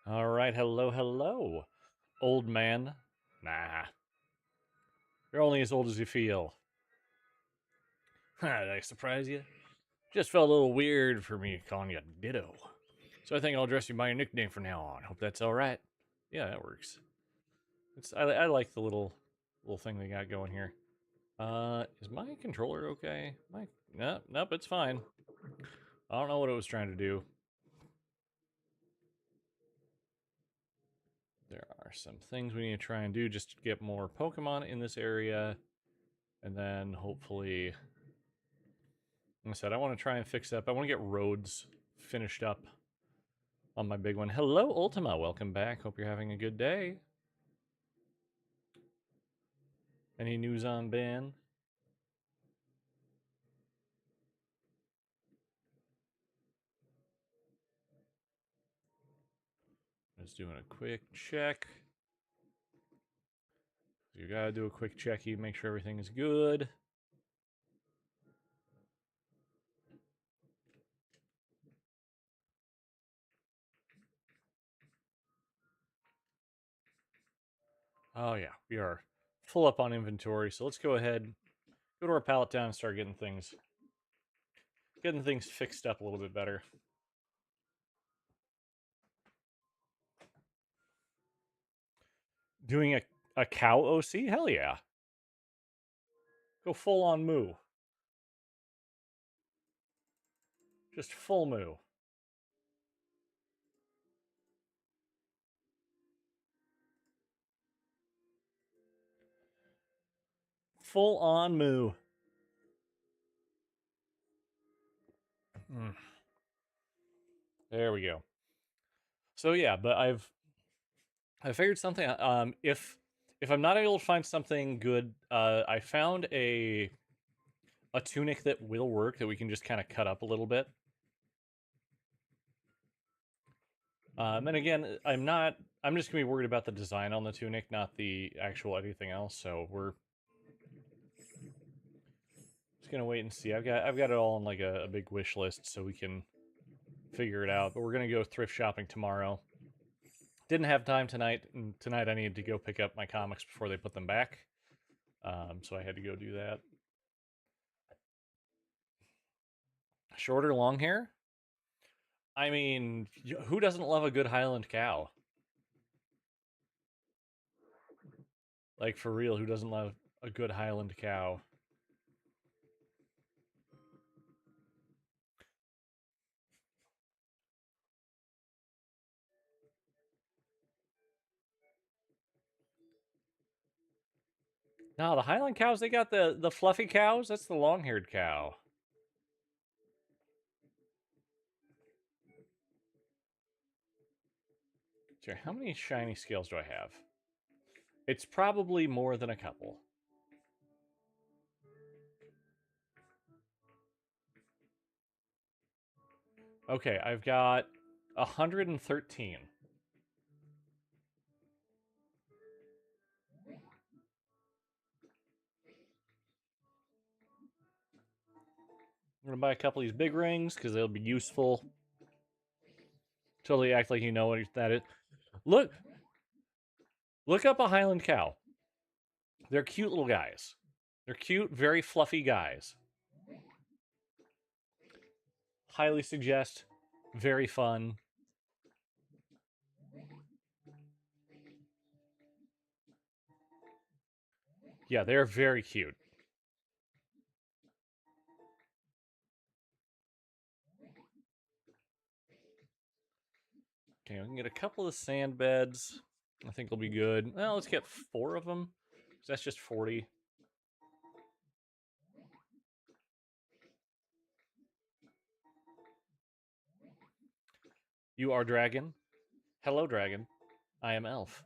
All right, hello, hello, old man. Nah, you're only as old as you feel. Did I surprise you? Just felt a little weird for me calling you Ditto. So I think I'll address you by your nickname from now on. Hope that's all right. Yeah, that works. I like the little thing they got going here. Is my controller okay? Nope, it's fine. I don't know what it was trying to do. There are some things we need to try and do just to get more Pokemon in this area, and then hopefully, like I said, I want to try and fix up. I want to get roads finished up on my big one. Hello, Ultima. Welcome back. Hope you're having a good day. Any news on Ben? Just doing a quick check. You gotta do a quick checky, make sure everything is good. Oh yeah, we are full up on inventory. So let's go ahead, go to our pallet down, and start getting things fixed up a little bit better. Doing a cow OC? Hell yeah. Go full on moo. Just full moo. Full on moo. Mm. There we go. So yeah, but I figured something. If I'm not able to find something good, I found a tunic that will work that we can just kind of cut up a little bit. And again, I'm just gonna be worried about the design on the tunic, not the actual anything else. So we're just gonna wait and see. I've got it all on like a big wish list, so we can figure it out. But we're gonna go thrift shopping tomorrow. Didn't have time tonight, and tonight I needed to go pick up my comics before they put them back. So I had to go do that. Short or long hair? I mean, who doesn't love a good Highland cow? Like, for real, who doesn't love a good Highland cow? No, the Highland cows, they got the fluffy cows. That's the long-haired cow. Sure, how many shiny scales do I have? It's probably more than a couple. Okay, I've got 113. I'm gonna buy a couple of these big rings because they'll be useful. Totally act like you know what that is. Look, look up a Highland cow. They're cute little guys. They're cute, very fluffy guys. Highly suggest. Very fun. Yeah, they're very cute. Okay, we can get a couple of sand beds. I think will be good. Well, let's get 4 of them. That's just 40. You are Dragon. Hello, Dragon. I am Elf.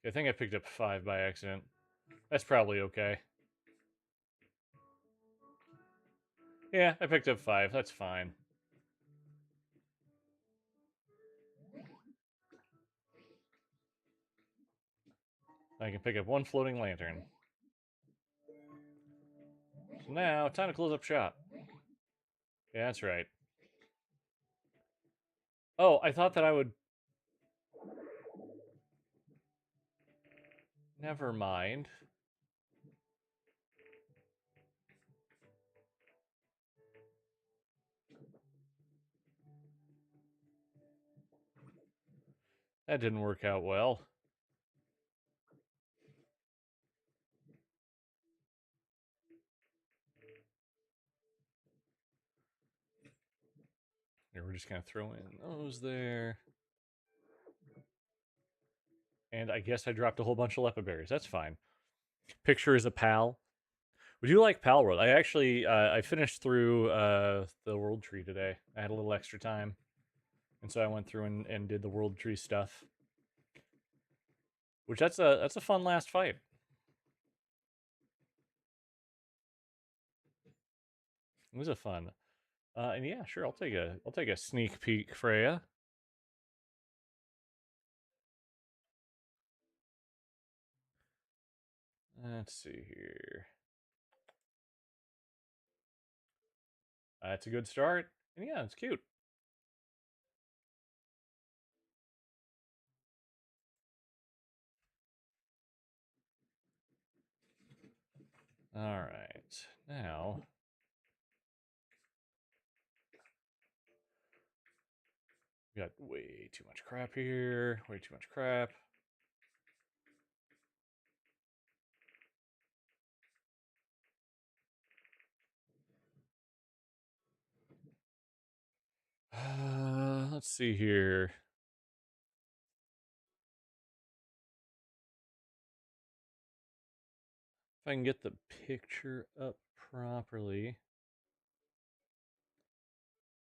I think I picked up 5 by accident. That's probably okay. Yeah, I picked up 5. That's fine. I can pick up 1 floating lantern. Now, time to close up shop. Yeah, that's right. Oh, I thought that I would... Never mind. That didn't work out well. Here, we're just going to throw in those there. And I guess I dropped a whole bunch of leopard berries. That's fine. Picture is a pal. Would you like Pal World? I actually I finished through the World Tree today. I had a little extra time, and so I went through and did the World Tree stuff. Which that's a fun last fight. It was a fun. And yeah, sure, I'll take a sneak peek, Freya. Let's see here. That's a good start. And yeah, it's cute. All right, now we got way too much crap here. Way too much crap. Let's see here. If I can get the picture up properly.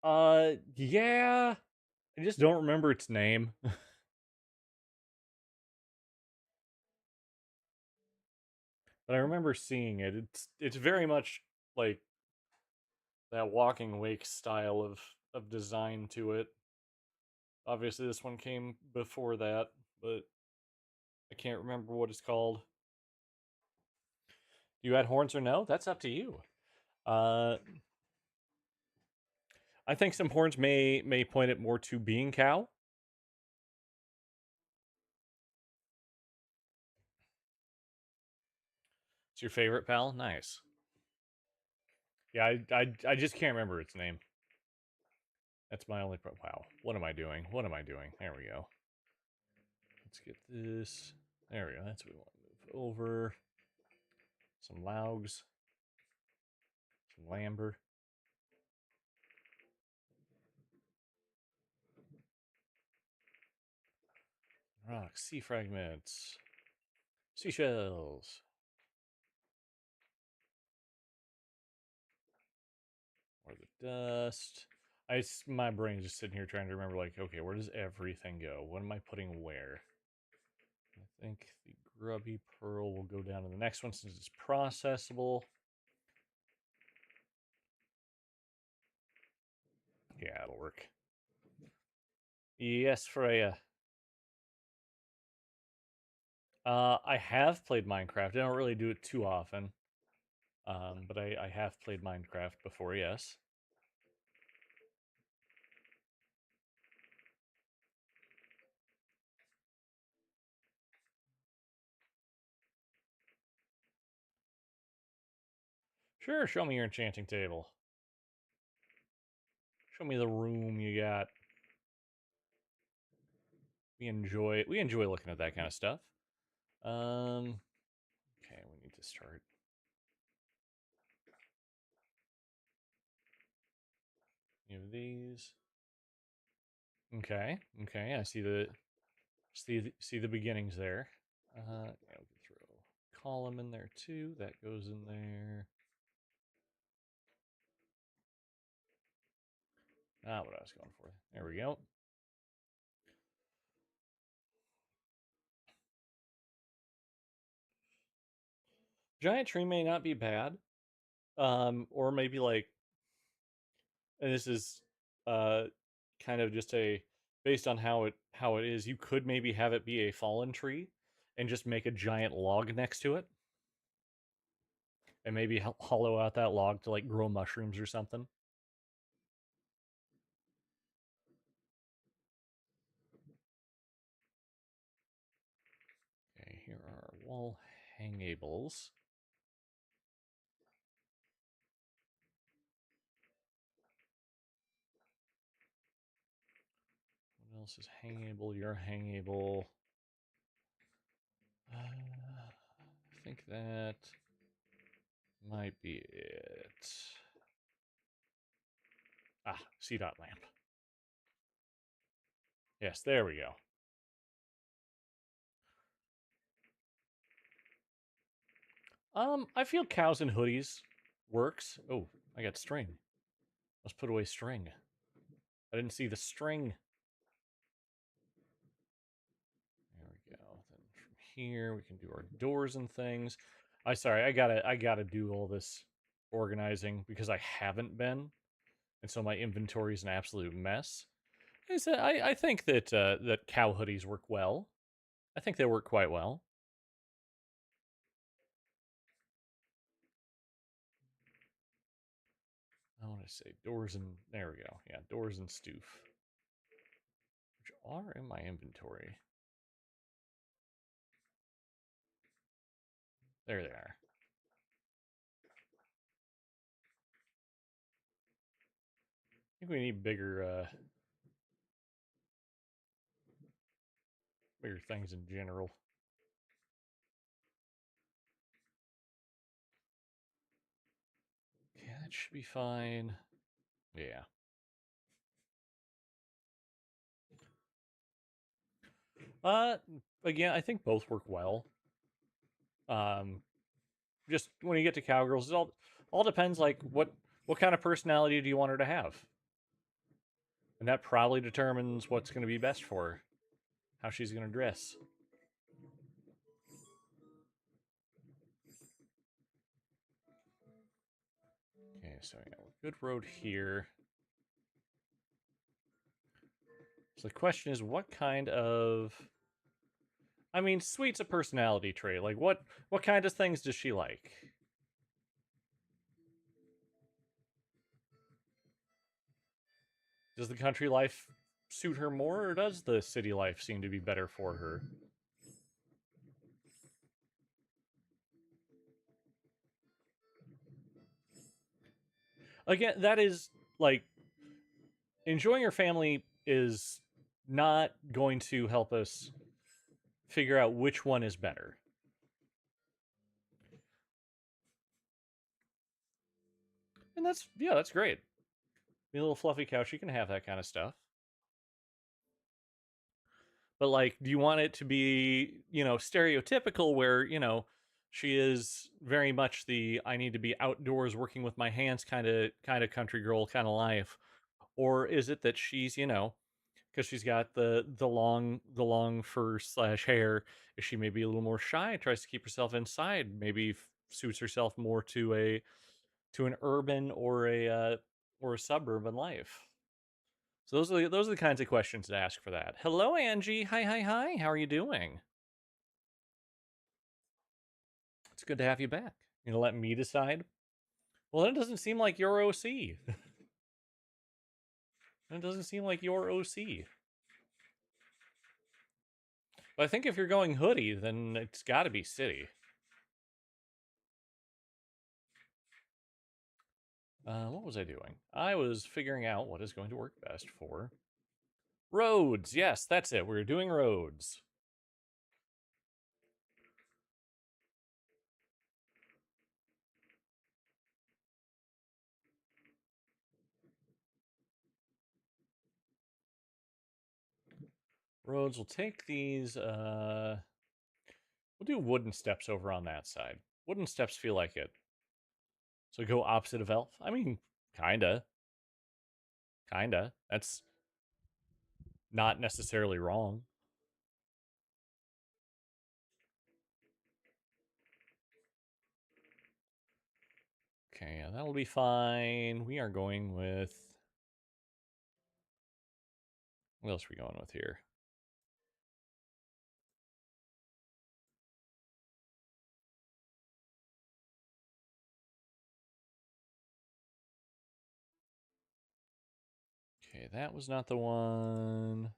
Yeah. I just don't remember its name. But I remember seeing it. It's very much like that Walking Wake style of design to it. Obviously this one came before that, but I can't remember what it's called. You add horns or no? That's up to you. Uh I think some horns may point it more to being cow. It's your favorite, pal? Nice. Yeah, I just can't remember its name. That's my only problem. Wow. What am I doing? What am I doing? There we go. Let's get this. There we go. That's what we want to move over. Some laugs. Some lamber. Rocks. Sea fragments. Seashells. Or the dust. My brain's just sitting here trying to remember, like, okay, where does everything go? What am I putting where? I think the grubby pearl will go down to the next one since it's processable. Yeah, it'll work. Yes, Freya. I have played Minecraft. I don't really do it too often. But I have played Minecraft before, yes. Sure, show me your enchanting table. Show me the room you got. We enjoy looking at that kind of stuff. Okay, we need to start. You have these. Okay, okay, I see the beginnings there. Yeah, we can throw a column in there too. That goes in there. Ah, what I was going for. There we go. Giant tree may not be bad. Or maybe like, and this is uh kind of just a based on how it is, you could maybe have it be a fallen tree and just make a giant log next to it. and maybe hollow out that log to like grow mushrooms or something. Okay, here are our wall hangables. What else is hangable? You're hangable. I think that might be it. Ah, C-dot lamp. Yes, there we go. I feel cows and hoodies works. Oh, I got string. Let's put away string. I didn't see the string. There we go. Then from here we can do our doors and things. I gotta do all this organizing because I haven't been, and so my inventory is an absolute mess. I think that that cow hoodies work well. I think they work quite well. I want to say doors and there we go. Yeah, doors and stoof, which are in my inventory. There they are. I think we need bigger things in general. Okay, that should be fine. Yeah. Uh, Again, I think both work well. Um, just when you get to cowgirls, it all depends. Like what kind of personality do you want her to have, and that probably determines what's going to be best for her, how she's going to dress. Okay, so yeah, we're good road here. So the question is, what kind of? I mean, sweet's a personality trait. Like, what kind of things does she like? Does the country life suit her more, or does the city life seem to be better for her? Again, that is like enjoying your family is not going to help us figure out which one is better. And that's great. Be a little fluffy couch, you can have that kind of stuff. But like, do you want it to be, stereotypical where, she is very much the I need to be outdoors working with my hands kind of country girl kind of life? Or is it that she's, because she's got the long fur slash hair, is she maybe a little more shy, tries to keep herself inside, maybe suits herself more to an urban or a suburban life? So those are the kinds of questions to ask for that. Hello, Angie. Hi. How are you doing? It's good to have you back. You gonna let me decide? Well, that doesn't seem like your OC. That doesn't seem like your OC. But I think if you're going hoodie, then it's got to be city. What was I doing? I was figuring out what is going to work best for roads. Yes, that's it. We're doing roads. Roads, we'll take these, we'll do wooden steps over on that side. Wooden steps feel like it. So go opposite of elf? I mean, kinda. Kinda. That's not necessarily wrong. Okay, yeah, that'll be fine. We are going with... What else are we going with here? Okay, that was not the one.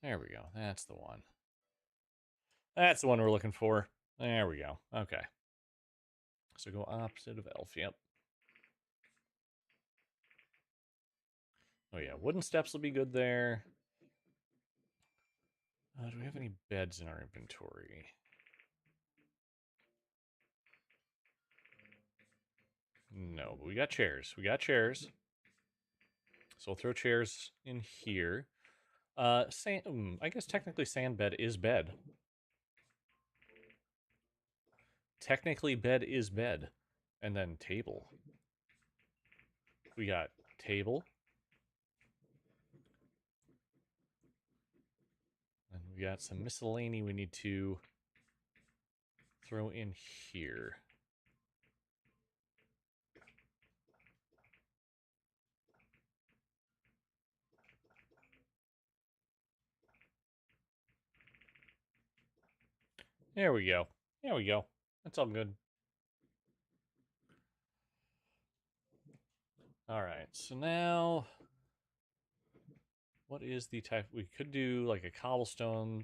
There we go. That's the one. That's the one we're looking for. There we go. Okay. So go opposite of elf, yep. Oh yeah, wooden steps will be good there. Do we have any beds in our inventory? No, but we got chairs. We got chairs. So we'll throw chairs in here. I guess technically sand bed is bed. Technically bed is bed. And then table. We got table. And we got some miscellany we need to throw in here. There we go. There we go. That's all good. All right, so now what is the type? We could do like a cobblestone.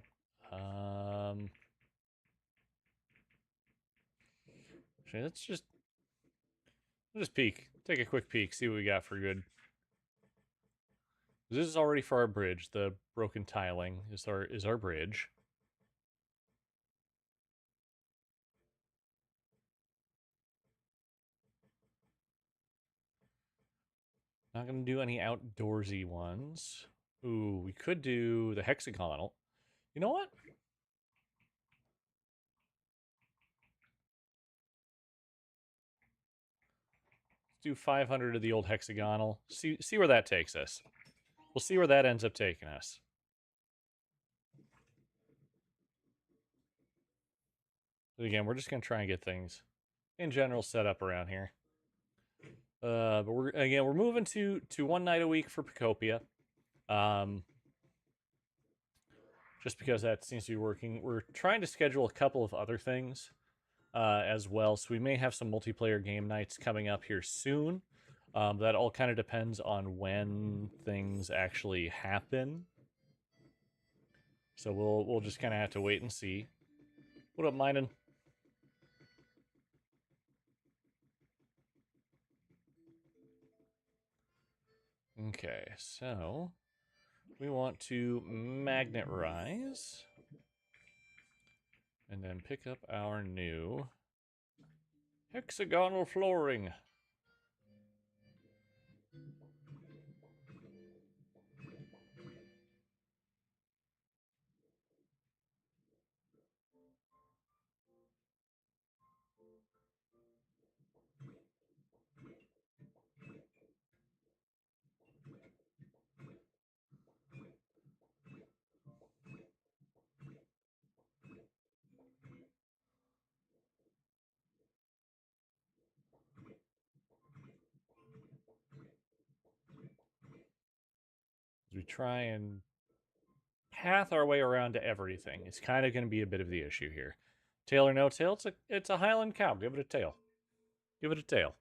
Actually, let's just peek. Take a quick peek, see what we got for good. This is already for our bridge. The broken tiling is our bridge. Not gonna do any outdoorsy ones. Ooh, we could do the hexagonal. You know what? Let's do 500 of the old hexagonal. See where that takes us. We'll see where that ends up taking us. But again, we're just gonna try and get things in general set up around here. But we're moving to one night a week for Pokopia. Just because that seems to be working. We're trying to schedule a couple of other things as well, so we may have some multiplayer game nights coming up here soon. That all kind of depends on when things actually happen. So we'll just kind of have to wait and see. What up, Minen? Okay, so we want to magnet rise. And then pick up our new hexagonal flooring. As we try and path our way around to everything. It's kind of going to be a bit of the issue here. Tail or no tail? It's a Highland cow. Give it a tail. Give it a tail.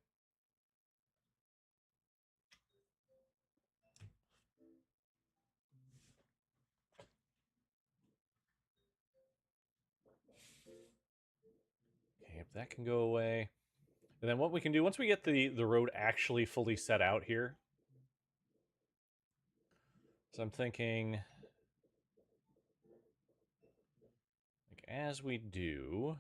Okay, if that can go away. And then what we can do, once we get the road actually fully set out here. So I'm thinking, like, as we do,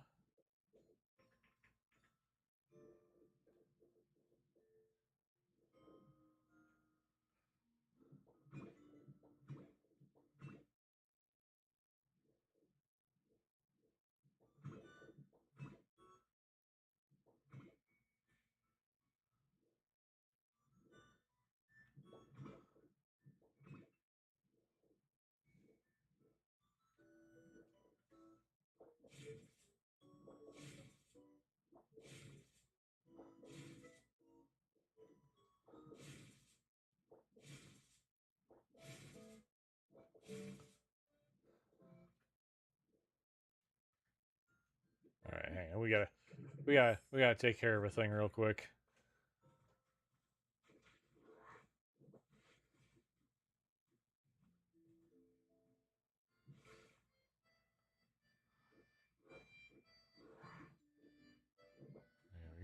all right, hang on. We gotta take care of a thing real quick.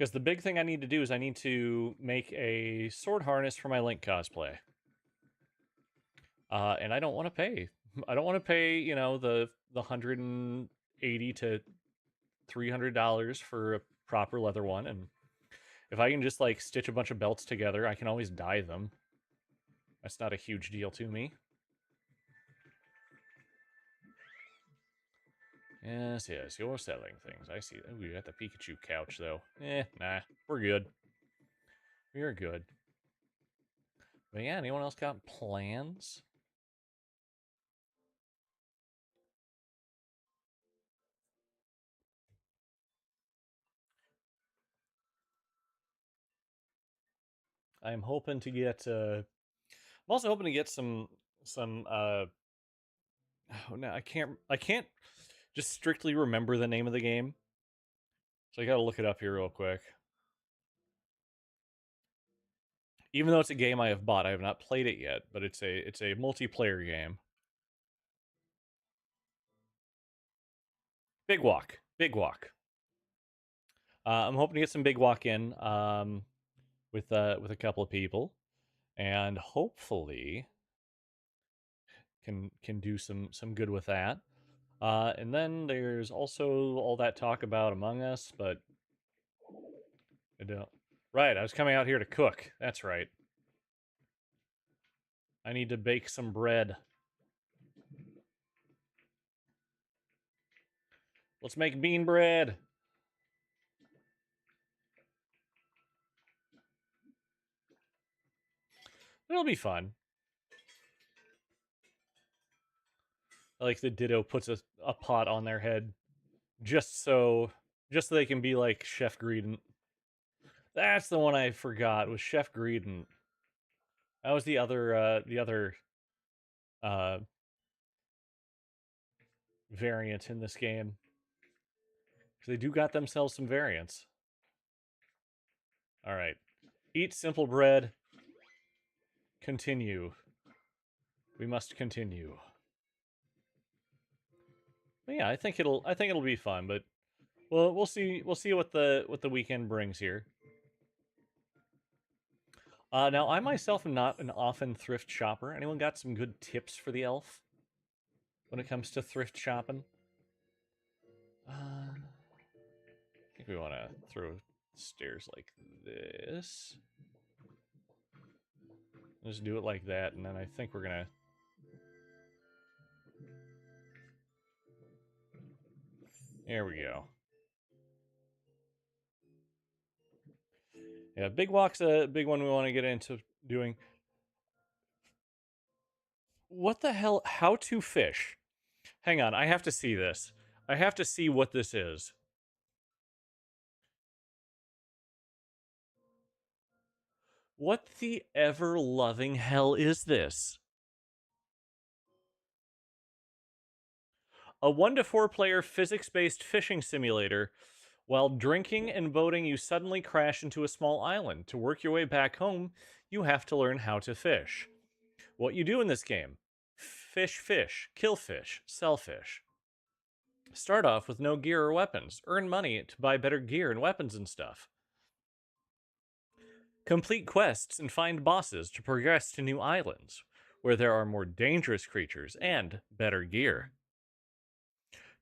Because the big thing I need to do is I need to make a sword harness for my Link cosplay. And I don't want to pay. I don't want to pay, you know, the $180 to $300 for a proper leather one. And if I can just like stitch a bunch of belts together, I can always dye them. That's not a huge deal to me. Yes, yes, you're selling things. I see. Ooh, you got the Pikachu couch, though. Nah, we're good. We're good. But yeah, anyone else got plans? I'm hoping to get. I'm also hoping to get some. Oh no, I can't just strictly remember the name of the game, so I gotta look it up here real quick. Even though it's a game I have bought, I have not played it yet, but it's a multiplayer game. Big Walk, Big Walk. I'm hoping to get some Big Walk in with a couple of people, and hopefully can do some good with that. And then there's also all that talk about Among Us, but I don't. Right, I was coming out here to cook. That's right. I need to bake some bread. Let's make bean bread. It'll be fun. Like the Ditto puts a pot on their head just so they can be like Chef Greedent. That's the one I forgot was Chef Greedent. That was the other uh variant in this game. They do got themselves some variants. All right. Eat simple bread. Continue. We must continue. But yeah, I think it'll be fun, but we'll see what the weekend brings here. Now I myself am not an often thrift shopper. Anyone got some good tips for the elf when it comes to thrift shopping? I think we want to throw stairs like this. Just do it like that, and then I think we're gonna. There we go. Yeah, big walk's a big one we want to get into doing. What the hell? How to fish? Hang on, I have to see this. I have to see what this is. What the ever loving hell is this? A 1 to 4 player physics based fishing simulator. While drinking and boating, you suddenly crash into a small island. To work your way back home, you have to learn how to fish. What you do in this game: fish, kill fish, sell fish. Start off with no gear or weapons. Earn money to buy better gear and weapons and stuff. Complete quests and find bosses to progress to new islands, where there are more dangerous creatures and better gear.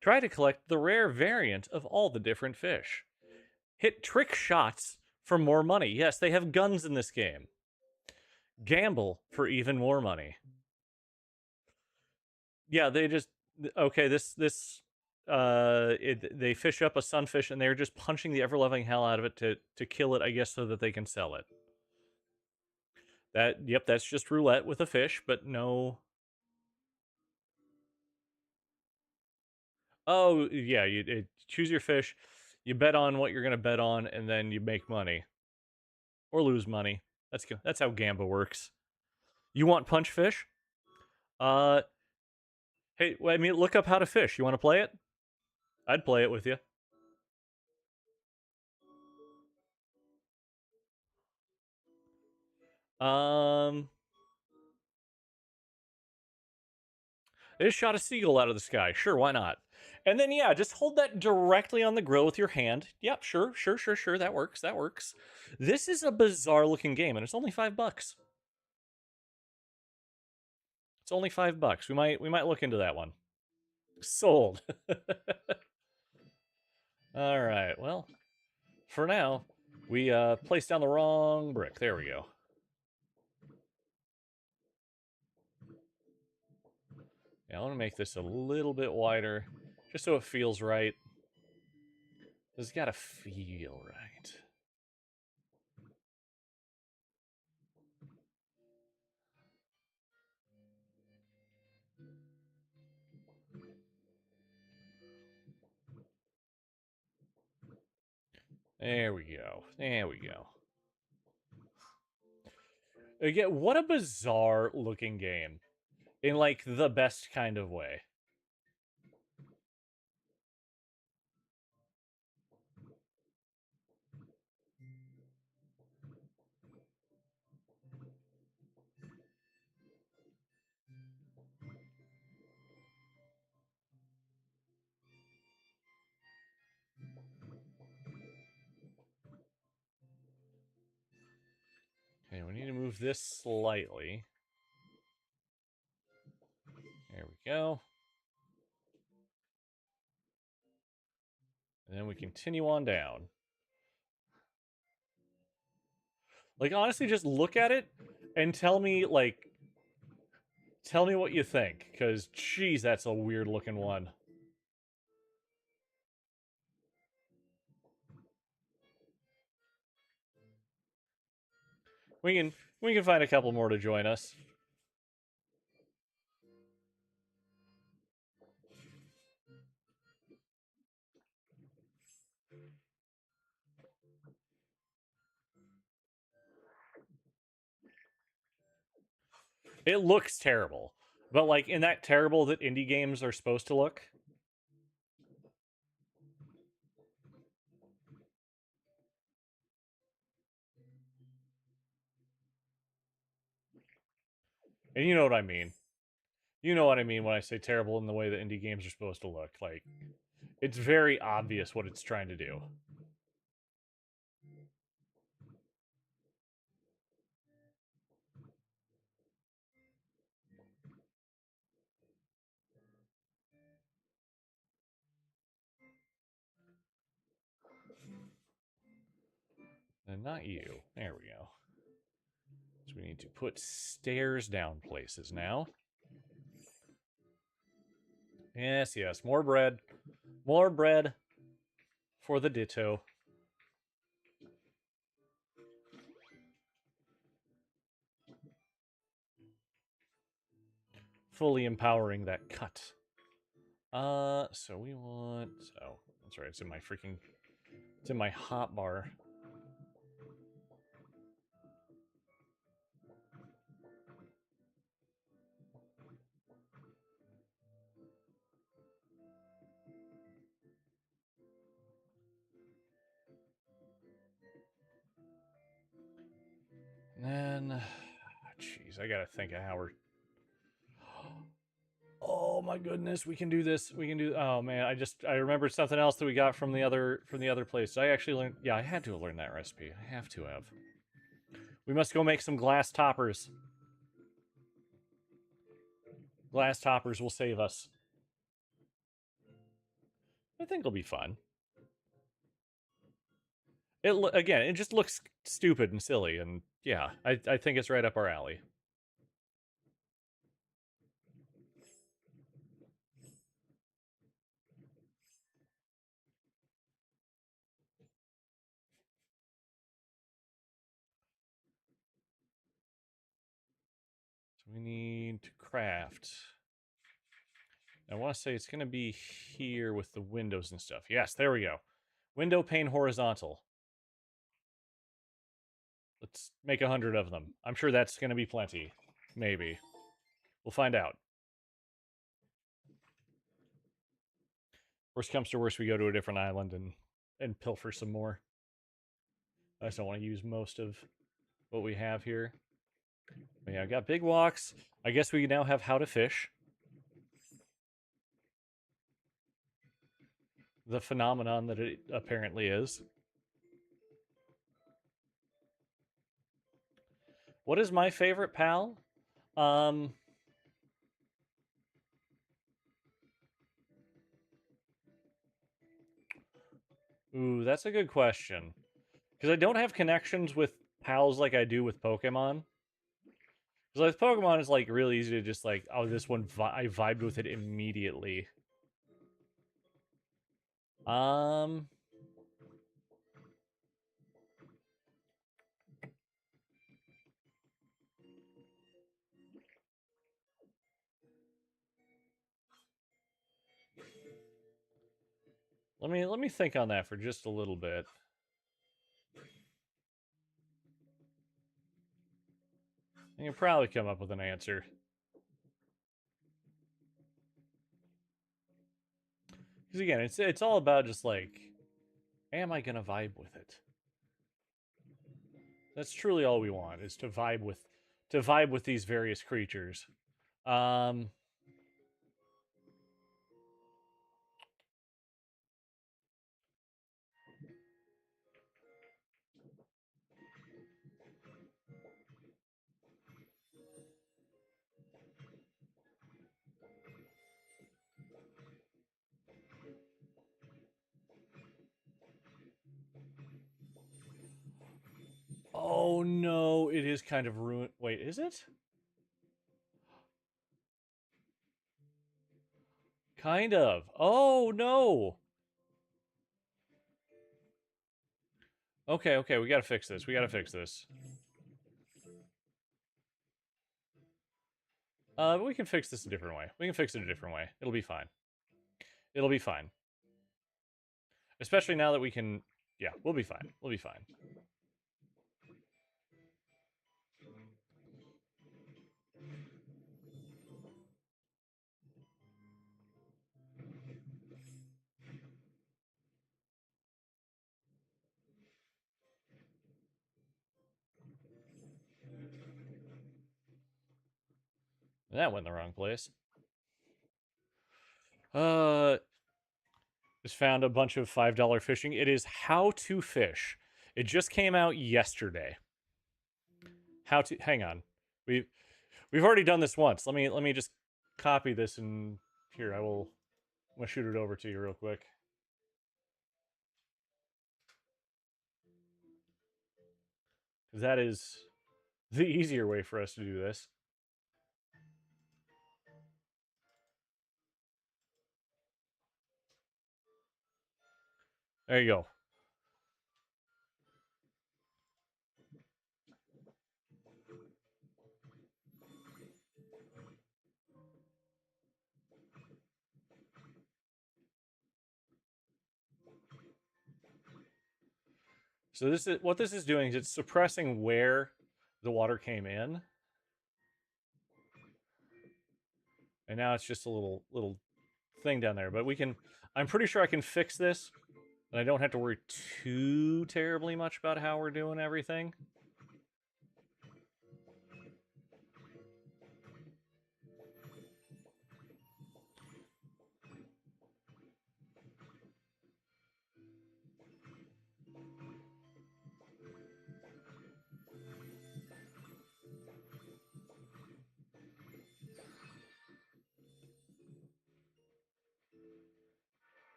Try to collect the rare variant of all the different fish. Hit trick shots for more money. Yes, they have guns in this game. Gamble for even more money. Yeah, they just okay. They fish up a sunfish and they're just punching the ever loving hell out of it to kill it, I guess, so that they can sell it. That's just roulette with a fish, but no. Oh yeah, you choose your fish, you bet on what you're gonna bet on, and then you make money or lose money. That's how Gamba works. You want punch fish? Uh, hey, I mean, look up how to fish. You want to play it? I'd play it with you. Um, They just shot a seagull out of the sky. Sure, why not? And then, yeah, just hold that directly on the grill with your hand. Yep, sure. That works. That works. This is a bizarre looking game, and it's only $5. It's only $5. We might look into that one. Sold. All right. Well, for now, we placed down the wrong brick. There we go. Yeah, I want to make this a little bit wider, just so it feels right. It's got to feel right. There we go. There we go. Again, what a bizarre looking game. In, like, the best kind of way. Okay, we need to move this slightly. There we go. And then we continue on down. Like, honestly, just look at it and tell me, like, tell me what you think. Because, geez, that's a weird looking one. We can find a couple more to join us. It looks terrible. But, like, in that terrible that indie games are supposed to look. And you know what I mean. You know what I mean when I say terrible in the way that indie games are supposed to look. Like, it's very obvious what it's trying to do. And not you. There we go. So we need to put stairs down places now. Yes, yes. More bread. More bread for the ditto. Fully empowering that cut. So we want... Oh, that's right. It's in my freaking... It's in my hot bar. And then... Jeez, I gotta think of how we're... Oh my goodness, we can do this. We can do... Oh man, I remembered something else that we got from the other place. I actually learned... Yeah, I had to have learned that recipe. I have to have. We must go make some glass toppers. Glass toppers will save us. I think it'll be fun. Again, it just looks stupid and silly, and yeah, I think it's right up our alley. So we need to craft. I want to say it's going to be here with the windows and stuff. Yes, there we go. Window pane horizontal. Let's make 100 of them. I'm sure that's going to be plenty. Maybe. We'll find out. Worst comes to worst, we go to a different island and pilfer some more. I just don't want to use most of what we have here. But yeah, I got big walks. I guess we now have how to fish. the phenomenon that it apparently is. What is my favorite pal? Um, ooh, that's a good question. Because I don't have connections with pals like I do with Pokemon. Because with Pokemon, it's like really easy to just like, oh, this one I vibed with it immediately. Um, let me think on that for just a little bit. I can probably come up with an answer. Because again, it's all about just like, am I gonna vibe with it? That's truly all we want is to vibe with these various creatures. Um, oh no, it is kind of ruined. Wait, is it? Kind of. Oh no. Okay, okay, we gotta fix this. We gotta fix this. But we can fix this a different way. We can fix it a different way. It'll be fine. It'll be fine. Especially now that we can. Yeah, we'll be fine. We'll be fine. That went in the wrong place. Uh, just found a bunch of $5 fishing. It is How to Fish. It just came out yesterday. How to hang on. We've already done this once. Let me just copy this and here I'm gonna shoot it over to you real quick. Because that is the easier way for us to do this. There you go. So this is what this is doing is it's suppressing where the water came in. And now it's just a little thing down there. But we can I'm pretty sure I can fix this. And I don't have to worry too terribly much about how we're doing everything.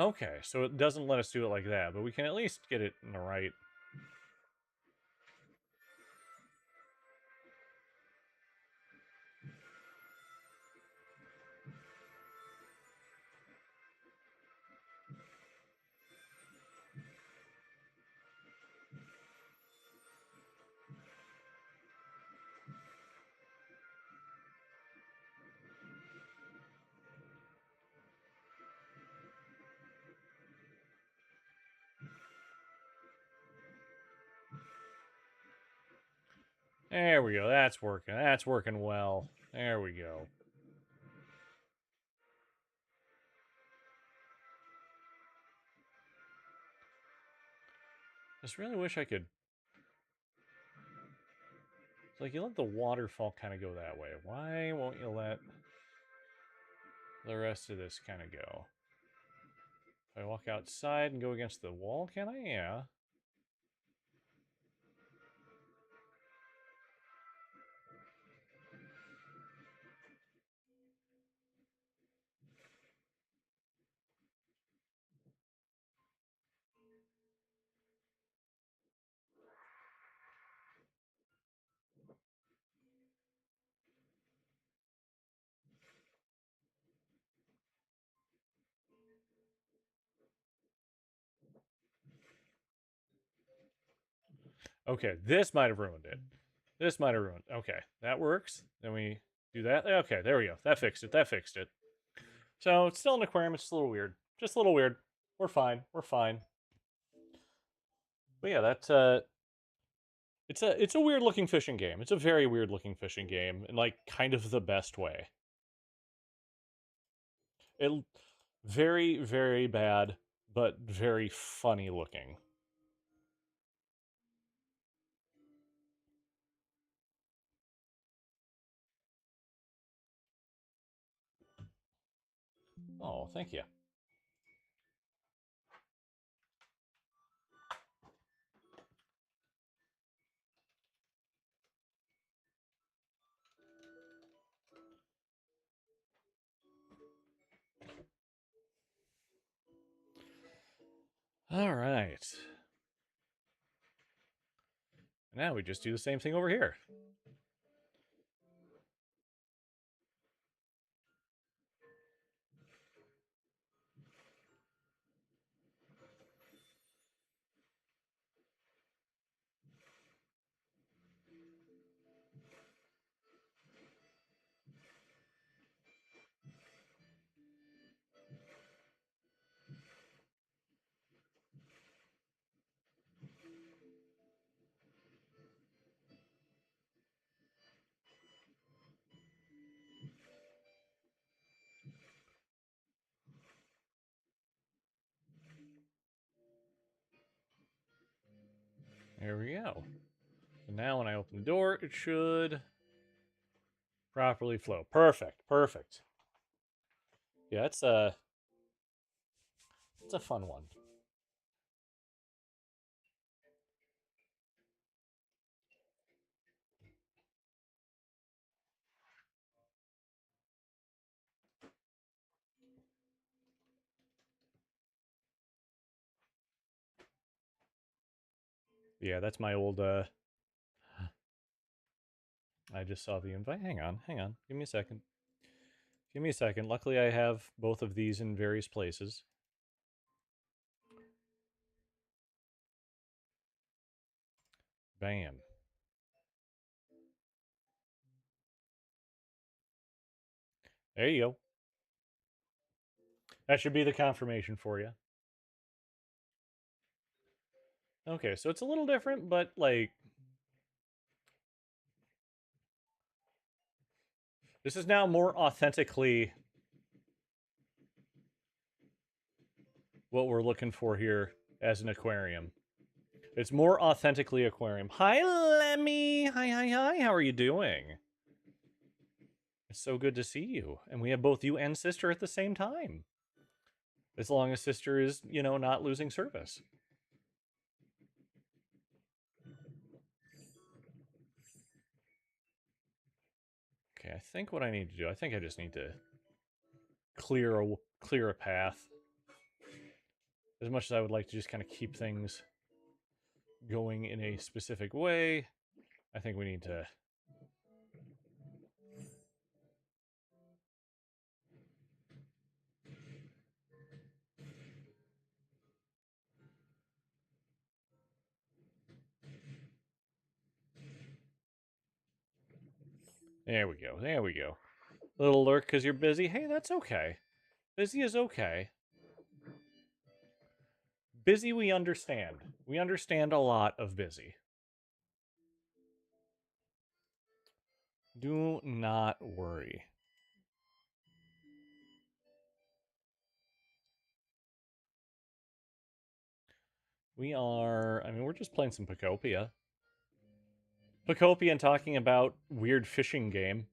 Okay, so it doesn't let us do it like that, but we can at least get it in the right. There we go. That's working. That's working well. There we go. Just really wish I could. It's like you let the waterfall kind of go that way. Why won't you let the rest of this kind of go? If I walk outside and go against the wall, can I? Yeah. Okay, this might have ruined it. This might have ruined. Okay, that works. Then we do that. Okay, there we go. That fixed it. That fixed it. So it's still an aquarium. It's just a little weird. Just a little weird. We're fine. We're fine. But yeah, that's it's a weird looking fishing game. It's a very weird looking fishing game in like kind of the best way. It very very bad, but very funny looking. Oh, thank you. All right. Now we just do the same thing over here. There we go. So now when I open the door, it should properly flow. Perfect. Perfect. Yeah, it's a fun one. Yeah, that's my old I just saw the invite. Hang on, hang on. Give me a second. Give me a second. Luckily I have both of these in various places. Bam. There you go. That should be the confirmation for you. Okay, so it's a little different, but like this is now more authentically what we're looking for here as an aquarium. It's more authentically aquarium. Hi, Lemmy. Hi, hi, hi. How are you doing? It's so good to see you. And we have both you and sister at the same time. As long as sister is, not losing service. Okay, I think what I need to do, I think I just need to clear a path. As much as I would like to just kind of keep things going in a specific way, I think we need to. There we go. There we go. Little lurk because you're busy. Hey, that's okay. Busy is okay. Busy, we understand. We understand a lot of busy. Do not worry. We are, I mean, we're just playing some Pokopia. Pokopia and talking about weird fishing game.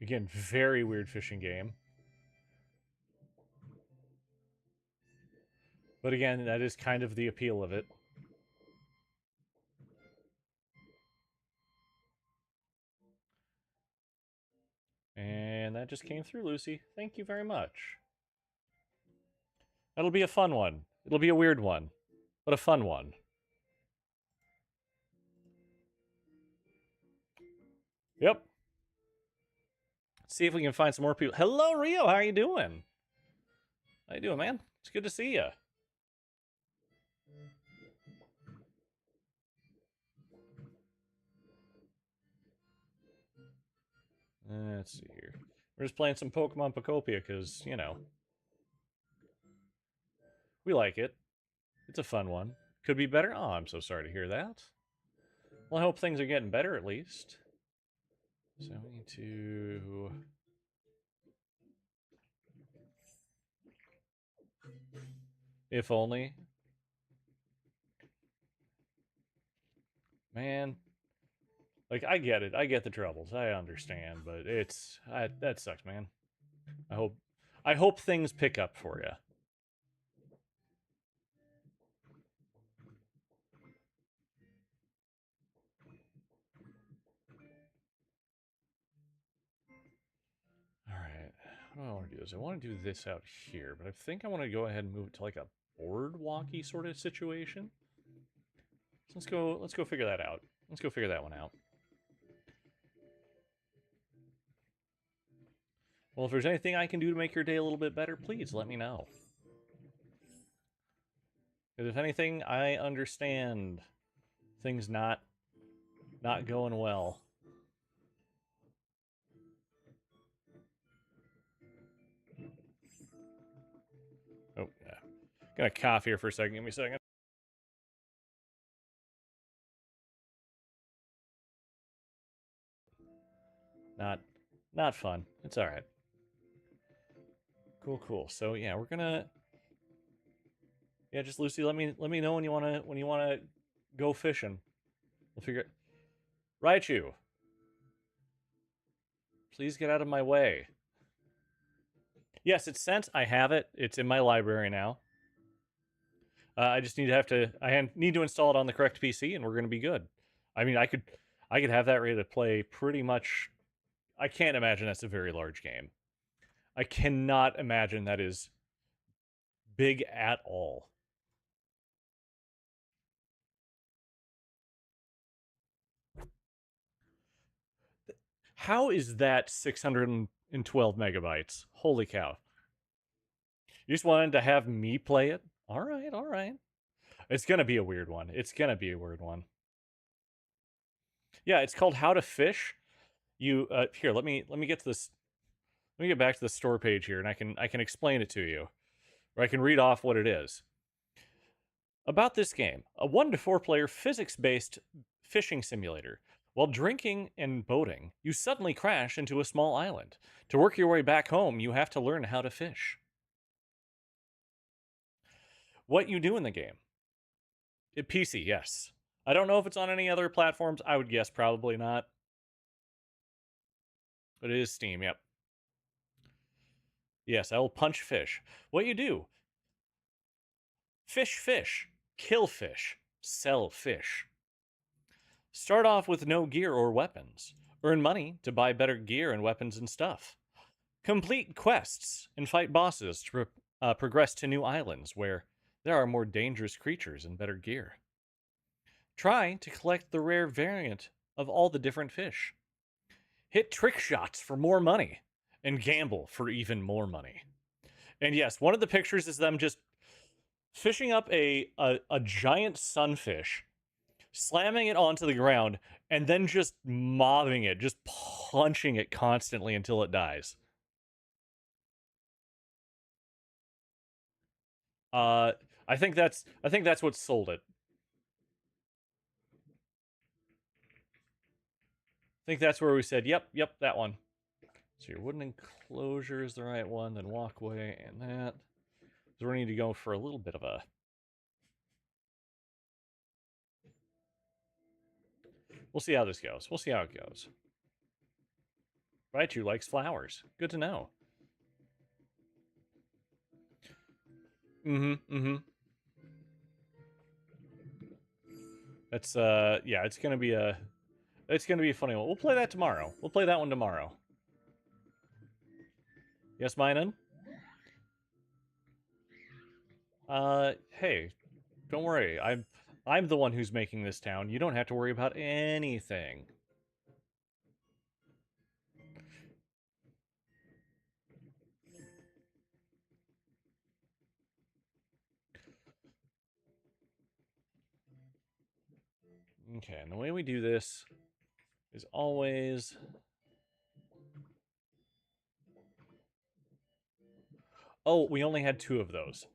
Again, very weird fishing game. But again, that is kind of the appeal of it. And that just came through, Lucy. Thank you very much. That'll be a fun one. It'll be a weird one, but a fun one. Yep. See if we can find some more people. Hello, Rio. How are you doing? How you doing, man? It's good to see you. Let's see here. We're just playing some Pokemon Pokopia because, you know, we like it. It's a fun one. Could be better. Oh, I'm so sorry to hear that. Well, I hope things are getting better at least. So we need to... If only. Man. Like, I get it. I get the troubles. I understand, but it's... that sucks, man. I hope things pick up for you. Alright. What do I want to do? I want to do this out here, but I think I want to go ahead and move it to like a boardwalky sort of situation. So let's go figure that out. Let's go figure that one out. Well, if there's anything I can do to make your day a little bit better, please let me know. Because if anything, I understand things not going well. Oh, yeah. Gonna cough here for a second. Give me a second. Not fun. It's all right. Cool. So yeah, we're gonna. Yeah, just Lucy, let me know when you wanna go fishing. We'll figure it. Raichu, please get out of my way. Yes, it's sent. I have it. It's in my library now. I just need to install it on the correct PC, and we're gonna be good. I mean, I could have that ready to play pretty much. I can't imagine that's a very large game. I cannot imagine that is big at all. How is that 612 megabytes? Holy cow. You just wanted to have me play it? All right. It's going to be a weird one. Yeah, it's called How to Fish. You here, let me get to this. Let me get back to the store page here, and I can explain it to you, or I can read off what it is. About this game, a 1 to 4 player physics-based fishing simulator. While drinking and boating, you suddenly crash into a small island. To work your way back home, you have to learn how to fish. What you do in the game? PC, yes. I don't know if it's on any other platforms. I would guess probably not. But it is Steam, yep. Yes, I will punch fish. What you do? Fish. Kill fish. Sell fish. Start off with no gear or weapons. Earn money to buy better gear and weapons and stuff. Complete quests and fight bosses to progress to new islands where there are more dangerous creatures and better gear. Try to collect the rare variant of all the different fish. Hit trick shots for more money and gamble for even more money. And yes, one of the pictures is them just fishing up a giant sunfish, slamming it onto the ground, and then just mobbing it, just punching it constantly until it dies. Uh, I think that's what sold it. I think that's where we said, yep, that one. So your wooden enclosure is the right one, then walkway and that. So we need to go for a little bit of a. We'll see how this goes. We'll see how it goes. Raichu likes flowers. Good to know. Mm-hmm. That's yeah, it's gonna be a funny one. We'll play that tomorrow. We'll play that one tomorrow. Yes, Minen? Hey, don't worry. I'm the one who's making this town. You don't have to worry about anything. Okay, and the way we do this is always. Oh, we only had 2 of those.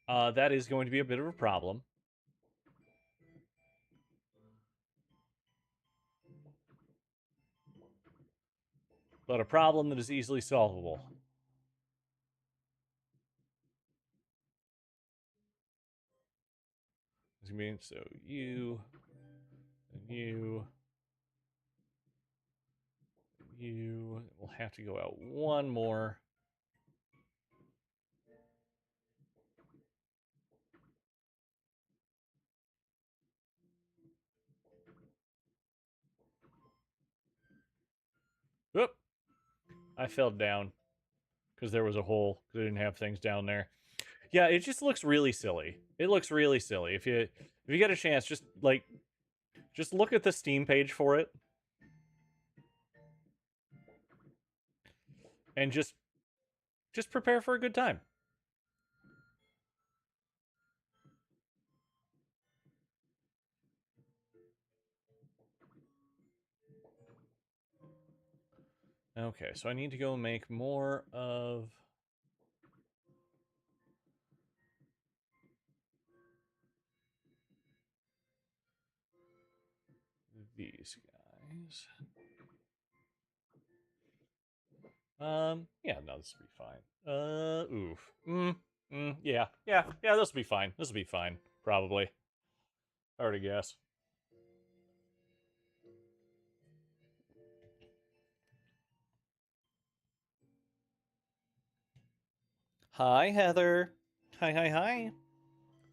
That is going to be a bit of a problem. But a problem that is easily solvable. This means so you, and you, you will have to go out one more. Whoop! I fell down because there was a hole because I didn't have things down there. Yeah, it just looks really silly. It looks really silly. If you get a chance, just look at the Steam page for it, and just prepare for a good time. Okay, so I need to go make more of these guys. Yeah, no, this will be fine. Oof. Yeah, this will be fine. This will be fine, probably. I already guess. Hi, Heather. Hi.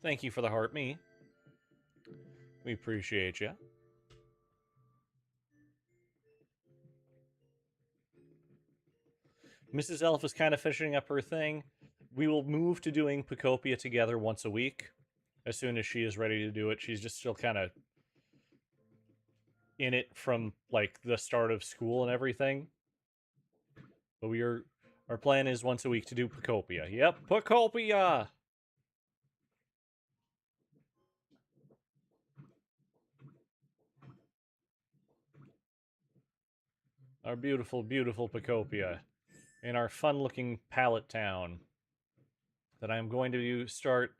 Thank you for the heart me. We appreciate you. Mrs. Elf is kind of finishing up her thing. We will move to doing Pokopia together once a week. As soon as she is ready to do it, she's just still kind of in it from like the start of school and everything. But our plan is once a week to do Pokopia. Yep, Pokopia. Our beautiful, beautiful Pokopia in our fun-looking Pallet town that I'm going to start.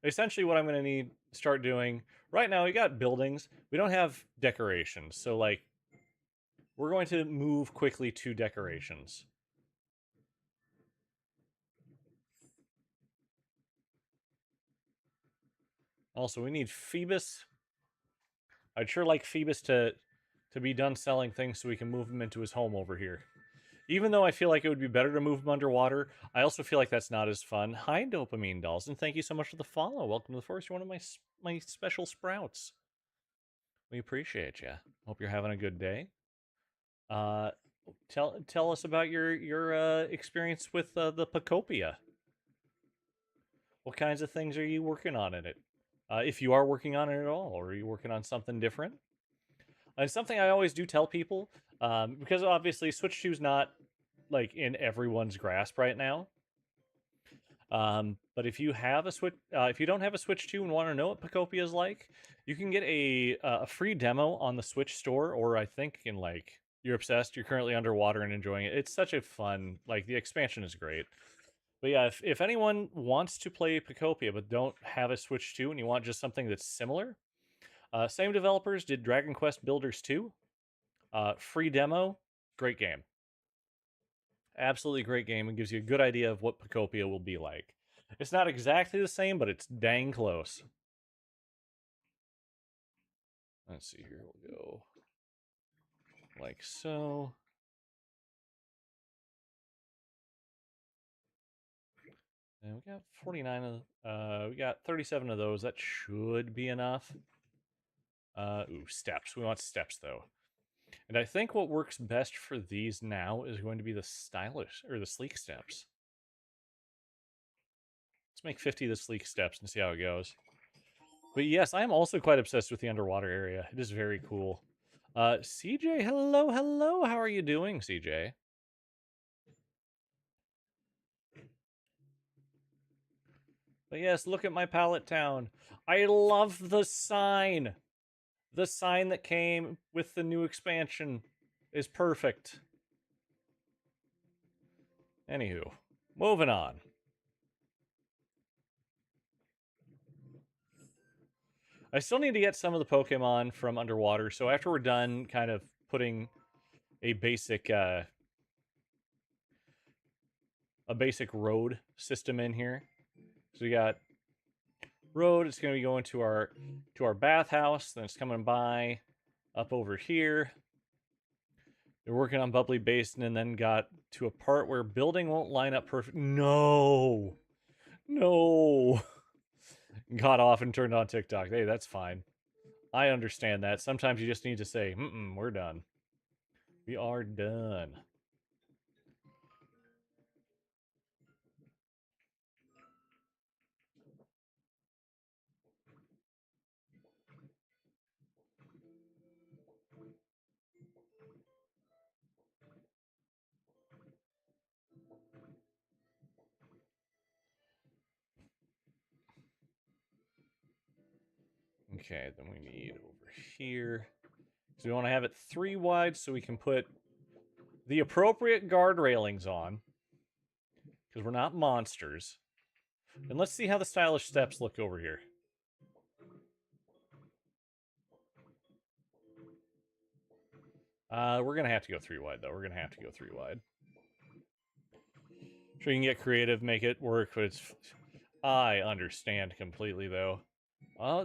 Essentially, what I'm going to need start doing right now. We got buildings. We don't have decorations, so like we're going to move quickly to decorations. Also, we need Phoebus. I'd sure like Phoebus to be done selling things so we can move him into his home over here. Even though I feel like it would be better to move him underwater, I also feel like that's not as fun. Hi, Dopamine Dolls, and thank you so much for the follow. Welcome to the forest. You're one of my special sprouts. We appreciate you. Hope you're having a good day. Tell us about your experience with the Pokopia. What kinds of things are you working on in it? If you are working on it at all, or are you working on something different? And something I always do tell people, because obviously Switch 2 is not like in everyone's grasp right now. But if you have a Switch, if you don't have a Switch 2 and want to know what Pokopia is like, you can get a free demo on the Switch store, or I think in like You're Obsessed, You're Currently Underwater and Enjoying It. It's such a fun, like the expansion is great. But yeah, if anyone wants to play Pokopia but don't have a Switch 2 and you want just something that's similar, same developers did Dragon Quest Builders 2. Free demo, great game. Absolutely great game and gives you a good idea of what Pokopia will be like. It's not exactly the same, but it's dang close. Let's see here. We'll go like so. And we got 49 of we got 37 of those. That should be enough. Ooh, steps. We want steps though. And I think what works best for these now is going to be the stylish or the sleek steps. Let's make 50 the sleek steps and see how it goes. But yes, I am also quite obsessed with the underwater area. It is very cool. CJ, hello, hello. How are you doing, CJ? But yes, look at my pallet town. I love the sign. The sign that came with the new expansion is perfect. Anywho, moving on. I still need to get some of the Pokemon from underwater, so after we're done kind of putting a basic road system in here. So we got road, it's going to be going to our bathhouse, then it's coming by up over here. They're working on Bubbly Basin and then got to a part where building won't line up perfect. No. Got off and turned on TikTok. Hey, that's fine. I understand that. Sometimes you just need to say, we're done. We are done. Okay, then we need over here. So we want to have it 3 wide so we can put the appropriate guard railings on. Because we're not monsters. And let's see how the stylish steps look over here. We're going to have to go 3 wide, though. We're going to have to go 3 wide. Sure, you can get creative, make it work, but it's... I understand completely, though.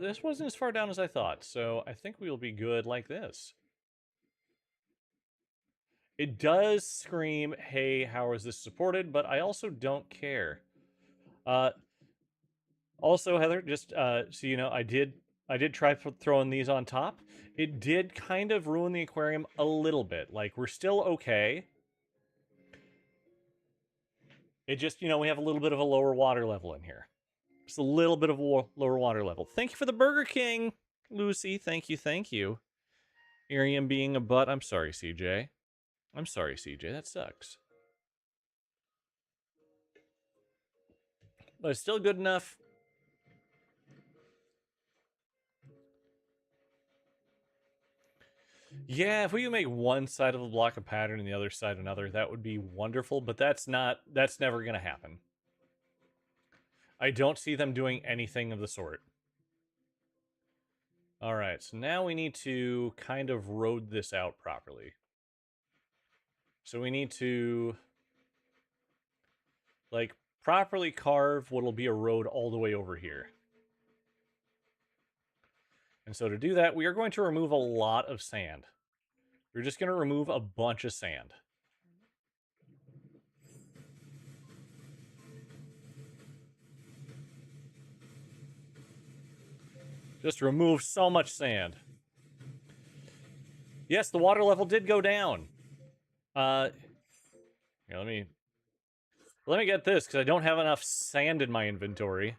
This wasn't as far down as I thought, so I think we'll be good like this. It does scream, hey, how is this supported? But I also don't care. Also, Heather, just so you know, I did try throwing these on top. It did kind of ruin the aquarium a little bit. Like, we're still okay. It just, we have a little bit of a lower water level in here. Just a little bit of a lower water level. Thank you for the Burger King, Lucy. Thank you, thank you. Arium being a butt. I'm sorry, CJ. I'm sorry, CJ. That sucks. But it's still good enough. Yeah, if we could make one side of a block a pattern and the other side another, that would be wonderful, but that's never going to happen. I don't see them doing anything of the sort. All right, so now we need to kind of road this out properly. So we need to, like, properly carve what'll be a road all the way over here. And so to do that, we are going to remove a lot of sand. We're just going to remove a bunch of sand. Just remove so much sand. Yes, the water level did go down. Here, let me get this, because I don't have enough sand in my inventory.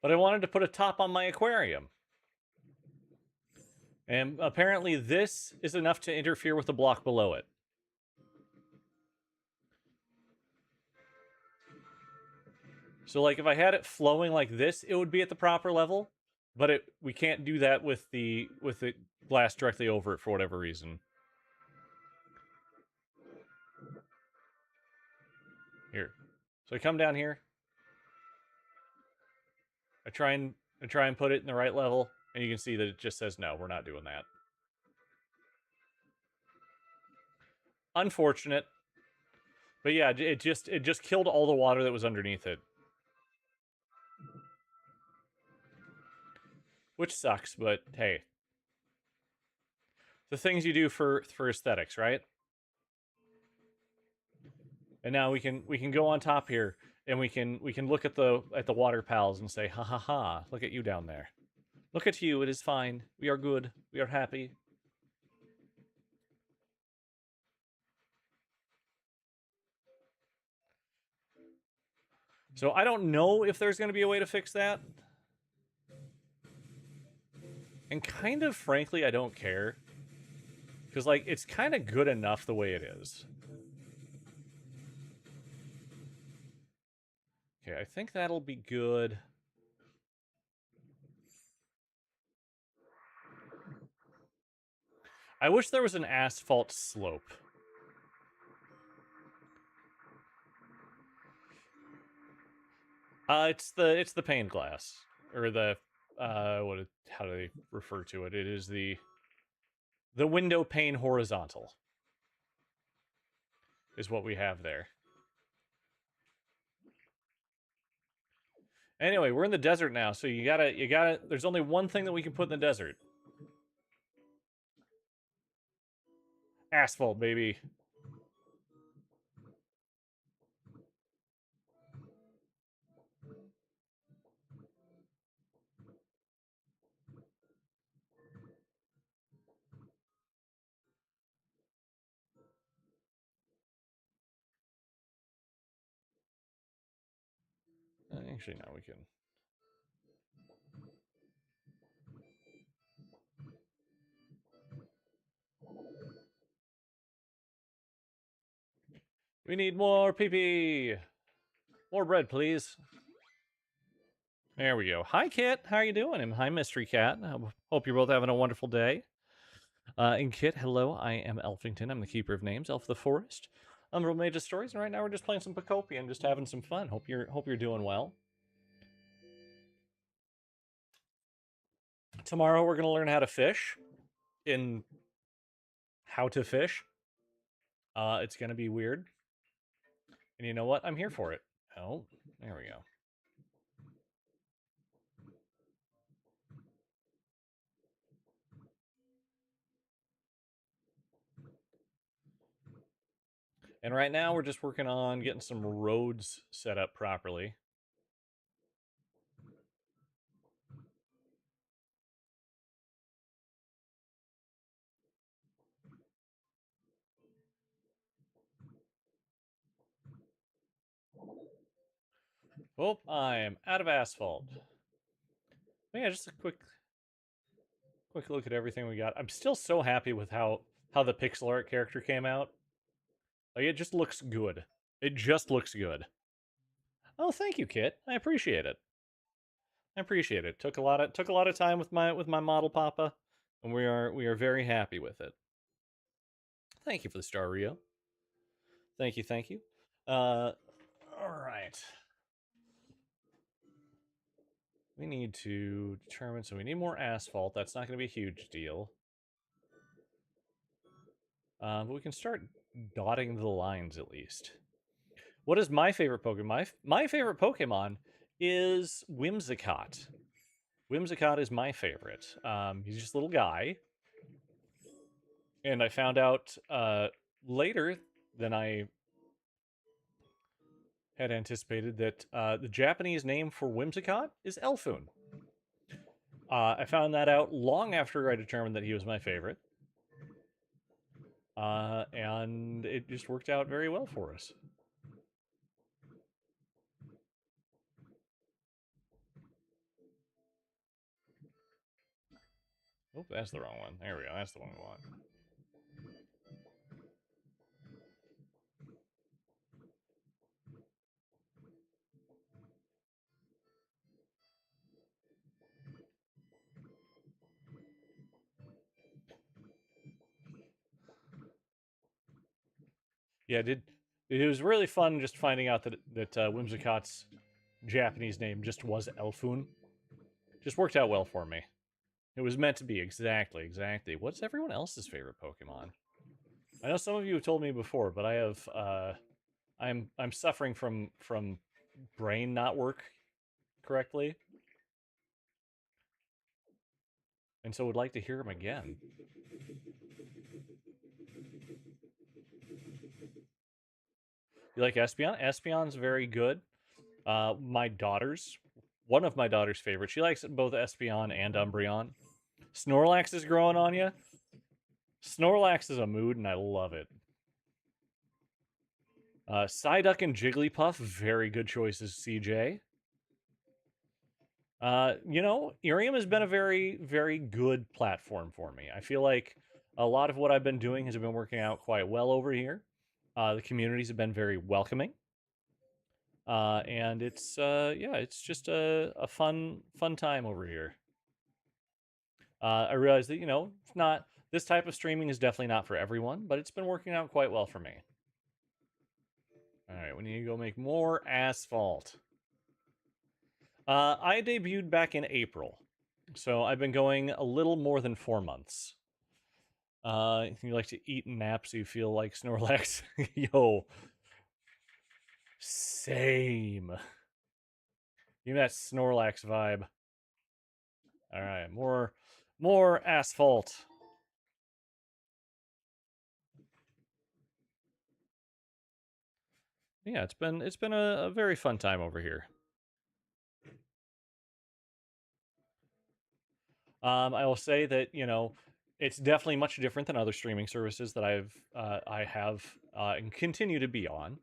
But I wanted to put a top on my aquarium. And apparently this is enough to interfere with the block below it. So like if I had it flowing like this, it would be at the proper level, but we can't do that with the glass directly over it for whatever reason. Here. So I come down here. I try and put it in the right level, and you can see that it just says no, we're not doing that. Unfortunate. But yeah, it just killed all the water that was underneath it. Which sucks, but hey. The things you do for aesthetics, right? And now we can go on top here and we can look at the water pals and say, ha ha ha, look at you down there. Look at you, it is fine. We are good. We are happy. So I don't know if there's going to be a way to fix that. And kind of frankly, I don't care. Because, like, it's kind of good enough the way it is. Okay, I think that'll be good. I wish there was an asphalt slope. It's the pane glass. Or the, how do they refer to it? It is the window pane horizontal. Is what we have there. Anyway, we're in the desert now, so you gotta, there's only one thing that we can put in the desert. Asphalt, baby. Actually, no, we can. We need more pee-pee. More bread, please. There we go. Hi, Kit. How are you doing? And hi, Mystery Cat. I hope you're both having a wonderful day. And Kit, hello. I am Elfington. I'm the Keeper of Names, Elf of the Forest. I'm from Mage of Stories, and right now we're just playing some Pokopia and just having some fun. Hope you're doing well. Tomorrow we're gonna learn how to fish. In how to fish. It's gonna be weird. And you know what? I'm here for it. Oh, there we go. And right now we're just working on getting some roads set up properly. Oh, I am out of asphalt. But yeah, just a quick look at everything we got. I'm still so happy with how the pixel art character came out. Like, it just looks good. It just looks good. Oh, thank you, Kit. I appreciate it. I appreciate it. Took a lot of time with my model Papa, and we are very happy with it. Thank you for the star, Rio. Thank you, thank you. All right. We need to determine, so we need more asphalt. That's not going to be a huge deal. But we can start dotting the lines at least. What is my favorite Pokemon? My favorite Pokemon is Whimsicott. Whimsicott is my favorite. He's just a little guy. And I found out later than I had anticipated that the Japanese name for Whimsicott is Elfun. I found that out long after I determined that he was my favorite. And it just worked out very well for us. Oh, that's the wrong one. There we go. That's the one we want. Yeah, it was really fun just finding out that Whimsicott's Japanese name just was Elfun. Just worked out well for me. It was meant to be, exactly. What's everyone else's favorite Pokemon? I know some of you have told me before, but I have I'm suffering from brain not work correctly, and so would like to hear them again. You like Espeon? Espeon's very good. One of my daughter's favorites. She likes both Espeon and Umbreon. Snorlax is growing on you. Snorlax is a mood, and I love it. Psyduck and Jigglypuff, very good choices, CJ. Irium has been a very, very good platform for me. I feel like a lot of what I've been doing has been working out quite well over here. The communities have been very welcoming. And it's just a fun time over here. I realize that, it's not, this type of streaming is definitely not for everyone, but it's been working out quite well for me. All right, we need to go make more asphalt. I debuted back in April, so I've been going a little more than 4 months. You like to eat and nap so you feel like Snorlax? Yo. Same. Give me that Snorlax vibe. All right, more asphalt. Yeah, it's been a very fun time over here. I will say that it's definitely much different than other streaming services that I have and continue to be on.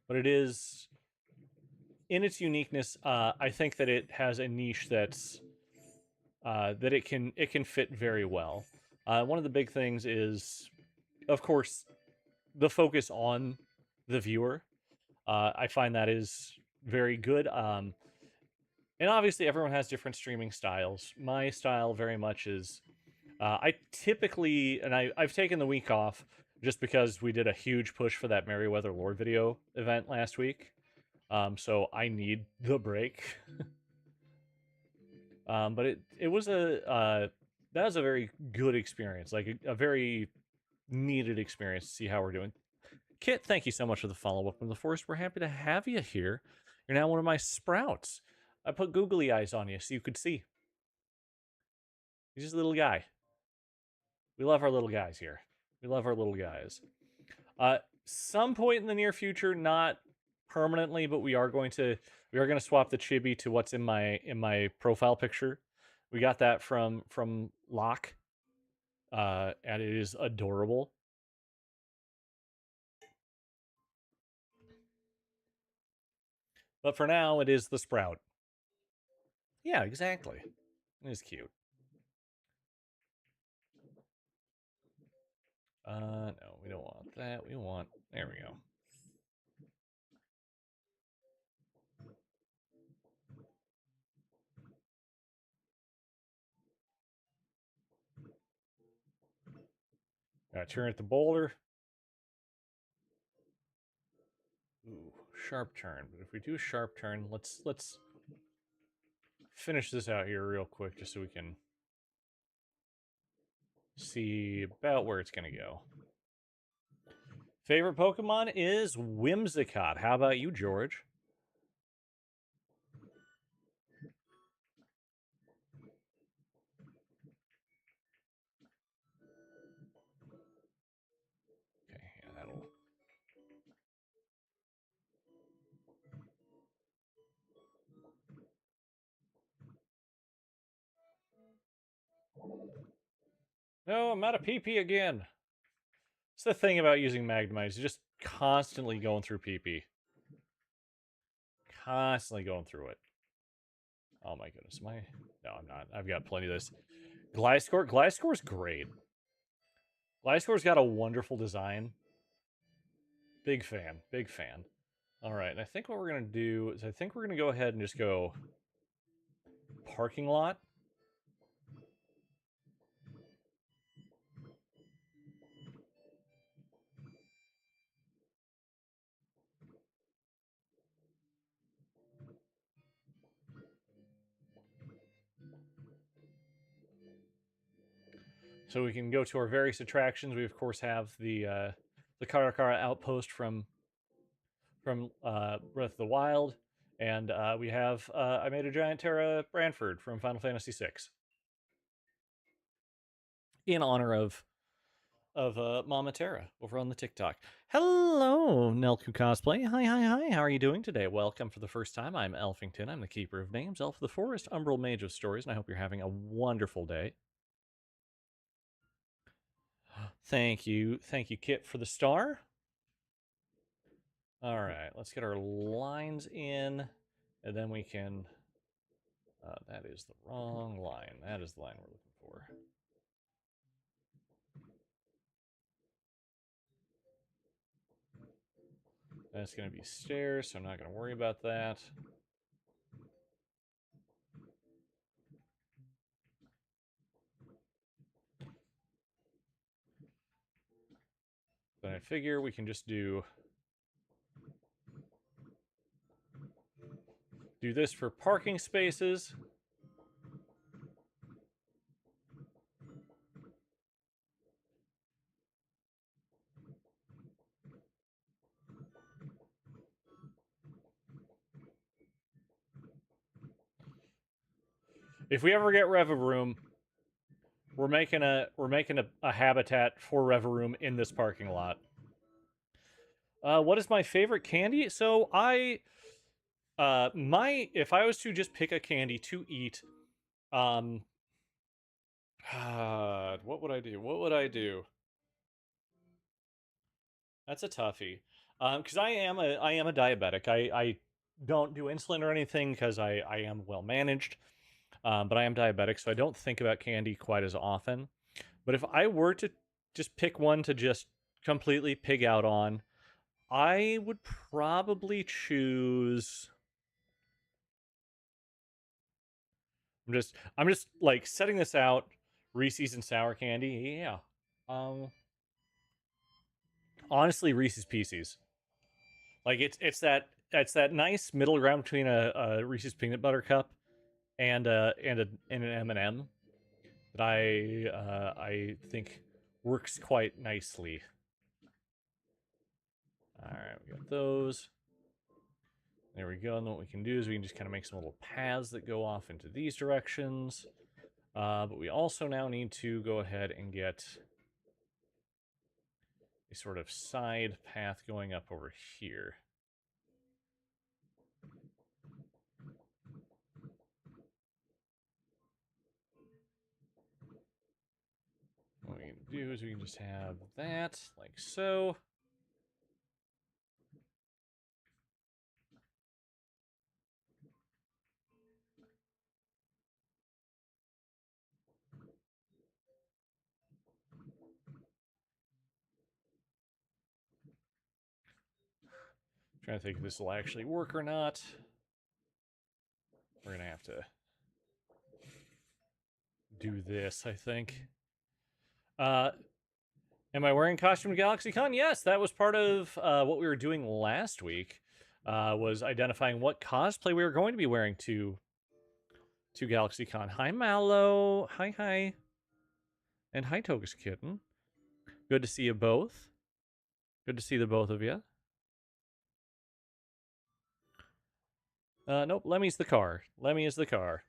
But it is, in its uniqueness, I think that it has a niche that's that it can fit very well. One of the big things is, of course, the focus on the viewer. I find that is very good. And obviously, everyone has different streaming styles. My style very much is I typically, and I've taken the week off just because we did a huge push for that Merryweather Lord video event last week. So I need the break. But it was that was a very good experience, like a very needed experience to see how we're doing. Kit, thank you so much for the follow-up from the forest. We're happy to have you here. You're now one of my sprouts. I put googly eyes on you so you could see. He's just a little guy. We love our little guys here. We love our little guys. Some point in the near future, not permanently, but we are going to swap the chibi to what's in my profile picture. We got that from Locke, and it is adorable. But for now, it is the Sprout. Yeah, exactly. It is cute. No, we don't want that. We want... There we go. Gotta turn at the boulder. Ooh, sharp turn. But if we do sharp turn, let's finish this out here real quick just so we can see about where it's gonna go. Favorite Pokemon is Whimsicott. How about you, George? Okay, yeah, that'll... No, I'm out of PP again. It's the thing about using Magnemite. You're just constantly going through PP. Constantly going through it. Oh my goodness, am I? No, I'm not. I've got plenty of this. Gliscor. Gliscor's great. Gliscor's got a wonderful design. Big fan. Big fan. All right, and I think what we're going to do is I think we're going to go ahead and just go parking lot. So we can go to our various attractions. We of course have the Karakara outpost from Breath of the Wild, and we have I made a giant Terra Branford from Final Fantasy VI in honor of Mama Terra over on the TikTok. Hello, Nelku Cosplay. Hi, hi, hi. How are you doing today? Welcome for the first time. I'm Elfington. I'm the Keeper of Names, Elf of the Forest, Umbral Mage of Stories, and I hope you're having a wonderful day. Thank you, Kit, for the star. All right, let's get our lines in, and then we can. That is the wrong line. That is the line we're looking for. That's going to be stairs, so I'm not going to worry about that. Then I figure we can just do this for parking spaces. If we ever get Revaroom, we're making a habitat for Revaroom in this parking lot. What is my favorite candy? So if I was to just pick a candy to eat, what would I do? What would I do? That's a toughie. Because I am a diabetic. I don't do insulin or anything because I am well managed. But I am diabetic, so I don't think about candy quite as often. But if I were to just pick one to just completely pig out on, I would probably choose. I'm just like setting this out. Reese's and sour candy, yeah. Honestly, Reese's Pieces. Like it's that nice middle ground between a Reese's peanut butter cup and an M&M that I think works quite nicely. All right, we got those. There we go. And then what we can do is we can just kind of make some little paths that go off into these directions. But we also now need to go ahead and get a sort of side path going up over here. What we can do is we can just have that, like so. Trying to think if this will actually work or not. We're going to have to do this, I think. Am I wearing costume to GalaxyCon? Yes, that was part of what we were doing last week. Was identifying what cosplay we were going to be wearing to GalaxyCon. Hi, Mallow. Hi, hi. And hi, Togus Kitten. Good to see you both. Good to see the both of you. Nope, Lemmy's the car. Lemmy is the car.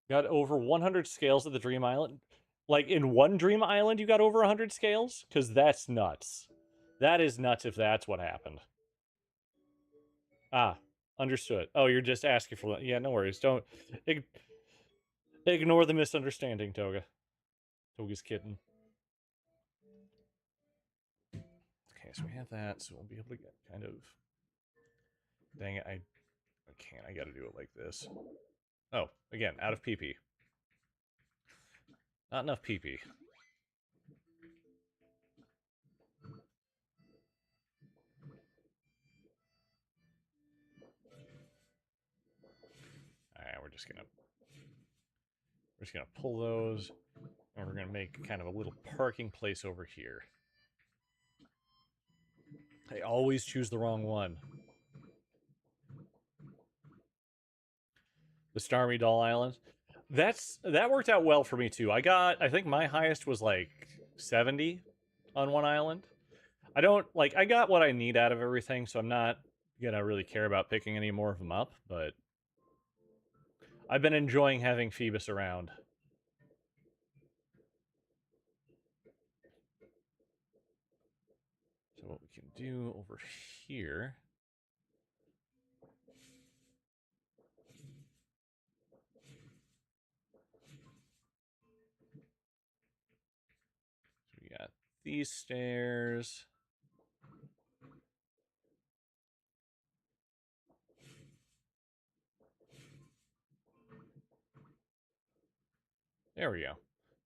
Got over 100 scales at the Dream Island. Like, in one Dream Island, you got over 100 scales? Because that's nuts. That is nuts if that's what happened. Ah, understood. Oh, you're just asking for that. Yeah, no worries. Don't ignore the misunderstanding, Toga. Toga's kitten. Okay, so we have that, so we'll be able to get kind of. Dang it, I can't. I gotta do it like this. Oh, again, out of PP. Not enough PP. Alright, we're just gonna pull those, and we're gonna make kind of a little parking place over here. I always choose the wrong one. The Starmie Doll Island. That worked out well for me too. I think my highest was like 70 on one island. I got what I need out of everything, so I'm not gonna really care about picking any more of them up, but I've been enjoying having Phoebus around. So what we can do over here. So we got these stairs. There we go.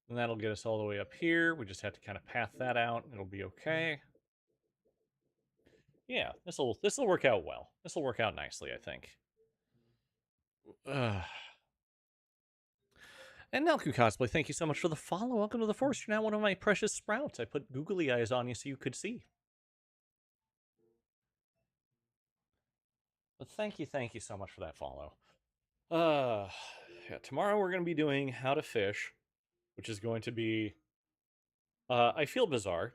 And that'll get us all the way up here. We just have to kind of path that out. It'll be okay. Yeah, this'll work out well. This'll work out nicely, I think. And Nelku Cosplay, thank you so much for the follow. Welcome to the Force. You're now one of my precious sprouts. I put googly eyes on you so you could see. But thank you so much for that follow. Yeah, tomorrow we're going to be doing How to Fish, which is going to be, I feel bizarre.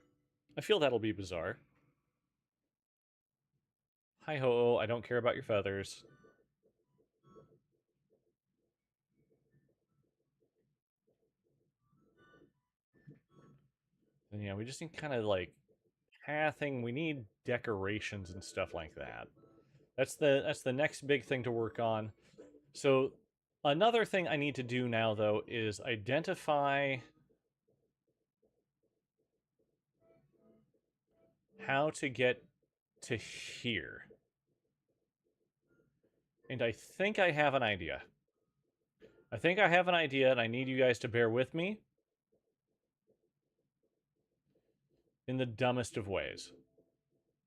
I feel that'll be bizarre. Hi ho, I don't care about your feathers. And yeah, we just need kind of like pathing. We need decorations and stuff like that. That's the next big thing to work on. So another thing I need to do now though is identify how to get to here. And I think I have an idea. I think I have an idea, and I need you guys to bear with me in the dumbest of ways.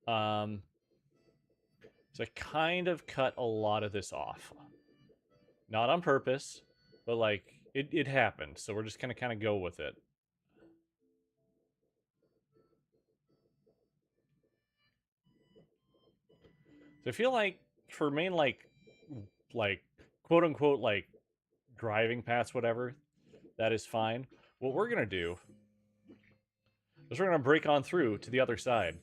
So I kind of cut a lot of this off. Not on purpose, but like it happened. So we're just gonna kind of go with it. So I feel like for main like quote unquote like driving paths, whatever, that is fine. What we're gonna do is we're gonna break on through to the other side.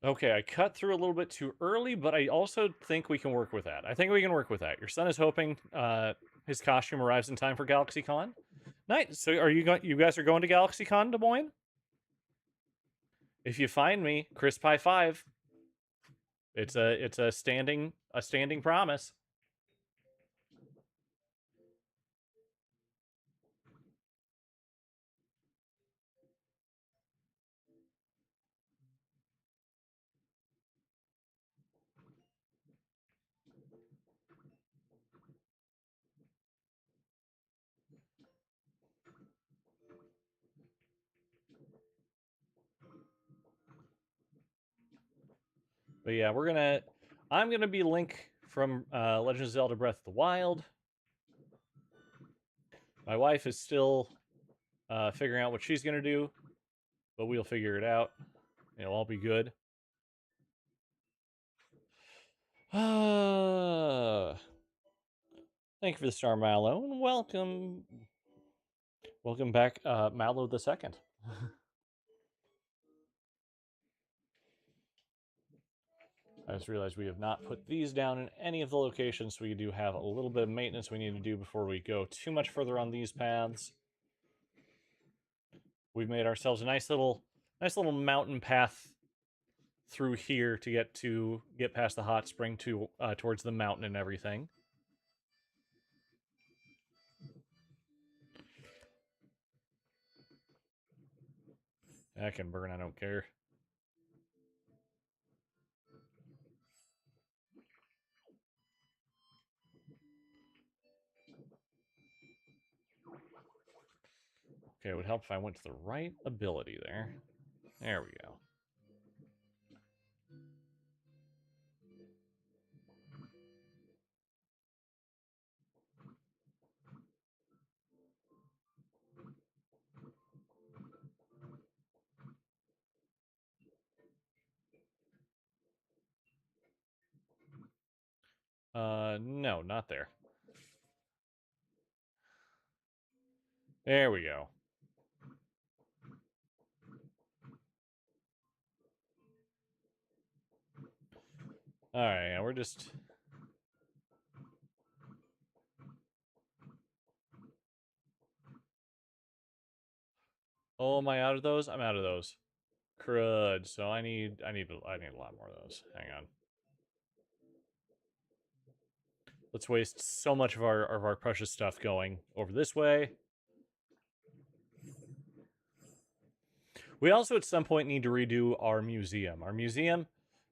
Okay, I cut through a little bit too early, but I also think we can work with that. I think we can work with that. Your son is hoping his costume arrives in time for GalaxyCon. Nice. So are you going? You guys are going to GalaxyCon Des Moines? If you find me, Chris Pie 5. It's a standing promise. But yeah, I'm gonna be Link from Legend of Zelda: Breath of the Wild. My wife is still figuring out what she's gonna do, but we'll figure it out. It'll all be good. Thank you for the star, Mallow, and welcome back, Mallow the Second. I just realized we have not put these down in any of the locations, so we do have a little bit of maintenance we need to do before we go too much further on these paths. We've made ourselves a nice little mountain path through here to get past the hot spring to towards the mountain and everything. That can burn, I don't care. Okay, it would help if I went to the right ability there. There we go. No, not there. There we go. Alright, yeah, we're just... Oh, am I out of those? I'm out of those. Crud. So I need a lot more of those. Hang on. Let's waste so much of our precious stuff going over this way. We also at some point need to redo our museum. Our museum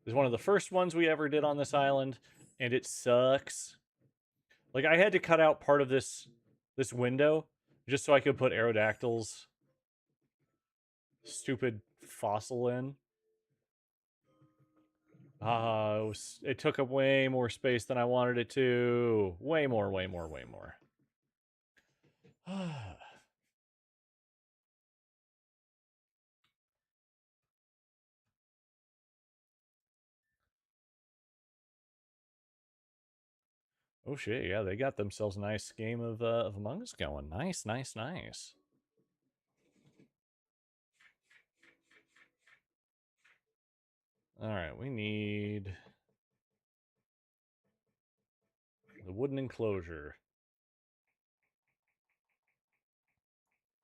is one of the first ones we ever did on this island, and it sucks. Like, I had to cut out part of this window just so I could put Aerodactyl's stupid fossil in. It took up way more space than I wanted it to. Way more. Oh shit, yeah, they got themselves a nice game of Among Us going. Nice. Alright, we need the wooden enclosure.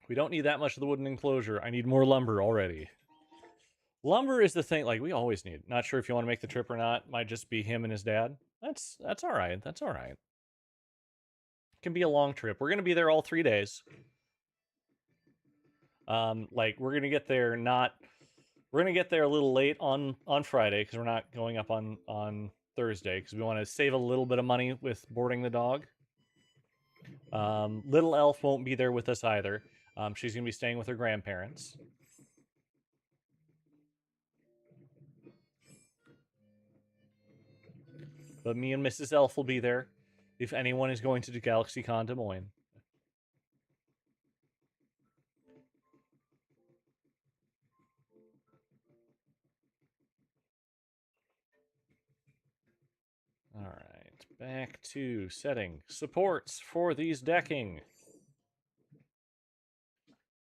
We don't need that much of the wooden enclosure. I need more lumber already. Lumber is the thing, like, we always need. Not sure if you want to make the trip or not. Might just be him and his dad. That's alright. That's alright. It can be a long trip. We're going to be there all 3 days. Like, we're going to get there We're going to get there a little late on Friday, because we're not going up on Thursday, because we want to save a little bit of money with boarding the dog. Little Elf won't be there with us either. She's going to be staying with her grandparents. But me and Mrs. Elf will be there if anyone is going to GalaxyCon Des Moines. Alright, back to setting supports for these decking.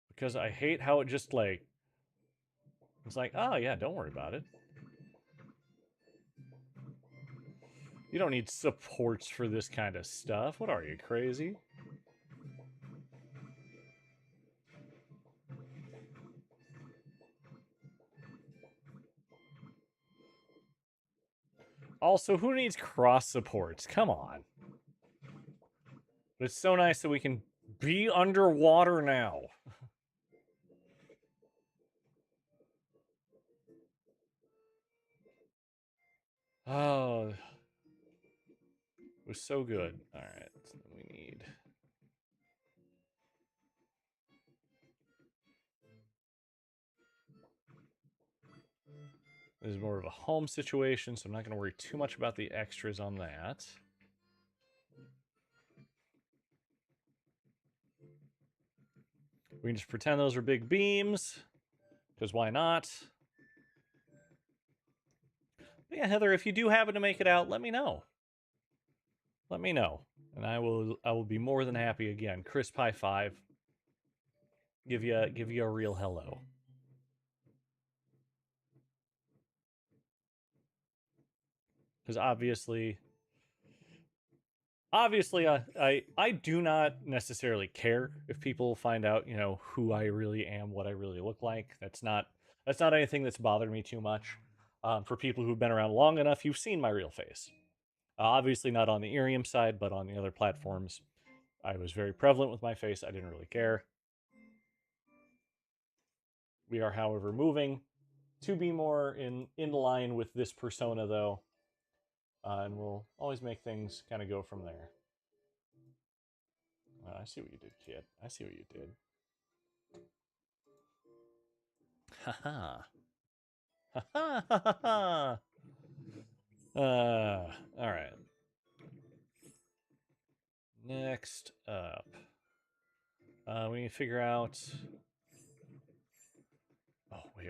Because I hate how it just, like... It's like, oh yeah, don't worry about it. You don't need supports for this kind of stuff. What are you, crazy? Also, who needs cross supports? Come on. But it's so nice that we can be underwater now. Oh, it was so good. All right, so we need... This is more of a home situation, so I'm not going to worry too much about the extras on that. We can just pretend those are big beams, because why not? But yeah, Heather, if you do happen to make it out, let me know. Let me know, and I will be more than happy again. Crisp high five. Give you a real hello. Because obviously, I do not necessarily care if people find out, you know, who I really am, what I really look like. That's not anything that's bothered me too much. For people who've been around long enough, you've seen my real face. Obviously, not on the Irium side, but on the other platforms, I was very prevalent with my face. I didn't really care. We are, however, moving to be more in line with this persona, though, and we'll always make things kind of go from there. I see what you did, kid. I see what you did. Haha. Ha ha ha ha. All right. Next up, we need to figure out. Oh wait.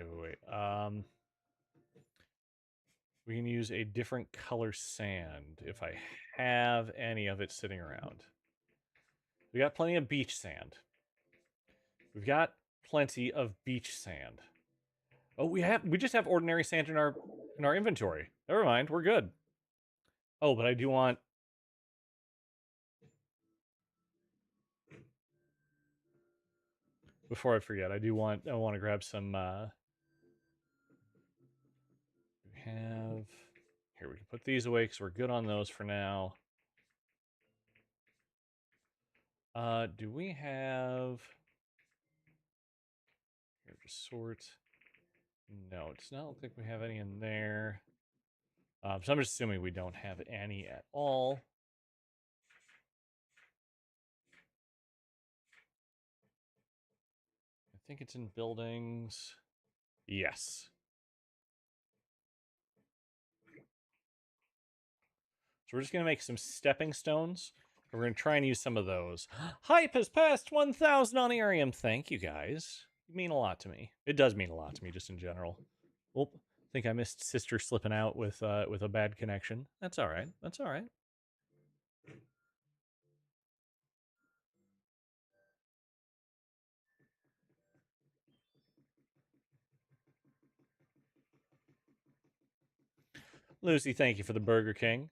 We can use a different color sand if I have any of it sitting around. We got plenty of beach sand. We've got plenty of beach sand. Oh, we just have ordinary sand in our inventory. Never mind, we're good. Oh, but I do want. Before I forget, I want to grab some. We have here. We can put these away because we're good on those for now. Do we have? Here, just sort. No, it does not look like we have any in there. So I'm just assuming we don't have any at all. I think it's in buildings. Yes. So we're just going to make some stepping stones. We're going to try and use some of those. Hype has passed 1,000 on Arium. Thank you, guys. You mean a lot to me. It does mean a lot to me, just in general. Well, I think I missed Sister slipping out with a bad connection. That's all right. That's all right. Lucy, thank you for the Burger King.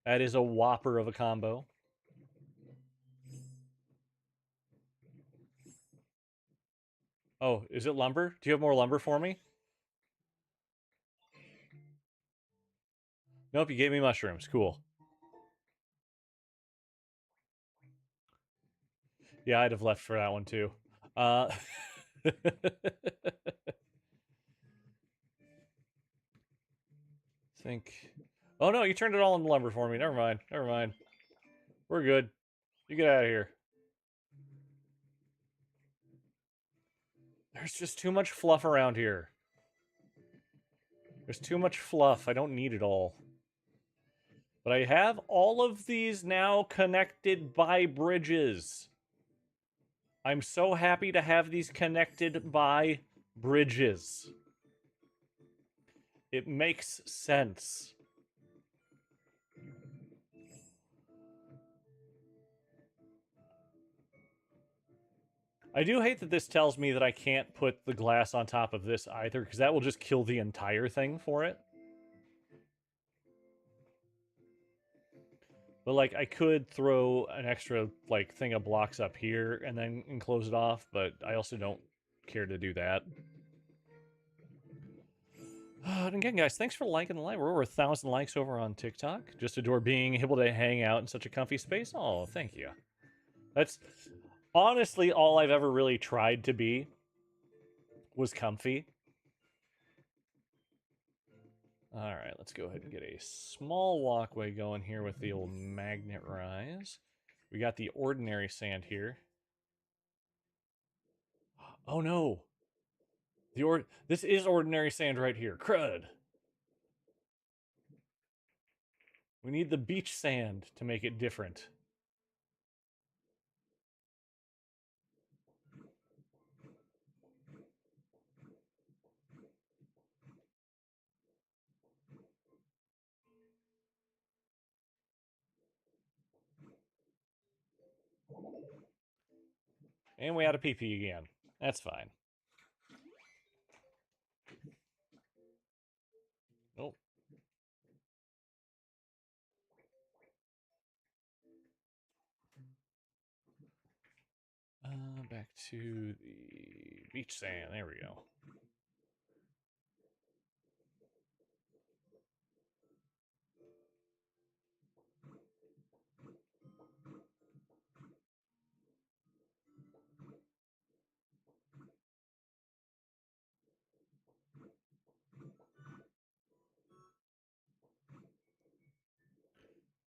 That is a whopper of a combo. Oh, is it lumber? Do you have more lumber for me? Nope, you gave me mushrooms. Cool. Yeah, I'd have left for that one too. Think. Oh no, you turned it all into lumber for me. Never mind. Never mind. We're good. You get out of here. There's just too much fluff around here. There's too much fluff. I don't need it all. But I have all of these now connected by bridges. I'm so happy to have these connected by bridges. It makes sense. I do hate that this tells me that I can't put the glass on top of this either, because that will just kill the entire thing for it. But, like, I could throw an extra, like, thing of blocks up here and then close it off, but I also don't care to do that. And again, guys, thanks for liking the live. We're over 1,000 likes over on TikTok. Just adore being able to hang out in such a comfy space. Oh, thank you. That's honestly all I've ever really tried to be was comfy. All right, let's go ahead and get a small walkway going here with the old magnet rise. We got the ordinary sand here. Oh no! This is ordinary sand right here. Crud! We need the beach sand to make it different. And we had a PP again. That's fine. Nope. Back to the beach sand. There we go.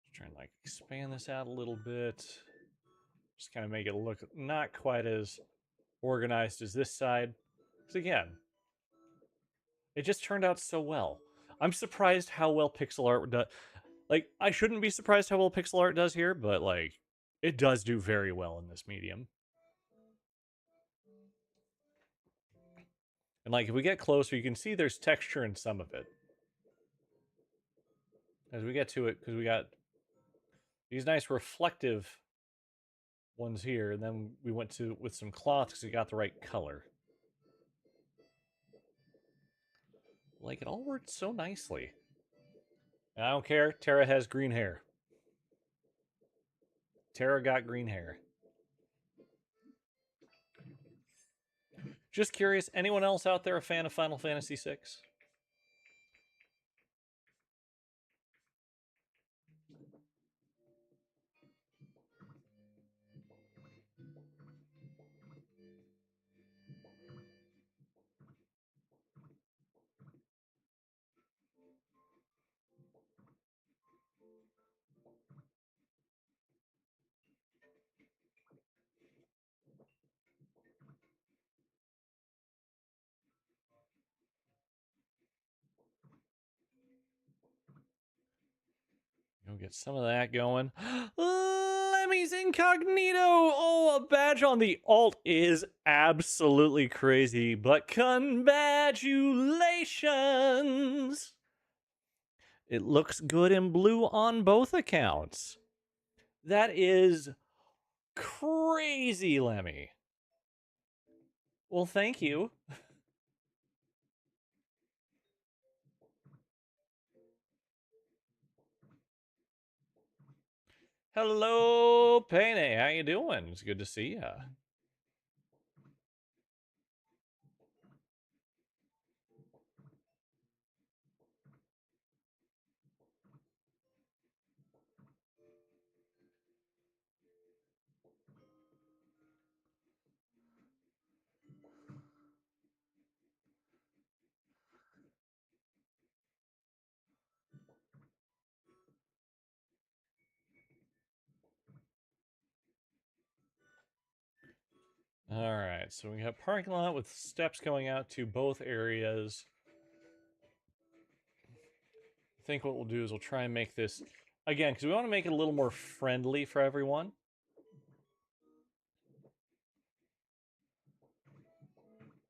Just trying to like expand this out a little bit. Just kind of make it look not quite as organized as this side. Because again, it just turned out so well. I'm surprised how well pixel art does. Like, I shouldn't be surprised how well pixel art does here, but like, it does do very well in this medium. And like, if we get closer, you can see there's texture in some of it. As we get to it, because we got these nice reflective ones here, and then we went to with some cloth because we got the right color. Like, it all worked so nicely. And I don't care, Tara has green hair. Tara got green hair. Just curious, anyone else out there a fan of Final Fantasy VI? Go get some of that going. Lemmy's Incognito! Oh, a badge on the alt is absolutely crazy, but congratulations! It looks good in blue on both accounts. That is crazy, Lemmy. Well, thank you. Hello, Payne. How you doing? It's good to see ya. All right, so we have parking lot with steps going out to both areas. I think what we'll do is we'll try and make this, again, because we want to make it a little more friendly for everyone.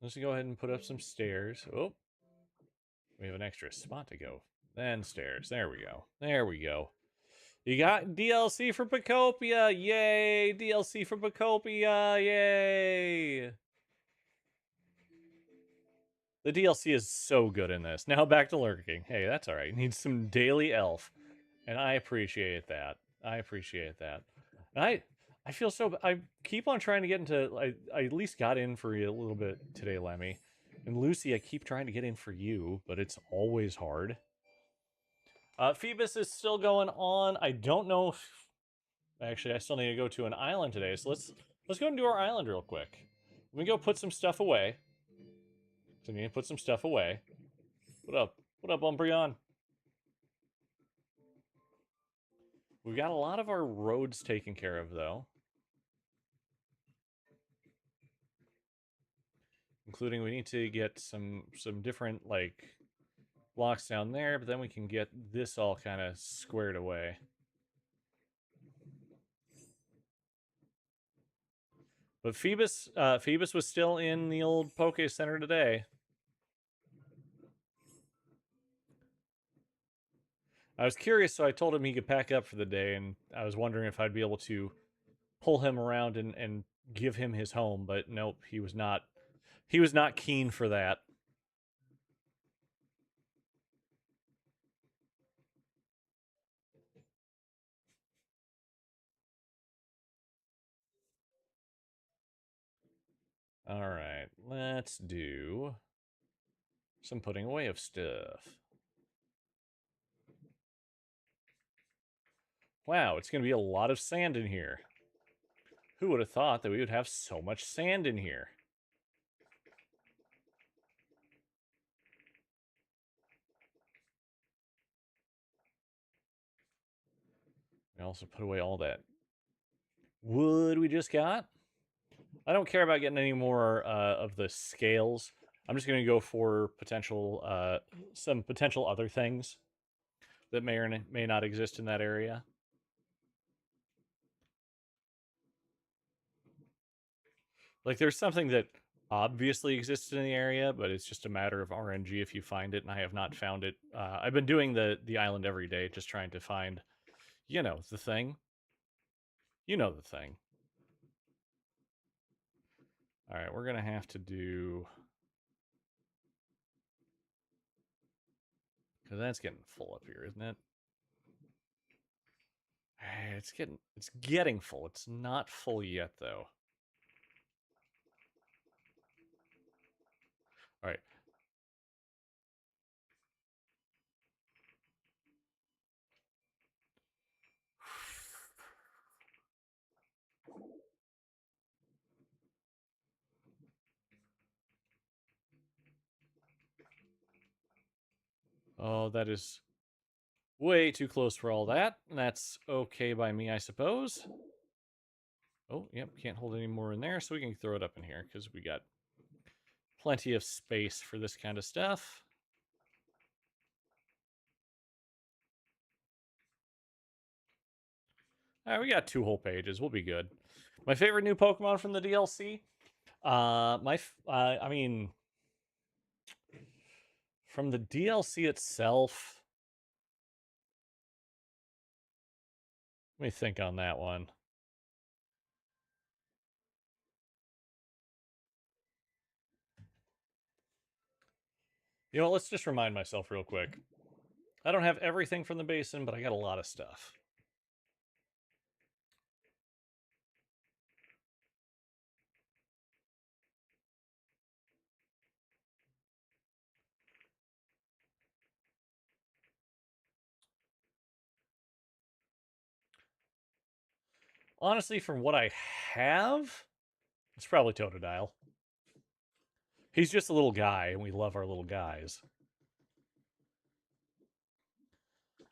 Let's go ahead and put up some stairs. Oh, we have an extra spot to go. Then stairs. There we go. There we go. You got DLC for Pokopia. Yay! DLC for Pokopia. Yay! The DLC is so good in this. Now back to lurking. Hey, that's all right. Needs some daily elf, and I appreciate that. I appreciate that. And I feel so. I keep on trying to get into. I at least got in for you a little bit today, Lemmy. And Lucy, I keep trying to get in for you, but it's always hard. Phoebus is still going on. I don't know if actually I still need to go to an island today, so let's go and do our island real quick. Let me go put some stuff away. So I need to put some stuff away. What up? What up, Umbreon? We got a lot of our roads taken care of, though. Including we need to get some different, like, blocks down there, but then we can get this all kind of squared away. But Phoebus was still in the old Poke Center today. I was curious, so I told him he could pack up for the day, and I was wondering if I'd be able to pull him around and give him his home, but nope, he was not keen for that. Alright, let's do some putting away of stuff. Wow, it's going to be a lot of sand in here. Who would have thought that we would have so much sand in here? We also put away all that wood we just got. I don't care about getting any more of the scales. I'm just going to go for potential, some potential other things that may or may not exist in that area. Like, there's something that obviously exists in the area, but it's just a matter of RNG if you find it, and I have not found it. I've been doing the island every day, just trying to find, you know, the thing. You know the thing. All right, we're going to have to do... Because that's getting full up here, isn't it? It's getting full. It's not full yet, though. All right. Oh, that is way too close for all that. That's okay by me, I suppose. Oh, yep, can't hold any more in there, so we can throw it up in here, because we got plenty of space for this kind of stuff. All right, we got 2 whole pages. We'll be good. My favorite new Pokemon from the DLC? I mean, from the DLC itself, let me think on that one. You know, let's just remind myself real quick. I don't have everything from the basin, but I got a lot of stuff. Honestly, from what I have, it's probably Totodile. He's just a little guy, and we love our little guys.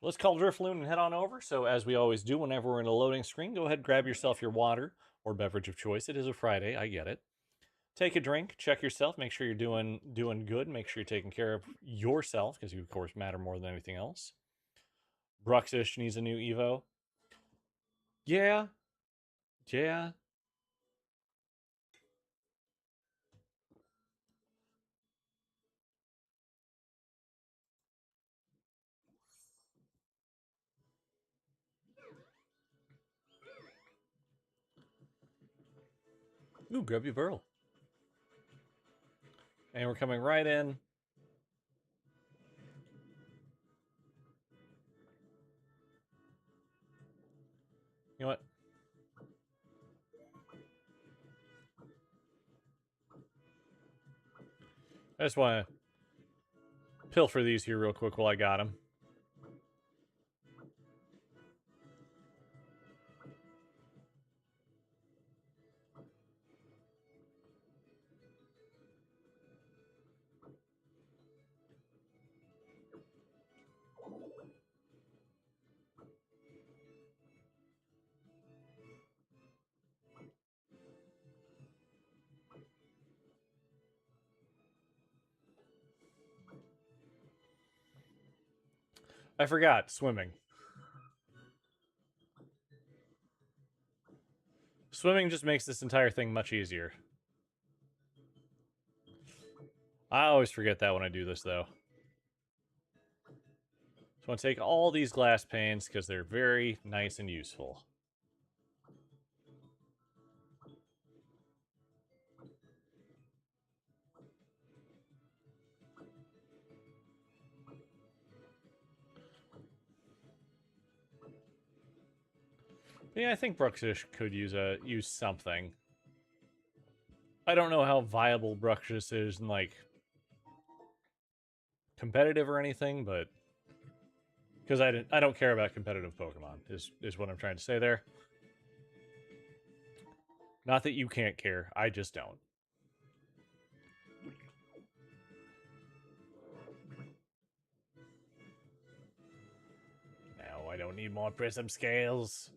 Let's call Drifloon and head on over. So, as we always do whenever we're in a loading screen, go ahead, grab yourself your water or beverage of choice. It is a Friday, I get it. Take a drink, check yourself, make sure you're doing good, make sure you're taking care of yourself, because you, of course, matter more than anything else. Bruxish needs a new Evo. Yeah. Yeah. Ooh, grab your Burl. And we're coming right in. You know what? I just want to pilfer these here real quick while I got them. I forgot swimming. Swimming just makes this entire thing much easier. I always forget that when I do this, though. So I want to take all these glass panes because they're very nice and useful. But yeah, I think Bruxish could use something. I don't know how viable Bruxish is in, like, competitive or anything, but because I don't care about competitive Pokemon is what I'm trying to say there. Not that you can't care, I just don't. No, I don't need more Prism Scales.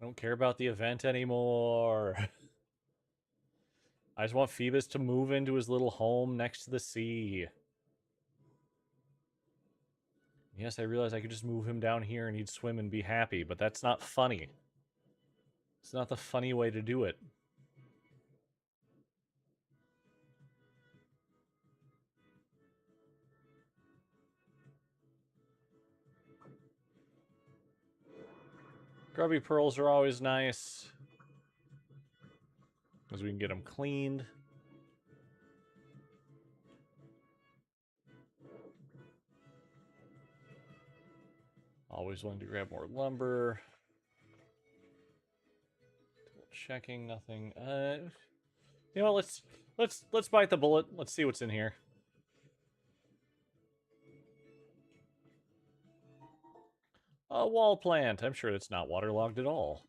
I don't care about the event anymore. I just want Phoebus to move into his little home next to the sea. Yes, I realize I could just move him down here and he'd swim and be happy, but that's not funny. It's not the funny way to do it. Grubby pearls are always nice, because we can get them cleaned. Always willing to grab more lumber. Checking nothing. You know, let's bite the bullet. Let's see what's in here. A wall plant. I'm sure it's not waterlogged at all.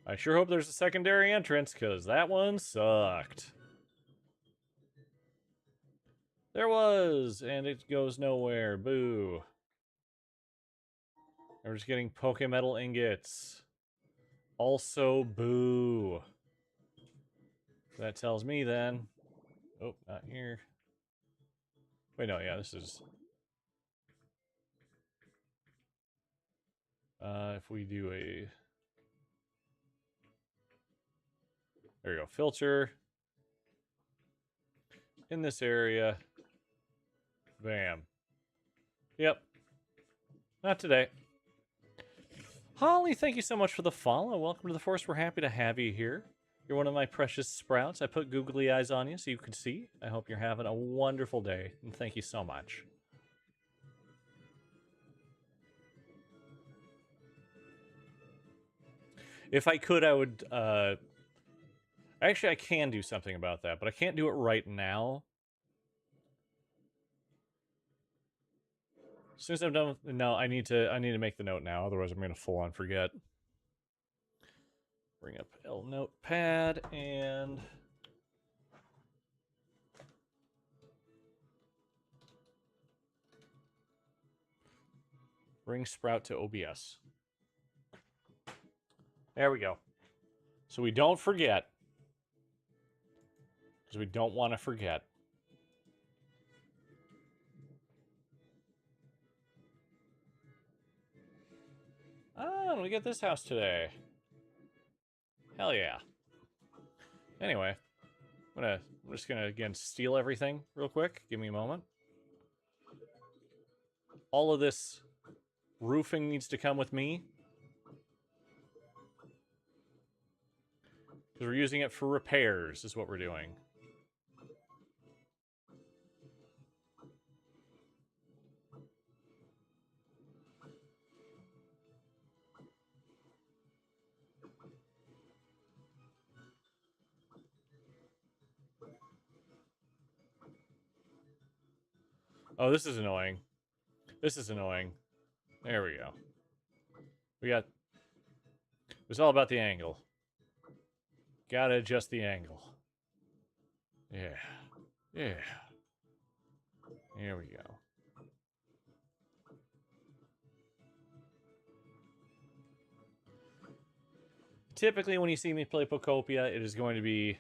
I sure hope there's a secondary entrance, because that one sucked. There was, and it goes nowhere. Boo. We're just getting Pokemetal ingots. Also, boo. That tells me then. Oh, not here. Wait, no, yeah, this is... if we do a... There we go, filter. In this area. Bam. Yep. Not today. Holly, thank you so much for the follow. Welcome to the Force. We're happy to have you here. You're one of my precious sprouts. I put googly eyes on you so you can see. I hope you're having a wonderful day, and thank you so much. If I could, I would... Actually, I can do something about that, but I can't do it right now. As soon as I'm done with... No, I need to make the note now, otherwise I'm going to full-on forget. Bring up L Notepad, and... Bring Sprout to OBS. There we go. So we don't forget. Because we don't want to forget. Oh, we get this house today. Hell yeah. Anyway, I'm just gonna again steal everything real quick. Give me a moment. All of this roofing needs to come with me. Because we're using it for repairs, is what we're doing. Oh, this is annoying. This is annoying. There we go. We got... It's all about the angle. Gotta adjust the angle. Yeah. Yeah. Here we go. Typically, when you see me play Pokopia, it is going to be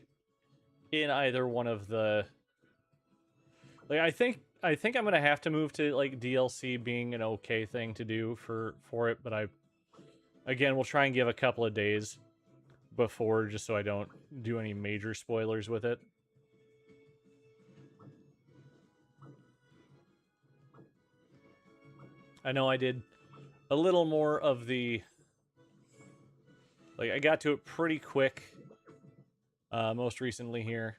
in either one of the... Like, I think I'm gonna have to move to like DLC being an okay thing to do for it, but again, we'll try and give a couple of days before, just so I don't do any major spoilers with it. I know I did a little more of the... Like, I got to it pretty quick most recently here.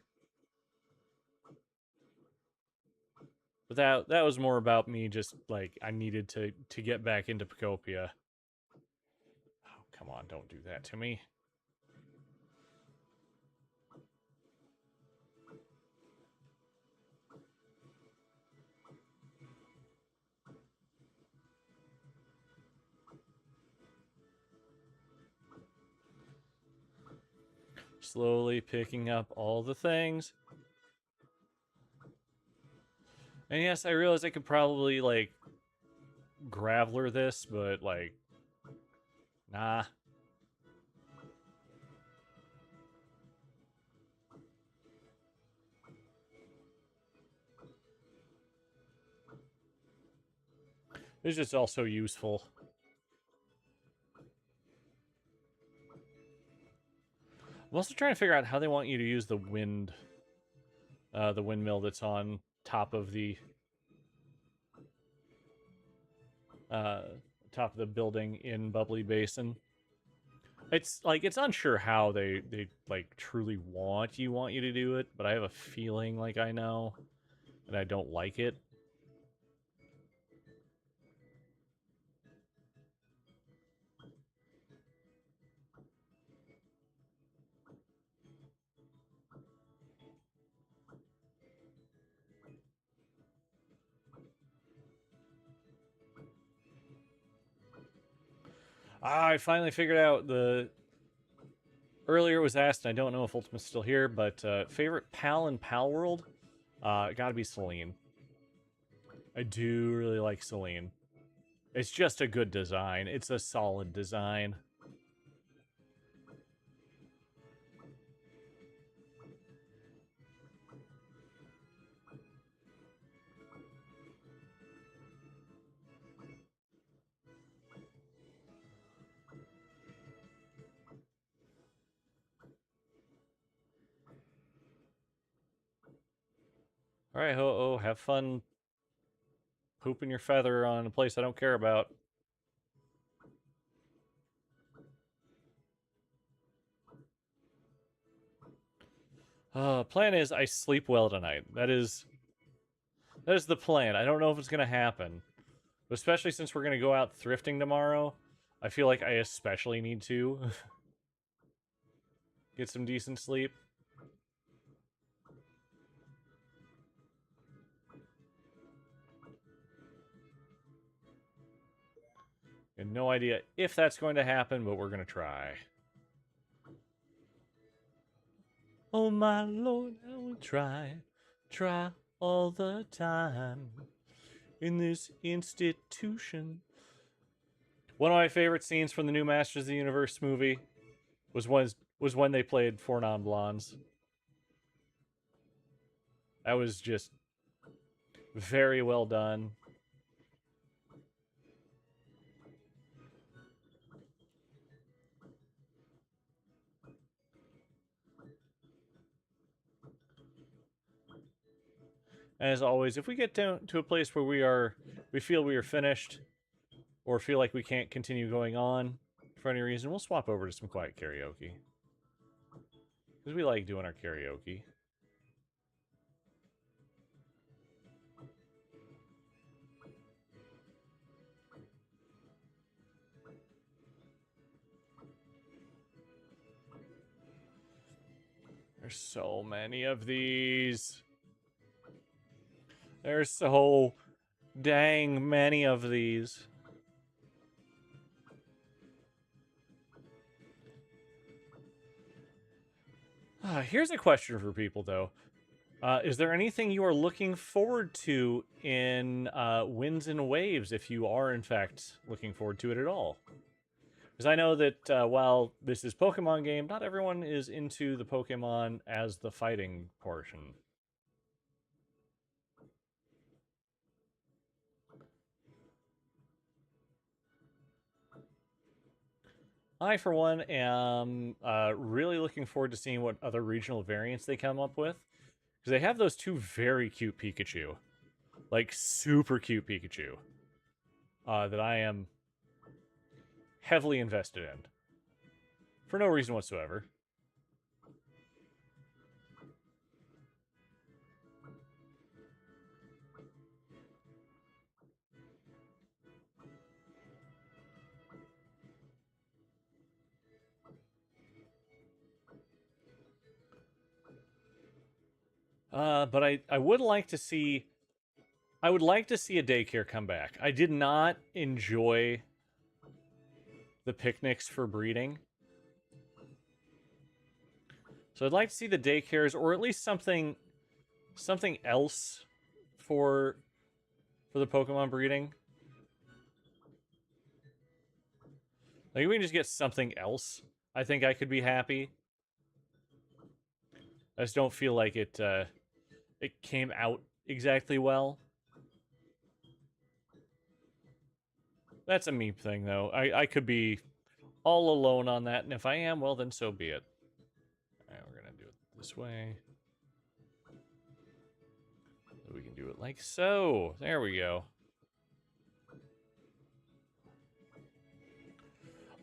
But that was more about me just, like, I needed to get back into Pokopia. come on, don't do that to me. Slowly picking up all the things. And yes, I realize I could probably, like, graveler this, but, like, nah. It's just also useful. I'm also trying to figure out how they want you to use the windmill that's on top of the uh, top of the building in Bubbly Basin. It's like it's unsure how they like truly want you to do it, but I have a feeling like I know, and I don't like it. I finally figured out the. Earlier it was asked, and I don't know if Ultimate's still here, but favorite pal in Pal World? Gotta be Celine. I do really like Celine. It's just a good design. It's a solid design. Alright, Ho-Oh, have fun pooping your feather on a place I don't care about. Plan is I sleep well tonight. That is the plan. I don't know if it's gonna happen. Especially since we're gonna go out thrifting tomorrow. I feel like I especially need to get some decent sleep. And no idea if that's going to happen, but we're gonna try. Oh my lord, I will try all the time in this institution. One of my favorite scenes from the new Masters of the Universe movie was when they played Four Non-Blondes. That was just very well done. As always, if we get down to a place where we feel we are finished, or feel like we can't continue going on for any reason, we'll swap over to some quiet karaoke. Because we like doing our karaoke. There's so many of these. There's so dang many of these. Here's a question for people, though. Is there anything you are looking forward to in Winds and Waves, if you are, in fact, looking forward to it at all? Because I know that while this is Pokemon game, not everyone is into the Pokemon as the fighting portion. I, for one, am really looking forward to seeing what other regional variants they come up with. Because they have those two very cute Pikachu. Like, super cute Pikachu. That I am heavily invested in. For no reason whatsoever. But I would like to see... I would like to see a daycare come back. I did not enjoy the picnics for breeding. So I'd like to see the daycares, or at least something else for the Pokemon breeding. Like, if we can just get something else, I think I could be happy. I just don't feel like it came out exactly well. That's a me thing, though. I could be all alone on that, and if I am, well, then so be it. Alright, we're gonna do it this way. So we can do it like so. There we go.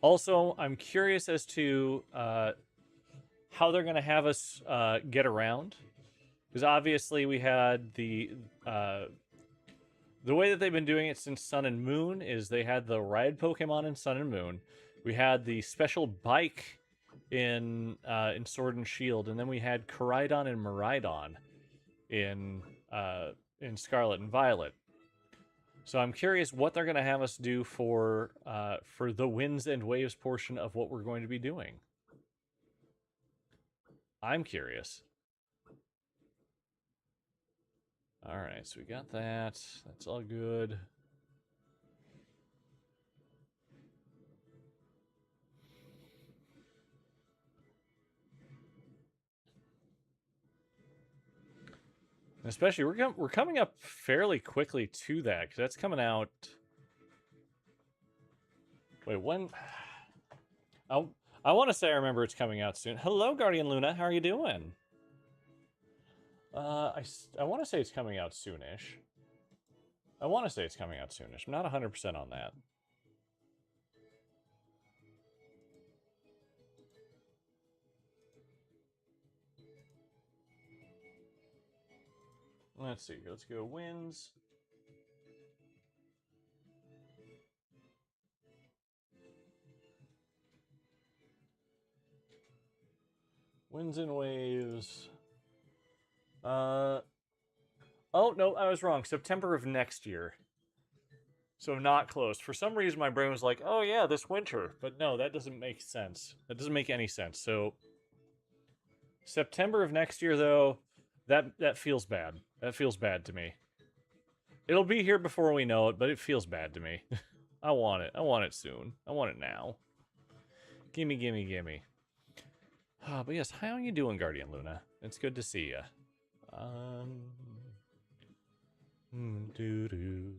Also, I'm curious as to how they're gonna have us get around. Because obviously we had the way that they've been doing it since Sun and Moon is they had the ride Pokemon in Sun and Moon. We had the special bike in Sword and Shield, and then we had Koraidon and Miraidon in Scarlet and Violet. So I'm curious what they're going to have us do for the Winds and Waves portion of what we're going to be doing. I'm curious. Alright, so we got that. That's all good. Especially, we're coming up fairly quickly to that, because that's coming out... Wait, when... I want to say I remember it's coming out soon. Hello, Guardian Luna. How are you doing? I want to say it's coming out soonish. I want to say it's coming out soonish. I'm not 100% on that. Let's see. Let's go Winds. Winds and Waves. Oh, no, I was wrong. September of next year. So not close. For some reason, my brain was like, oh yeah, this winter. But no, that doesn't make sense. That doesn't make any sense. So September of next year, though, that feels bad. That feels bad to me. It'll be here before we know it, but it feels bad to me. I want it. I want it soon. I want it now. Gimme, gimme, gimme. But yes, how are you doing, Guardian Luna? It's good to see you. Do do do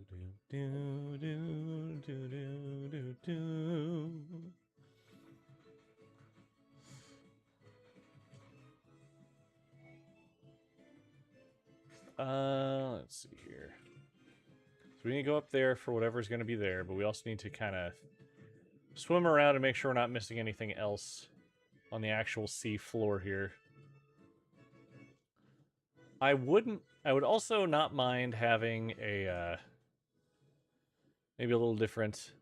do do do do do. Let's see here. So we need to go up there for whatever's going to be there, but we also need to kind of swim around and make sure we're not missing anything else on the actual sea floor here. I would also not mind having a, maybe a little different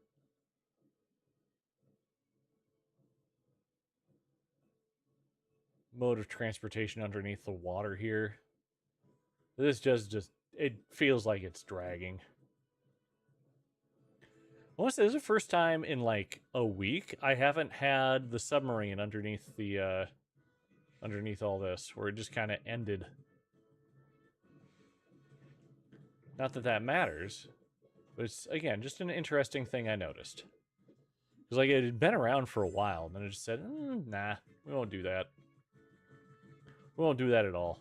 mode of transportation underneath the water here. This just it feels like it's dragging. Honestly, this is the first time in like a week I haven't had the submarine underneath the underneath all this, where it just kind of ended. Not that that matters, but it's, again, just an interesting thing I noticed. Because like it had been around for a while, and then it just said, nah, we won't do that. We won't do that at all.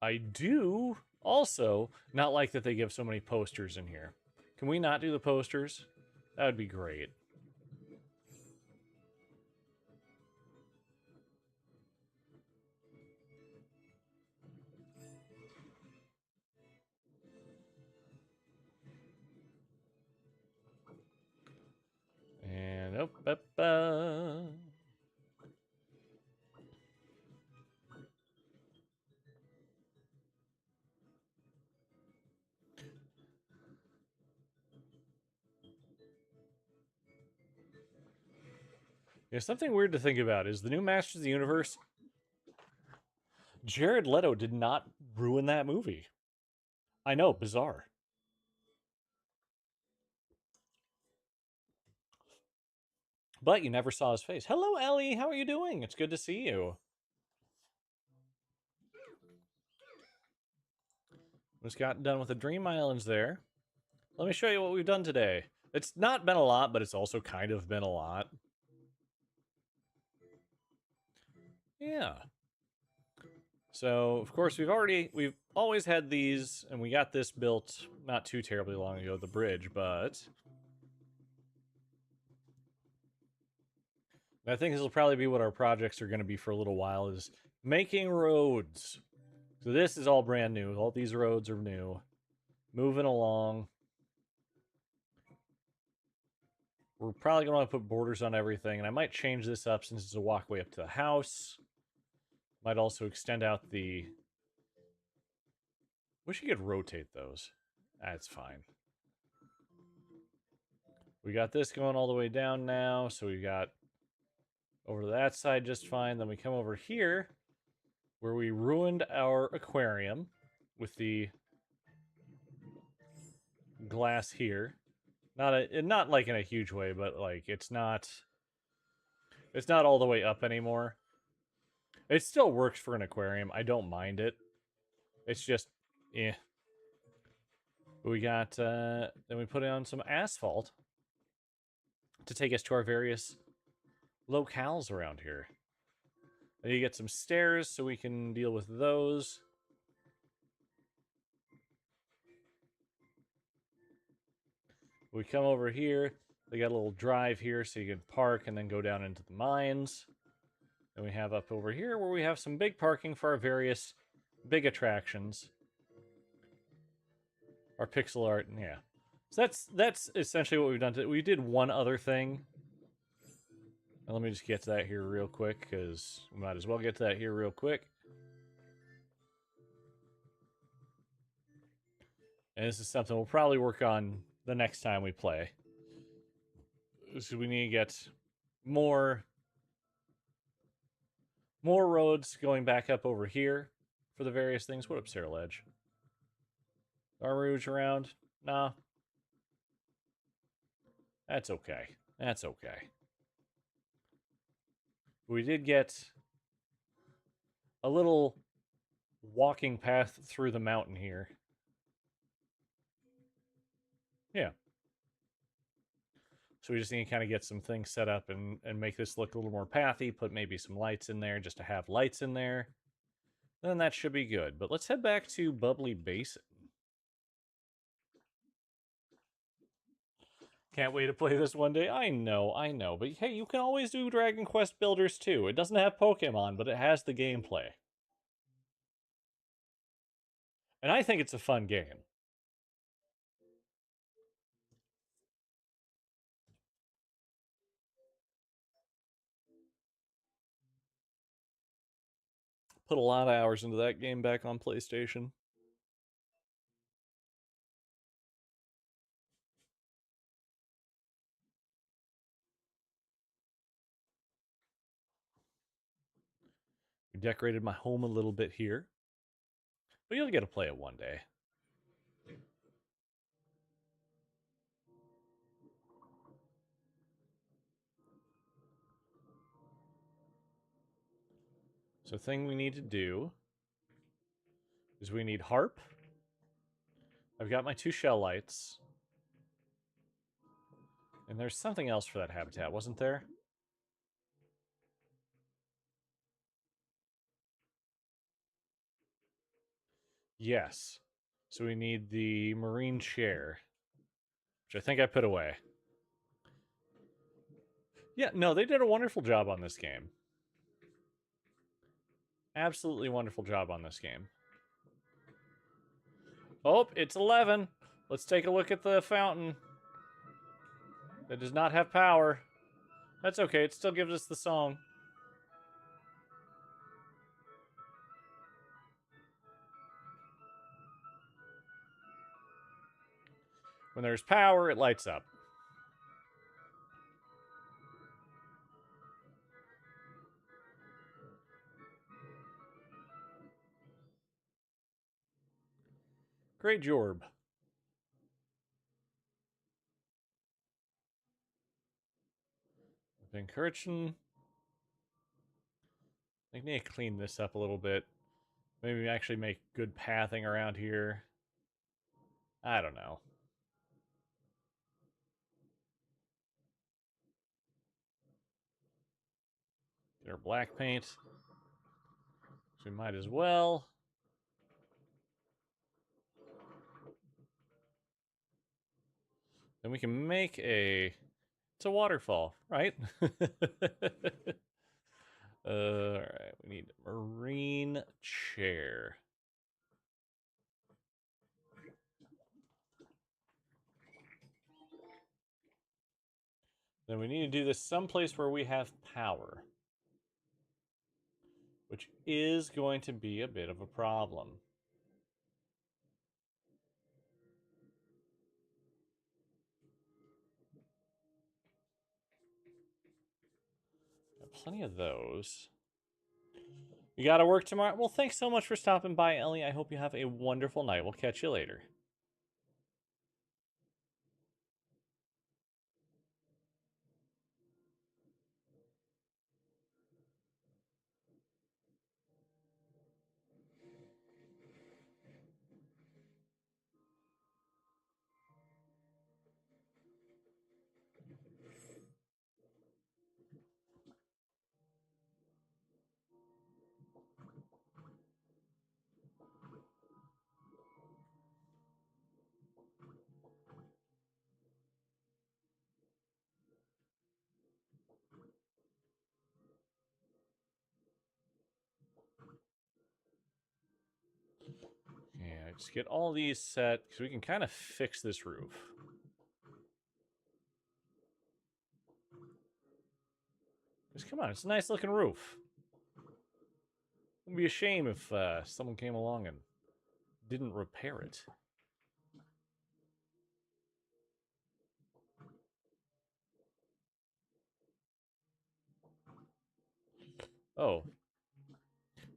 I do also not like that they give so many posters in here. Can we not do the posters? That would be great. And yeah, something weird to think about is the new Masters of the Universe Jared Leto did not ruin that movie. I know, bizarre. But you never saw his face. Hello, Ellie. How are you doing? It's good to see you. Just got done with the Dream Islands there. Let me show you what we've done today. It's not been a lot, but it's also kind of been a lot. Yeah. So, of course, we've always had these, and we got this built not too terribly long ago, the bridge, but I think this will probably be what our projects are going to be for a little while, is making roads. So this is all brand new. All these roads are new. Moving along. We're probably going to want to put borders on everything, and I might change this up since it's a walkway up to the house. Might also extend out the... Wish you could rotate those. That's fine. We got this going all the way down now, so we got over to that side just fine. Then we come over here, where we ruined our aquarium with the glass here. Not like in a huge way, but like it's not all the way up anymore. It still works for an aquarium. I don't mind it. It's just, eh. We got, then we put on some asphalt to take us to our various locales around here. Then you get some stairs so we can deal with those. We come over here. They got a little drive here so you can park and then go down into the mines. And we have up over here where we have some big parking for our various big attractions. Our pixel art, yeah. So that's essentially what we've done. We did one other thing. And let me just get to that here real quick, because we might as well get to that here real quick. And this is something we'll probably work on the next time we play. So we need to get more roads going back up over here for the various things. What up, Sarah Ledge? Armor Rouge around? Nah. That's okay. That's okay. We did get a little walking path through the mountain here. Yeah. So we just need to kind of get some things set up and make this look a little more pathy, put maybe some lights in there just to have lights in there. Then that should be good. But let's head back to Bubbly Basin. Can't wait to play this one day. I know. But hey, you can always do Dragon Quest Builders too. It doesn't have Pokemon, but it has the gameplay. And I think it's a fun game. Put a lot of hours into that game back on PlayStation. We decorated my home a little bit here. But you'll get to play it one day. So thing we need to do is we need harp. I've got my 2 shell lights. And there's something else for that habitat, wasn't there? Yes. So we need the marine chair, which I think I put away. Yeah, no, they did a wonderful job on this game. Absolutely wonderful job on this game. Oh, it's 11. Let's take a look at the fountain. It does not have power. That's okay, it still gives us the song. When there's power, it lights up. Great Jorb. Been encouraging. I think I need to clean this up a little bit. Maybe actually make good pathing around here. I don't know. Get our black paint. So we might as well. Then we can make a... It's a waterfall, right? Alright, we need a marine chair. Then we need to do this someplace where we have power. Which is going to be a bit of a problem. Got plenty of those. You gotta work tomorrow? Well, thanks so much for stopping by, Ellie. I hope you have a wonderful night. We'll catch you later. Yeah, just get all these set, because we can kind of fix this roof. Just come on, it's a nice looking roof. It would be a shame if someone came along and didn't repair it. Oh.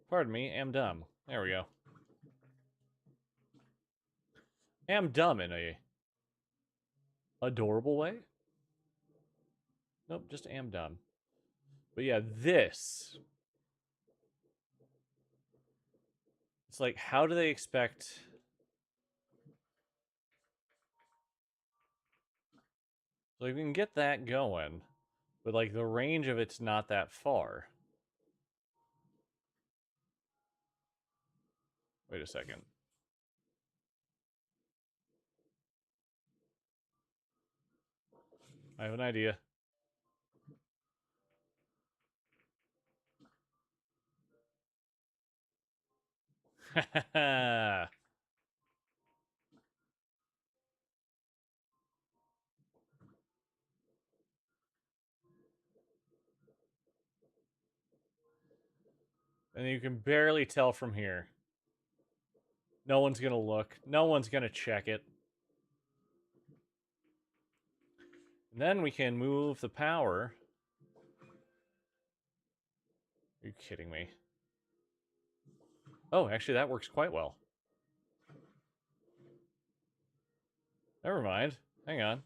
Pardon me, am dumb. There we go. Am dumb in a adorable way? Nope, just am dumb. But yeah, this. It's like, how do they expect... Like, we can get that going, but like the range of it's not that far. Wait a second. I have an idea. And you can barely tell from here. No one's gonna look. No one's gonna check it. And then we can move the power. Are you kidding me? Oh, actually, that works quite well. Never mind. Hang on.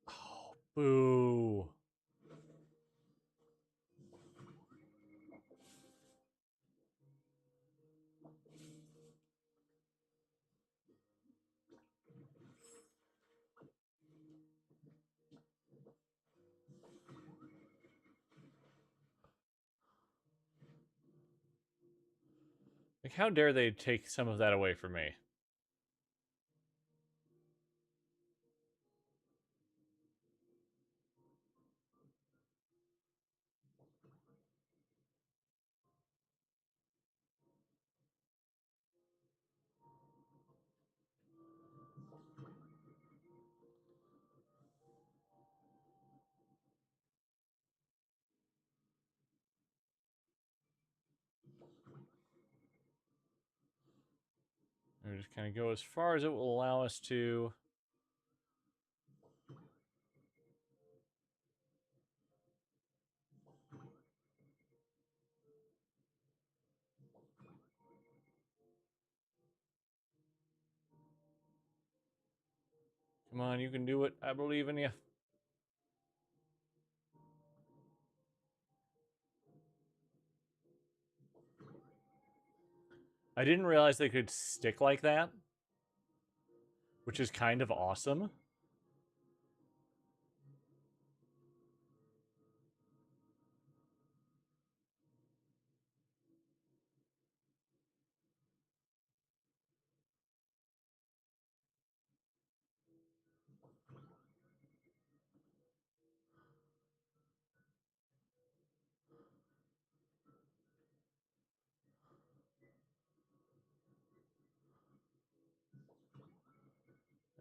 Oh, boo. Like, how dare they take some of that away from me? We just kind of go as far as it will allow us to. Come on, you can do it. I believe in you. I didn't realize they could stick like that, which is kind of awesome.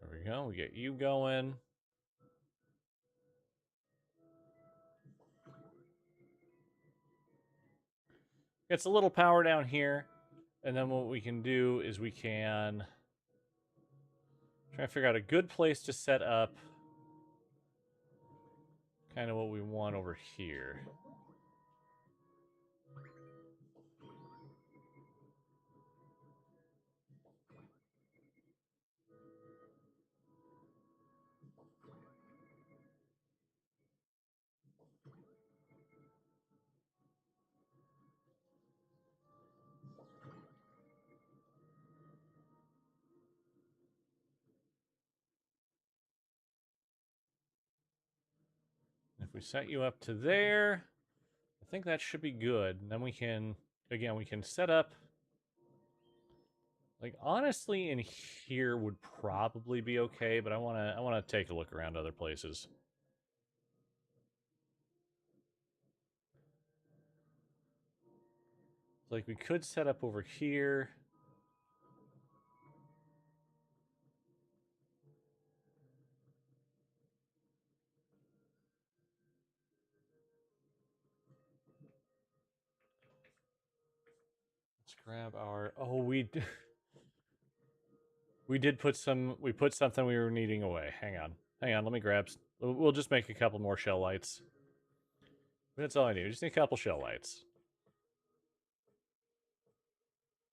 There we go. We get you going. Gets a little power down here. And then what we can do is we can try to figure out a good place to set up kind of what we want over here. If we set you up to there, I think that should be good. And then we can, again, we can set up. Like honestly, in here would probably be okay, but I wanna take a look around other places. Like we could set up over here. Let's grab our. Oh, we did put some. We put something we were needing away. Hang on, hang on. Let me grab. We'll just make a couple more shell lights. That's all I need. We just need a couple shell lights.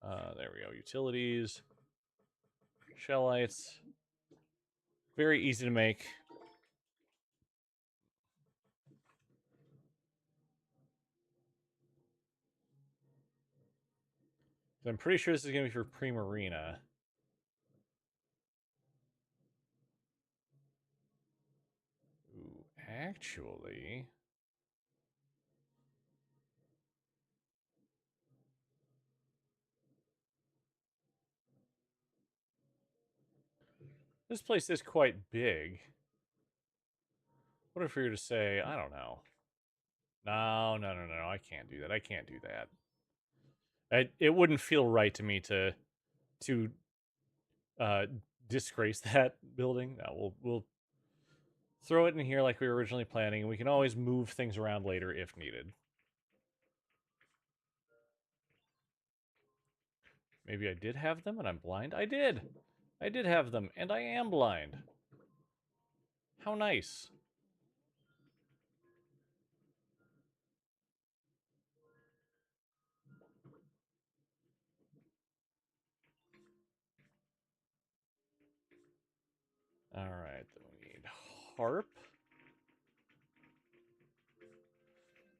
There we go. Utilities. Shell lights. Very easy to make. I'm pretty sure this is going to be for Primarina. Ooh, actually... This place is quite big. What if we were to say, I don't know. No, no, no, no, I can't do that. I can't do that. It wouldn't feel right to me to uh, disgrace that building. No, we'll throw it in here like we were originally planning, and we can always move things around later if needed. Maybe I did have them and I'm blind? I did! I did have them, and I am blind. How nice. Alright, then we need harp.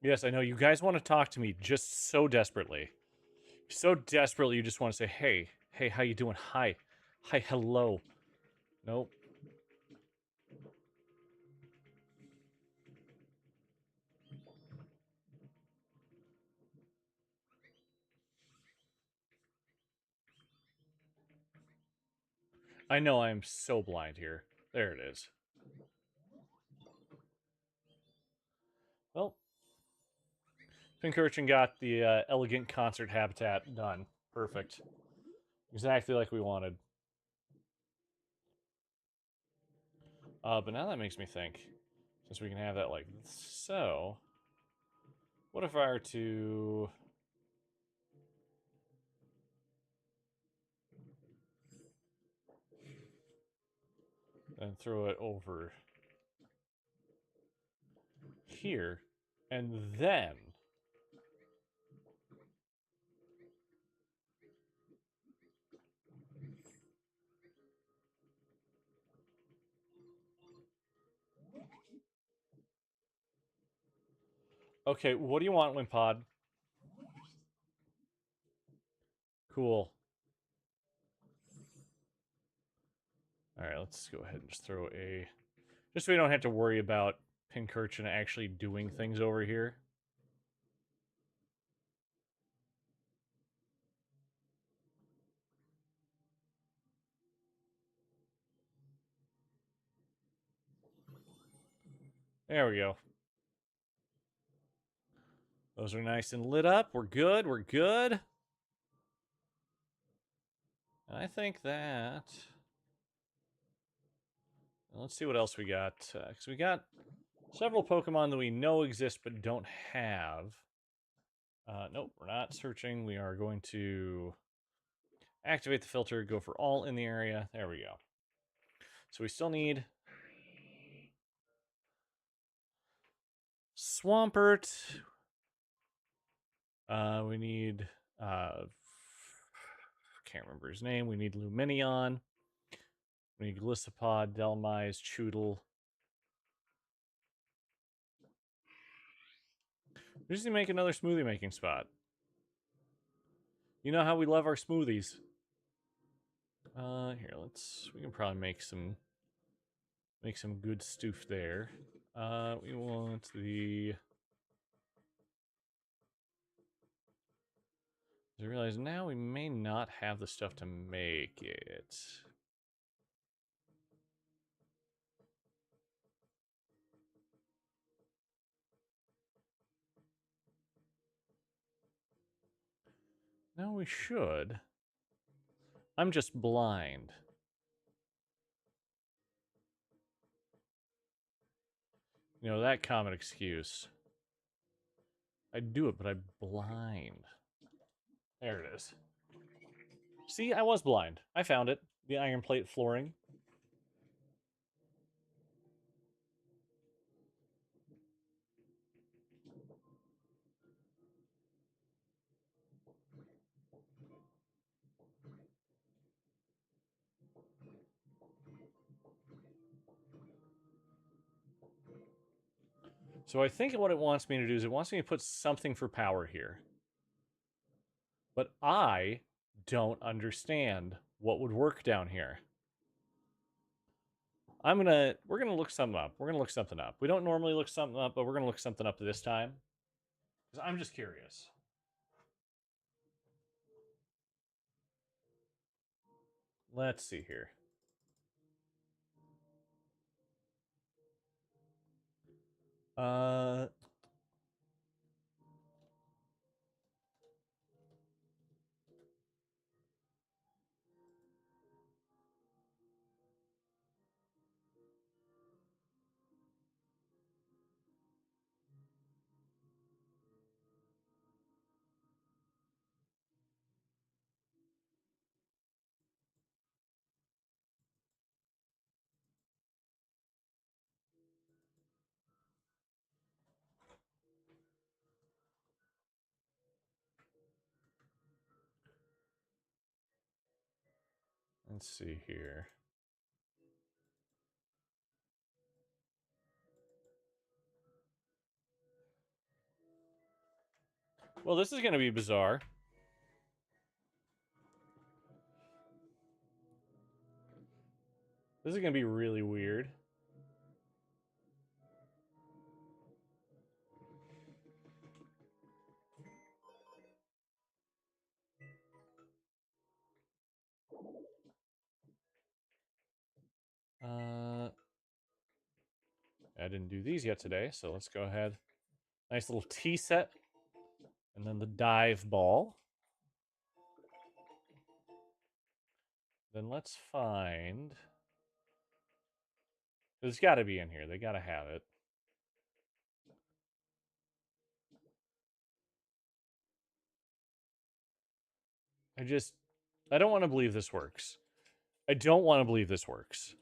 Yes, I know, you guys want to talk to me just so desperately. So desperately you just want to say, hey, hey, how you doing? Hi. Hi, hello. Nope. I know I'm so blind here. There it is. Well, Pincurchin got the elegant concert habitat done. Perfect. Exactly like we wanted. But now that makes me think, since we can have that like so, what if I were to... and throw it over here, and then Okay, what do you want, Wimpod? Cool. All right, let's go ahead and just throw a... Just so we don't have to worry about Pincurchin actually doing things over here. There we go. Those are nice and lit up. We're good. We're good. And I think that... Let's see what else we got. Because we got several Pokemon that we know exist but don't have. Nope, we're not searching. We are going to activate the filter, go for all in the area. There we go. So we still need Swampert. We need can't remember his name. We need Luminion. We need Gliscopod, Delmise, Choodle. We just need to make another smoothie making spot. You know how we love our smoothies. Here, we can probably make some good stuff there. We want the... I realize now we may not have the stuff to make it. No, we should. I'm just blind. You know, that common excuse. I do it, but I'm blind. There it is. See, I was blind. I found it. The iron plate flooring. So I think what it wants me to do is it wants me to put something for power here. But I don't understand what would work down here. We're gonna look something up. We're gonna look something up. We don't normally look something up, but we're gonna look something up this time. Because I'm just curious. Let's see here. Uh, let's see here. Well, this is gonna be bizarre. This is gonna be really weird. I didn't do these yet today, so let's go ahead. Nice little tea set. And then the dive ball. Then let's find... It's got to be in here. They got to have it. I don't want to believe this works. I don't want to believe this works.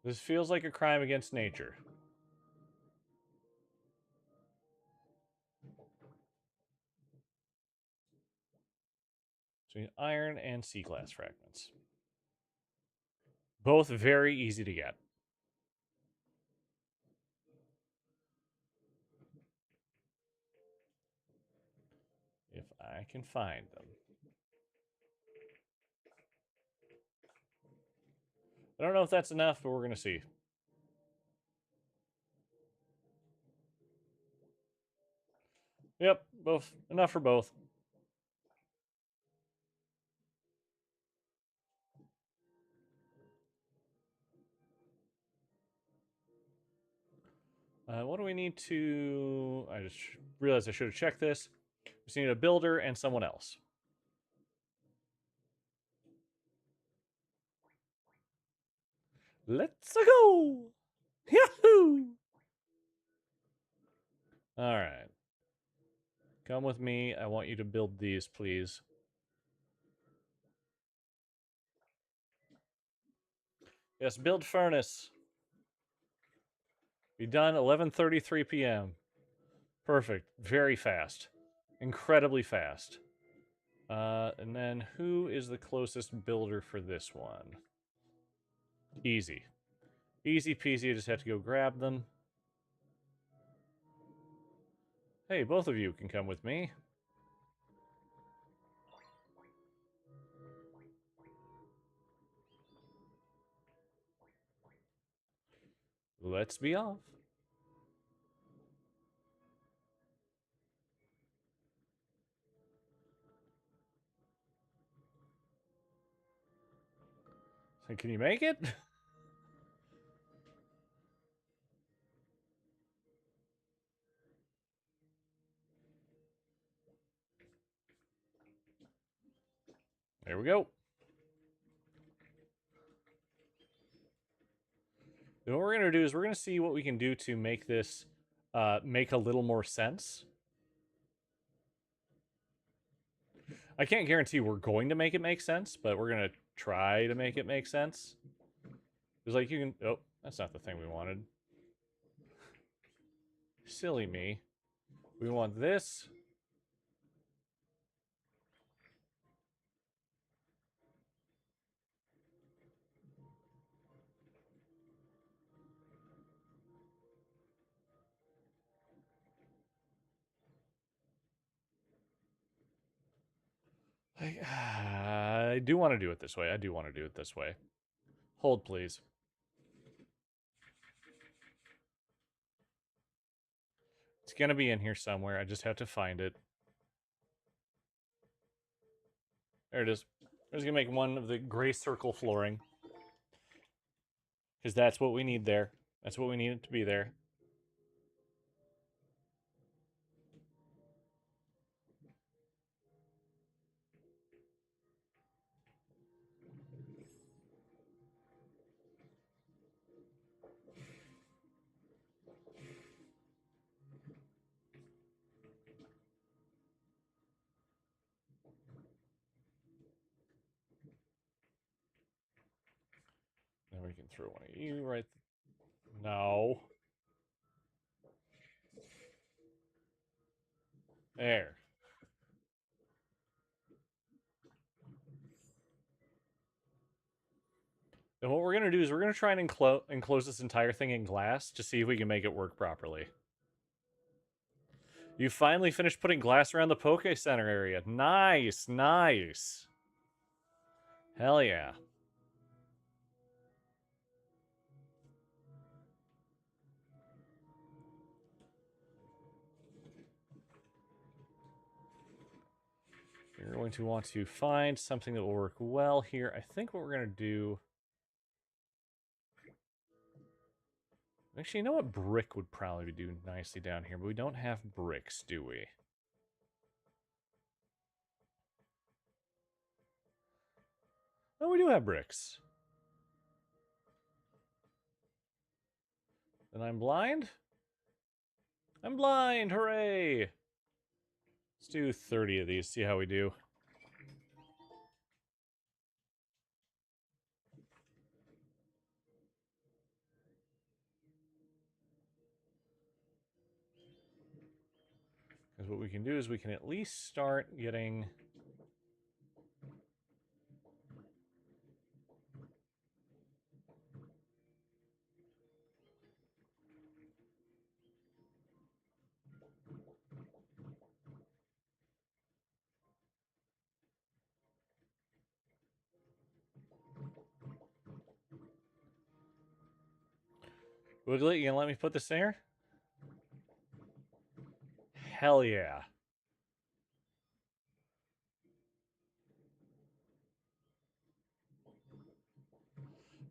This feels like a crime against nature. So iron and sea glass fragments. Both very easy to get. If I can find them. I don't know if that's enough, but we're going to see. Yep, both. Enough for both. What do we need to... I just realized I should have checked this. We just need a builder and someone else. Let's go! Yahoo! Alright. Come with me. I want you to build these, please. Yes, build furnace. Be done 11:33 p.m. Perfect. Very fast. Incredibly fast. And then who is the closest builder for this one? Easy. Easy peasy, I just have to go grab them. Hey, both of you can come with me. Let's be off. Can you make it? There we go. Then what we're going to do is we're going to see what we can do to make this make a little more sense. I can't guarantee we're going to make it make sense, but we're going to try to make it make sense. It's like you can... Oh, that's not the thing we wanted. Silly me. We want this. I do want to do it this way. I do want to do it this way. Hold, please. It's going to be in here somewhere. I just have to find it. There it is. I'm just going to make one of the gray circle flooring. Because that's what we need there. That's what we need it to be there. Then we can throw one of you right... No. There. Then what we're going to do is we're going to try and enclose this entire thing in glass to see if we can make it work properly. You finally finished putting glass around the Poke Center area. Nice, nice. Hell yeah. You're going to want to find something that will work well here. I think what we're going to do... Actually, you know what? Brick would probably do nicely down here, but we don't have bricks, do we? Oh, we do have bricks. Then I'm blind? I'm blind! Hooray! Let's do 30 of these, see how we do. do is we can at least start getting... Wiggly, you gonna let me put this there? Hell yeah.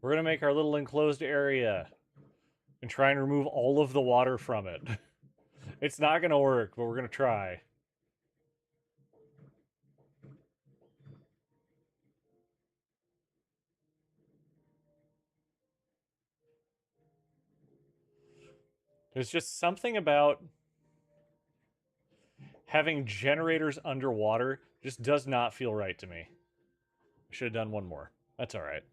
We're gonna make our little enclosed area and try and remove all of the water from it. It's not gonna work, but we're gonna try. There's just something about having generators underwater just does not feel right to me. I should have done one more. That's all right.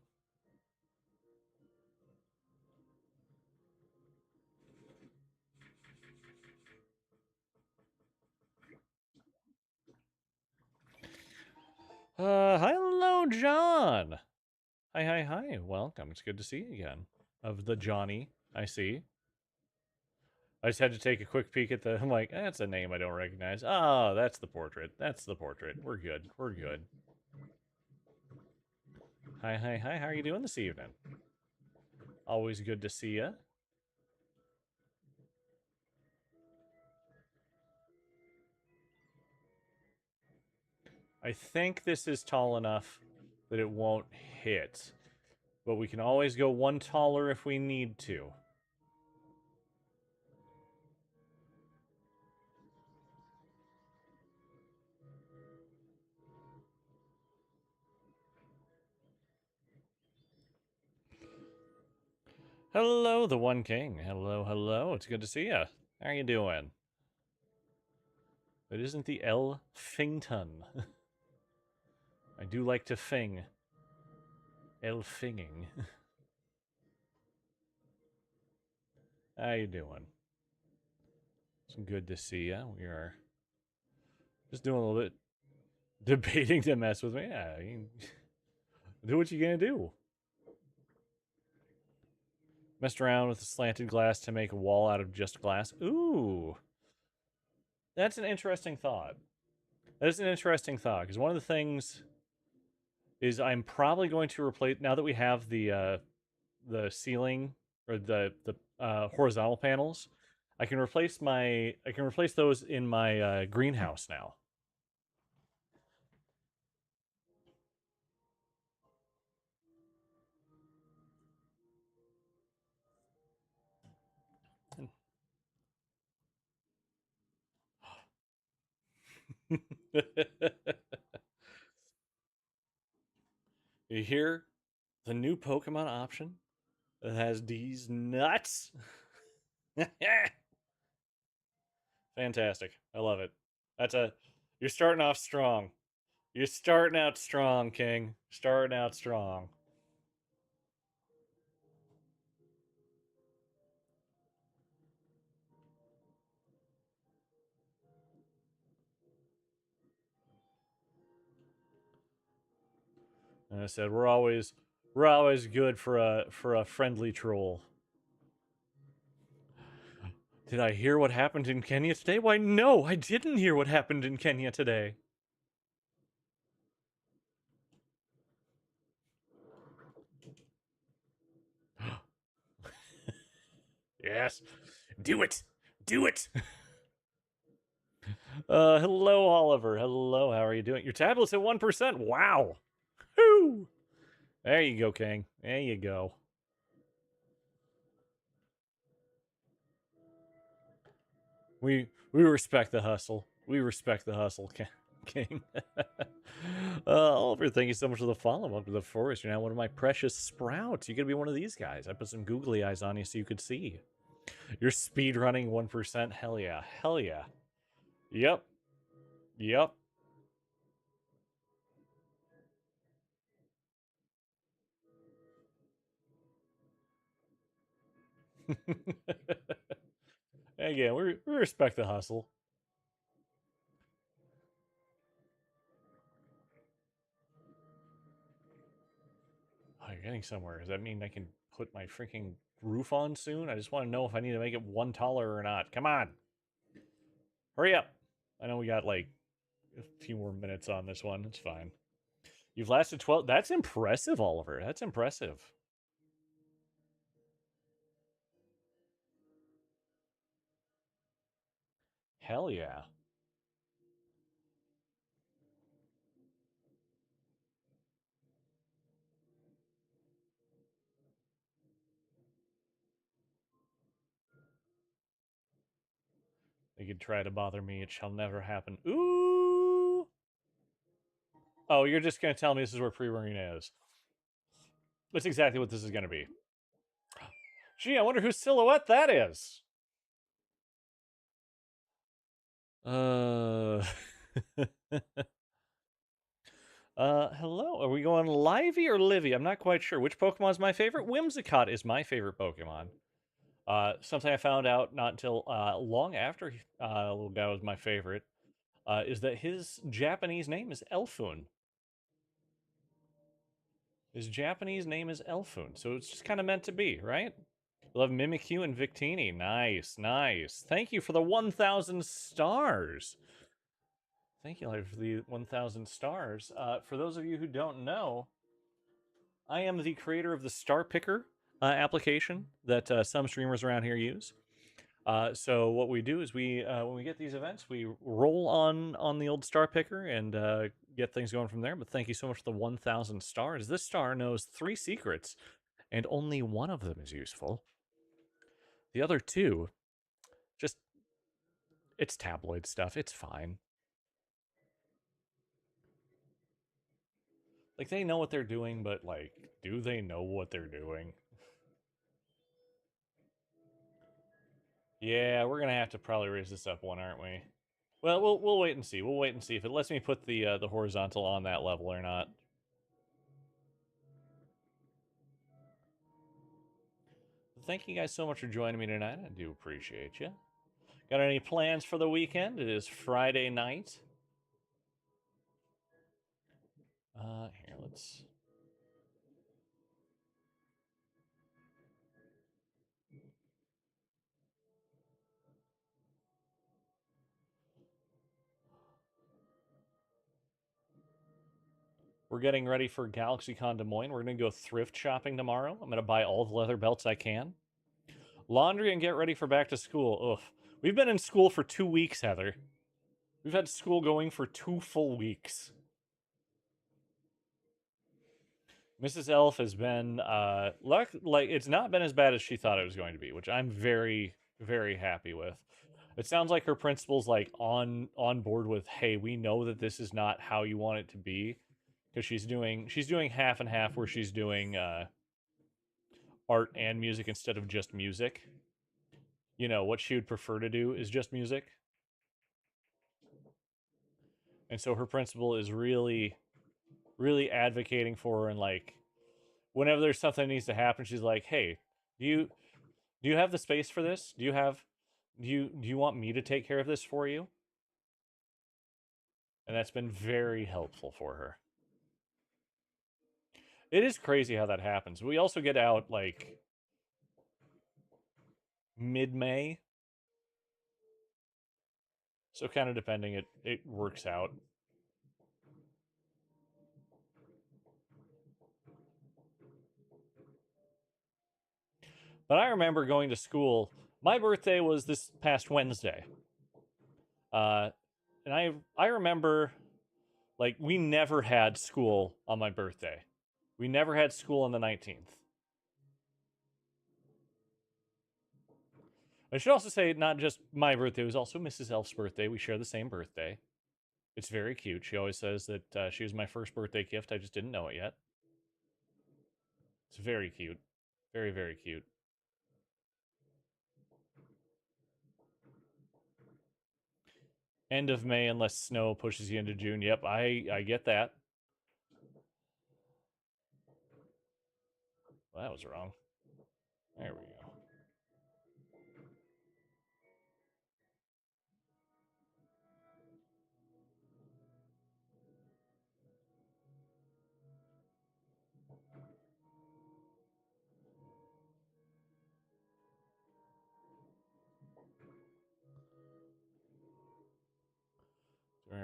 Hello, John. Hi. Welcome. It's good to see you again. Of the Johnny, I see. I just had to take a quick peek at the... I'm like, that's a name I don't recognize. Oh, that's the portrait. That's the portrait. We're good. We're good. Hi. How are you doing this evening? Always good to see you. I think this is tall enough that it won't hit. But we can always go one taller if we need to. Hello, the One King. Hello. It's good to see you. How are you doing? It isn't the L Fington. I do like to fing. El finging. How you doing? It's good to see you. We are just doing a little bit debating to mess with me. Yeah, you do what you're gonna do. Messed around with the slanted glass to make a wall out of just glass. Ooh. That's an interesting thought. That is an interesting thought, because one of the things is I'm probably going to replace, now that we have the ceiling or the horizontal panels, I can replace those in my greenhouse now. You hear the new Pokemon option that has these nuts? Fantastic. I love it. You're starting off strong. You're starting out strong, King. Starting out strong. And I said we're always good for a friendly troll. Did I hear what happened in Kenya today? Why, no, I didn't hear what happened in Kenya today. Yes. Do it. Do it. Hello, Oliver. Hello, how are you doing? Your tablet's at 1%. Wow. Whoo. There you go, King. There you go. We respect the hustle. We respect the hustle, King. Oliver, thank you so much for the follow. Welcome to the forest. You're now one of my precious sprouts. You could be one of these guys. I put some googly eyes on you so you could see. You're speed running 1%. Hell yeah. Hell yeah. Yep. Yep. Again, we respect the hustle. getting somewhere. Does that mean I can put my freaking roof on soon? I just want to know if I need to make it one taller or not. Come on. Hurry up. I know we got like a few more minutes on this one. It's fine. You've lasted 12. That's impressive, Oliver. That's impressive. Hell yeah. They could try to bother me. It shall never happen. Ooh. Oh, you're just going to tell me this is where Pre-Marina is. That's exactly what this is going to be. Gee, I wonder whose silhouette that is. Hello. Are we going Livy or Livy? I'm not quite sure. Which Pokemon's my favorite? Whimsicott is my favorite Pokemon. Something I found out not until long after Little Guy was my favorite is that his Japanese name is Elfun. His Japanese name is Elfun, so it's just kind of meant to be, right? Love Mimikyu and Victini. Nice, nice. Thank you for the 1,000 stars. Thank you, Live, for the 1,000 stars. For those of you who don't know, I am the creator of the Star Picker application that some streamers around here use. So what we do is we, when we get these events, we roll on the old Star Picker and get things going from there. But thank you so much for the 1,000 stars. This star knows 3 secrets, and only one of them is useful. The other 2, just, it's tabloid stuff. It's fine. Like, they know what they're doing, but, like, do they know what they're doing? Yeah, we're gonna have to probably raise this up one, aren't we? Well, we'll wait and see. We'll wait and see if it lets me put the horizontal on that level or not. Thank you guys so much for joining me tonight. I do appreciate you. Got any plans for the weekend? It is Friday night. Here, let's... We're getting ready for GalaxyCon Des Moines. We're going to go thrift shopping tomorrow. I'm going to buy all the leather belts I can. Laundry and get ready for back to school. Ugh. We've been in school for 2 weeks, Heather. We've had school going for 2 full weeks. Mrs. Elf has been, like, it's not been as bad as she thought it was going to be, which I'm very, very happy with. It sounds like her principal's, like, on board with, hey, we know that this is not how you want it to be. Because she's doing half and half where she's doing, art and music instead of just music. You know, what she would prefer to do is just music. And so her principal is really, really advocating for her, and, like, whenever there's something that needs to happen, she's like, hey, do you have the space for this? Do you want me to take care of this for you? And that's been very helpful for her. It is crazy how that happens. We also get out, like, mid-May. So kind of depending, it works out. But I remember going to school. My birthday was this past Wednesday. And I remember, like, we never had school on my birthday. We never had school on the 19th. I should also say, not just my birthday, it was also Mrs. Elf's birthday. We share the same birthday. It's very cute. She always says that she was my first birthday gift. I just didn't know it yet. It's very cute. Very, very cute. End of May, unless snow pushes you into June. Yep, I get that. Well, that was wrong. There we go.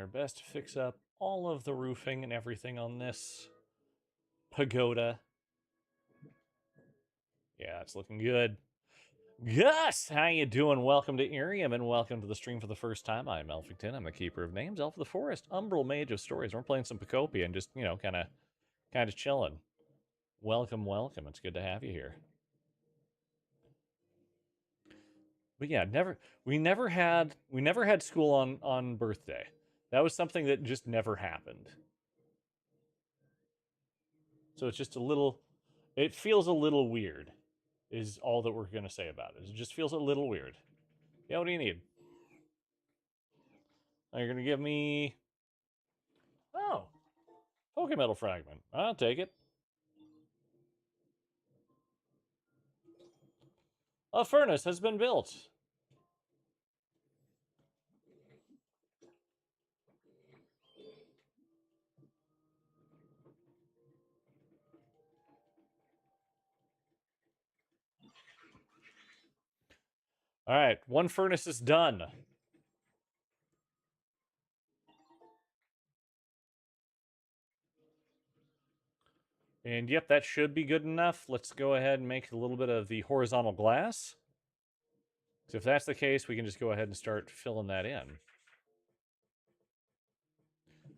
our best to fix up all of the roofing and everything on this pagoda. Yeah, it's looking good. Gus, how you doing? Welcome to Irium and welcome to the stream for the first time. I'm Elfington. I'm the Keeper of Names, Elf of the Forest, Umbral Mage of Stories. We're playing some Pokopia and just, kind of chilling. Welcome, welcome. It's good to have you here. But yeah, we never had school on birthday. That was something that just never happened. So it's just it feels a little weird, is all that we're going to say about it. It just feels a little weird. Yeah, what do you need? Oh, you're going to give me... Oh, Pokemetal Fragment. I'll take it. A furnace has been built. All right, one furnace is done. And yep, that should be good enough. Let's go ahead and make a little bit of the horizontal glass. So if that's the case, we can just go ahead and start filling that in.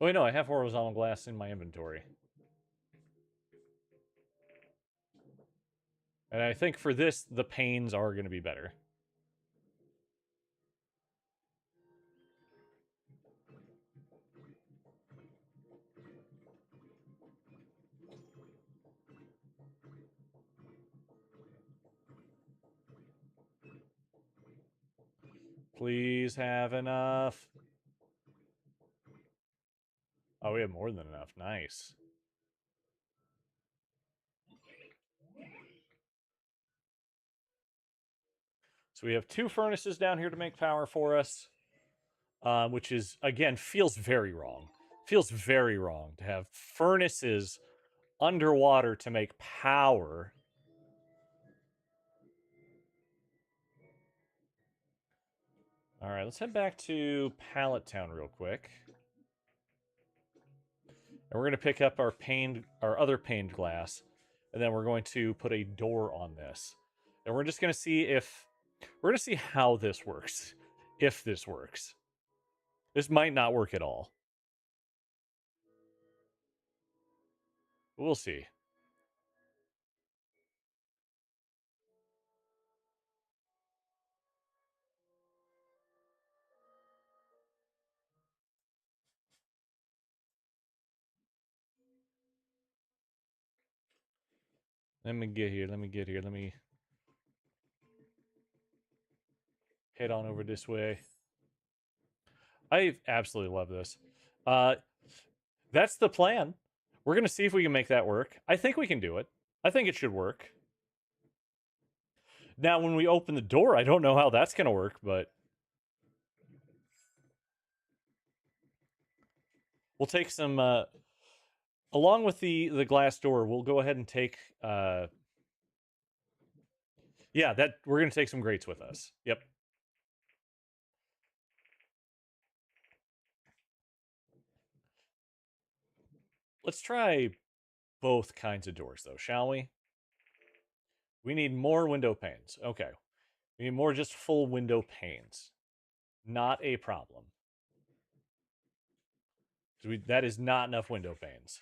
Oh, wait, no, I have horizontal glass in my inventory. And I think for this, the panes are going to be better. Please have enough. Oh, we have more than enough. Nice. So we have 2 furnaces down here to make power for us, which is, again, feels very wrong. Feels very wrong to have furnaces underwater to make power. All right, let's head back to Pallet Town real quick. And we're going to pick up our other paned glass, and then we're going to put a door on this. And we're just going to see how this works. If this works. This might not work at all. We'll see. Let me get here. Let me head on over this way. I absolutely love this. That's the plan. We're going to see if we can make that work. I think we can do it. I think it should work. Now, when we open the door, I don't know how that's going to work, but we'll take some... along with the glass door, we'll go ahead and take... yeah, we're going to take some grates with us. Yep. Let's try both kinds of doors, though, shall we? We need more window panes. Okay. We need more just full window panes. Not a problem. That is not enough window panes.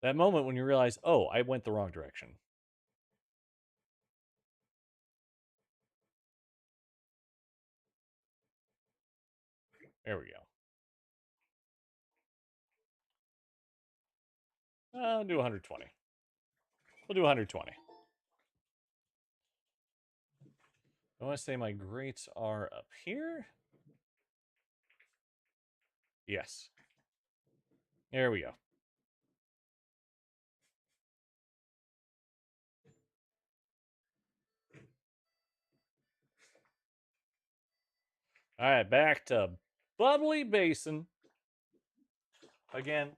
That moment when you realize, oh, I went the wrong direction. There we go. I'll do 120. We'll do 120. I want to say my grates are up here. Yes. There we go. All right, back to Bubbly Basin. Again,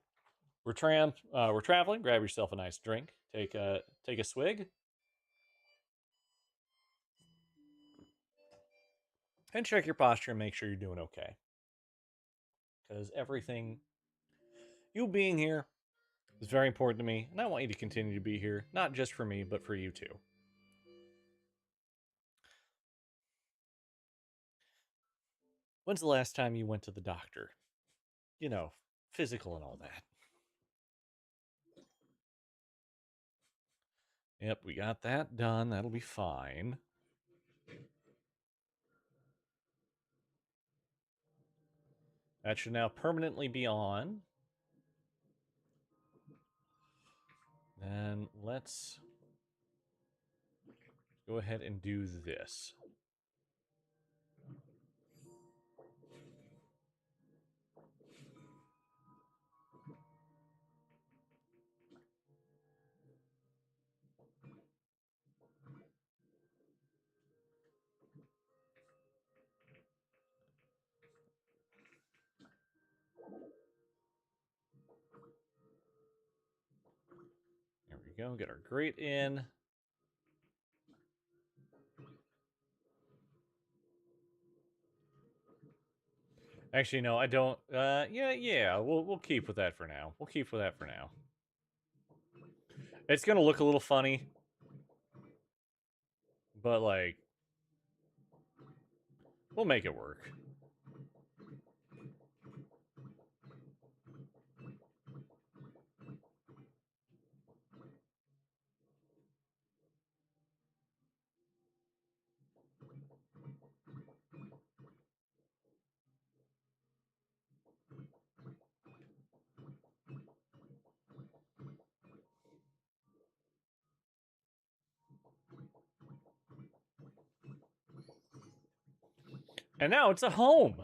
we're traveling. Grab yourself a nice drink. Take a swig. And check your posture and make sure you're doing okay. Because everything, you being here, is very important to me, and I want you to continue to be here, not just for me, but for you too. When's the last time you went to the doctor? You know, physical and all that. Yep, we got that done. That'll be fine. That should now permanently be on. Then let's go ahead and do this. There we go. Get our grate in. Actually, no, I don't. Yeah. We'll keep with that for now. We'll keep with that for now. It's gonna look a little funny, but like, we'll make it work. And now it's a home.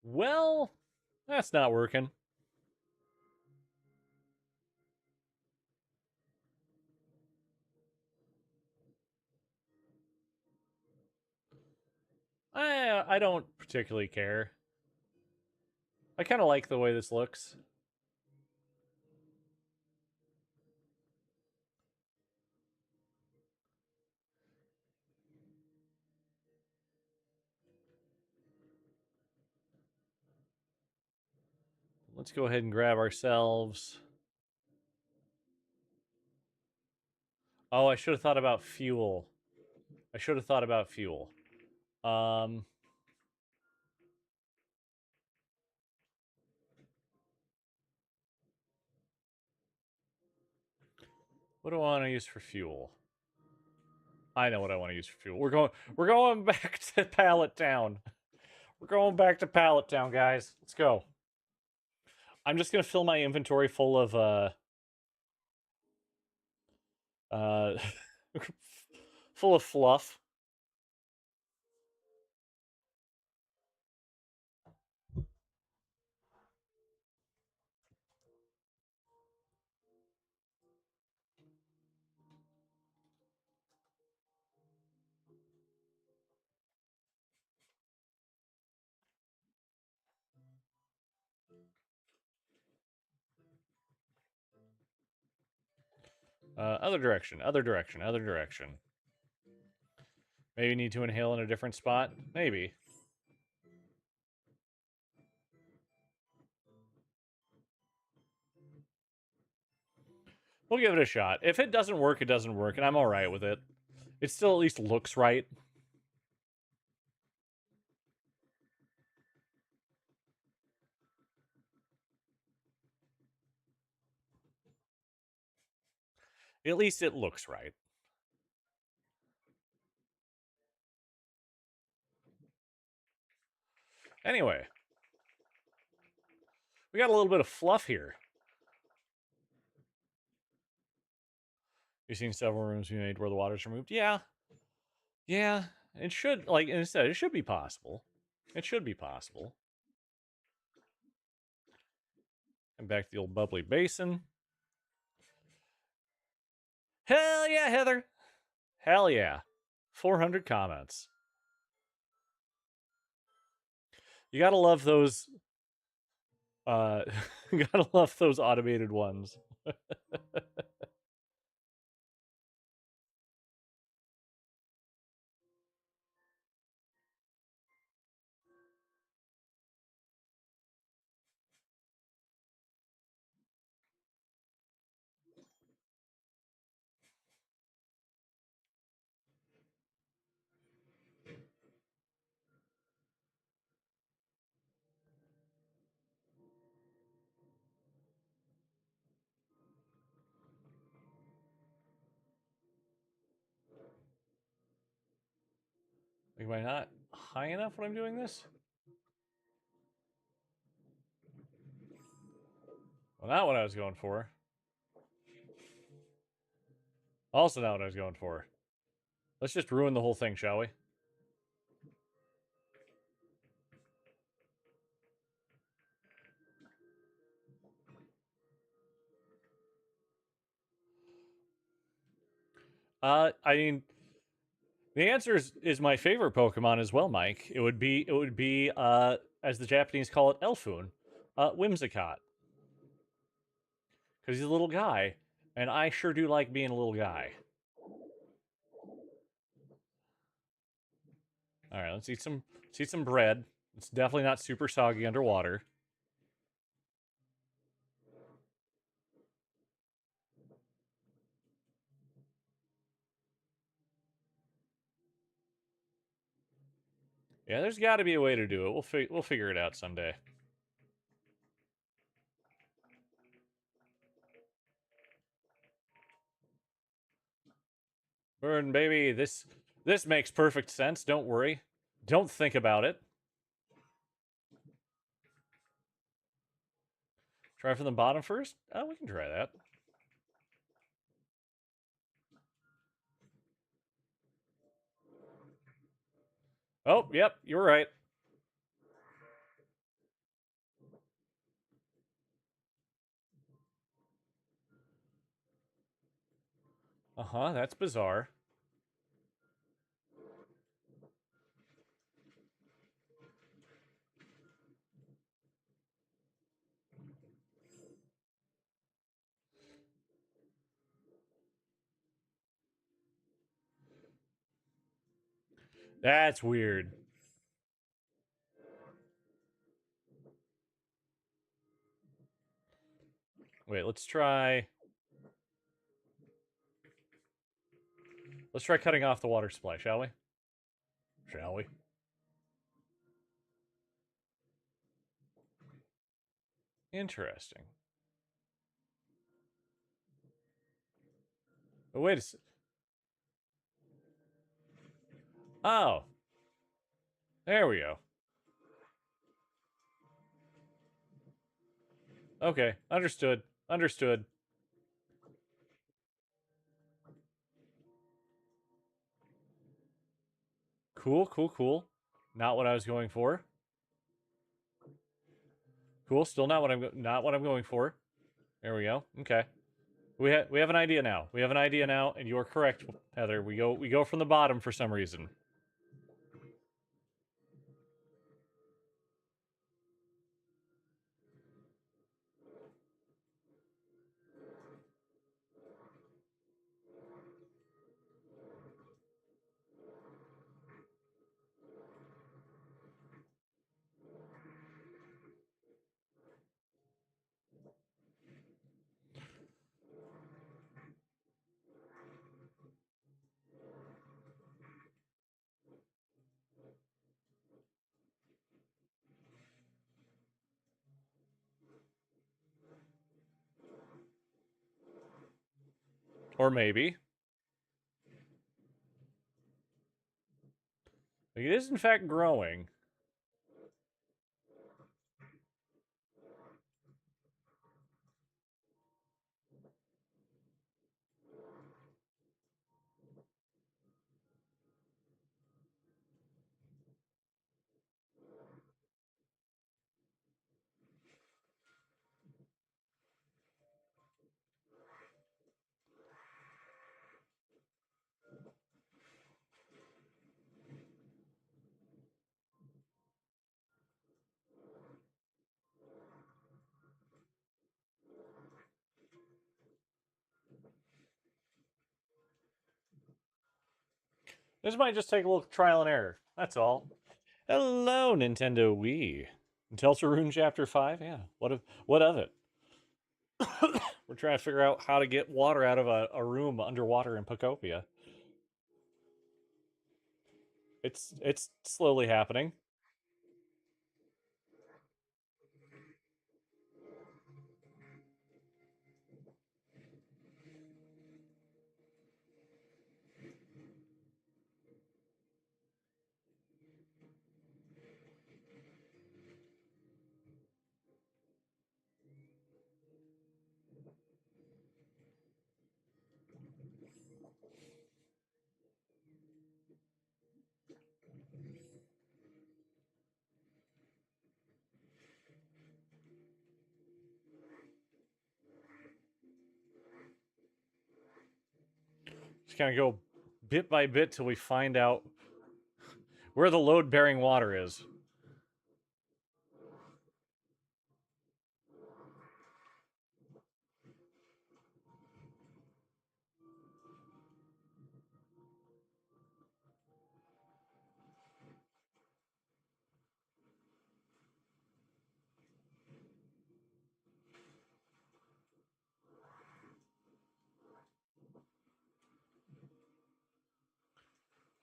Well, that's not working. I don't particularly care. I kind of like the way this looks. Let's go ahead and grab ourselves. Oh, I should have thought about fuel. I should have thought about fuel. Um, what do I want to use for fuel? I know what I want to use for fuel. We're going back to Pallet Town. We're going back to Pallet Town, guys. Let's go. I'm just gonna fill my inventory full of uh full of fluff. Other direction, other direction, other direction. Maybe need to inhale in a different spot. Maybe. We'll give it a shot. If it doesn't work, it doesn't work, and I'm all right with it. It still at least looks right. At least it looks right. Anyway, we got a little bit of fluff here. You've seen several rooms be made where the water's removed? Yeah. Yeah. It should, like, instead, it should be possible. It should be possible. And back to the old bubbly basin. Hell yeah, Heather. Hell yeah. 400 comments. You gotta love those. You gotta love those automated ones. Am I not high enough when I'm doing this? Well, not what I was going for. Also not what I was going for. Let's just ruin the whole thing, shall we? I mean, the answer is my favorite Pokemon as well, Mike. It would be as the Japanese call it, Elfun, Whimsicott, because he's a little guy, and I sure do like being a little guy. All right, let's eat some bread. It's definitely not super soggy underwater. Yeah, there's got to be a way to do it. We'll figure it out someday. Burn, baby. This makes perfect sense. Don't worry. Don't think about it. Try from the bottom first? Oh, we can try that. Oh, yep, you're right. Uh-huh, that's bizarre. That's weird. Wait, let's try cutting off the water supply, shall we? Shall we? Interesting. But wait a sec. Oh. There we go. Okay, understood. Understood. Cool, cool, cool. Not what I was going for. Cool, still not what I'm going for. There we go. Okay. We have an idea now. We have an idea now, and you're correct, Heather. We go from the bottom for some reason. Or maybe. It is in fact growing. This might just take a little trial and error. That's all. Hello, Nintendo Wii. Deltarune Chapter 5? Yeah. What of it? We're trying to figure out how to get water out of a room underwater in Pokopia. It's slowly happening. Just kind of go bit by bit till we find out where the load-bearing water is.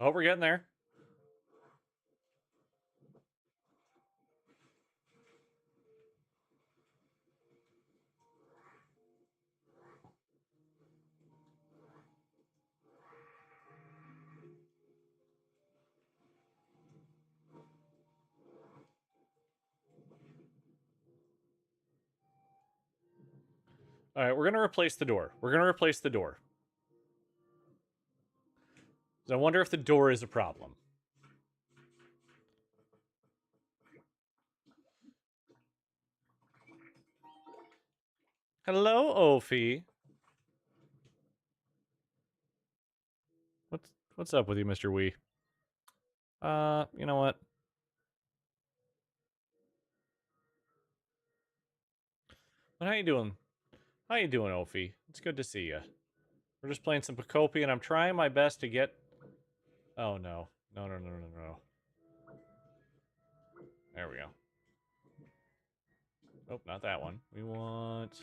Oh, we're getting there. All right, we're going to replace the door. We're going to replace the door. So I wonder if the door is a problem. Hello, Ophi. What's up with you, Mr. Wee? You know what? How you doing? How you doing, Ophi? It's good to see you. We're just playing some Pokopia, and I'm trying my best to get... Oh, no. No. There we go. Oh, not that one. We want...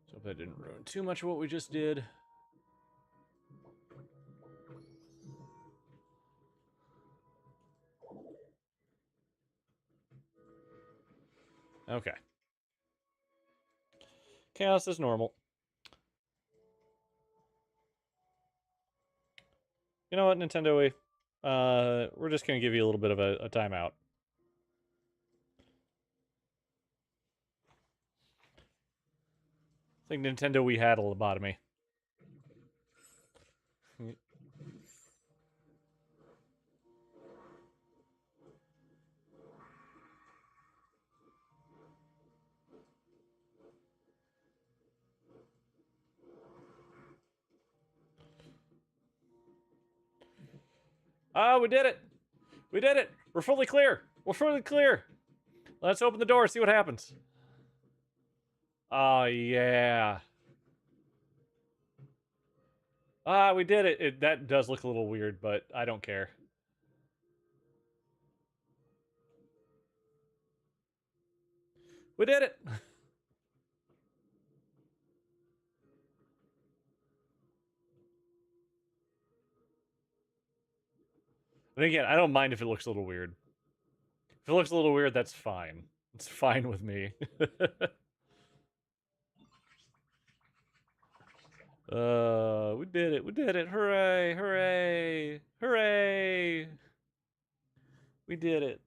So hope that didn't ruin too much of what we just did. Okay. Chaos is normal. You know what, Nintendo Wii? We're just gonna give you a little bit of a timeout. I think Nintendo Wii had a lobotomy. Ah, we did it! We did it! We're fully clear! We're fully clear! Let's open the door, see what happens. Oh, yeah. Ah, we did it. That does look a little weird, but I don't care. We did it! And again, I don't mind if it looks a little weird. If it looks a little weird, that's fine. It's fine with me. We did it. We did it. Hooray! Hooray! Hooray! We did it.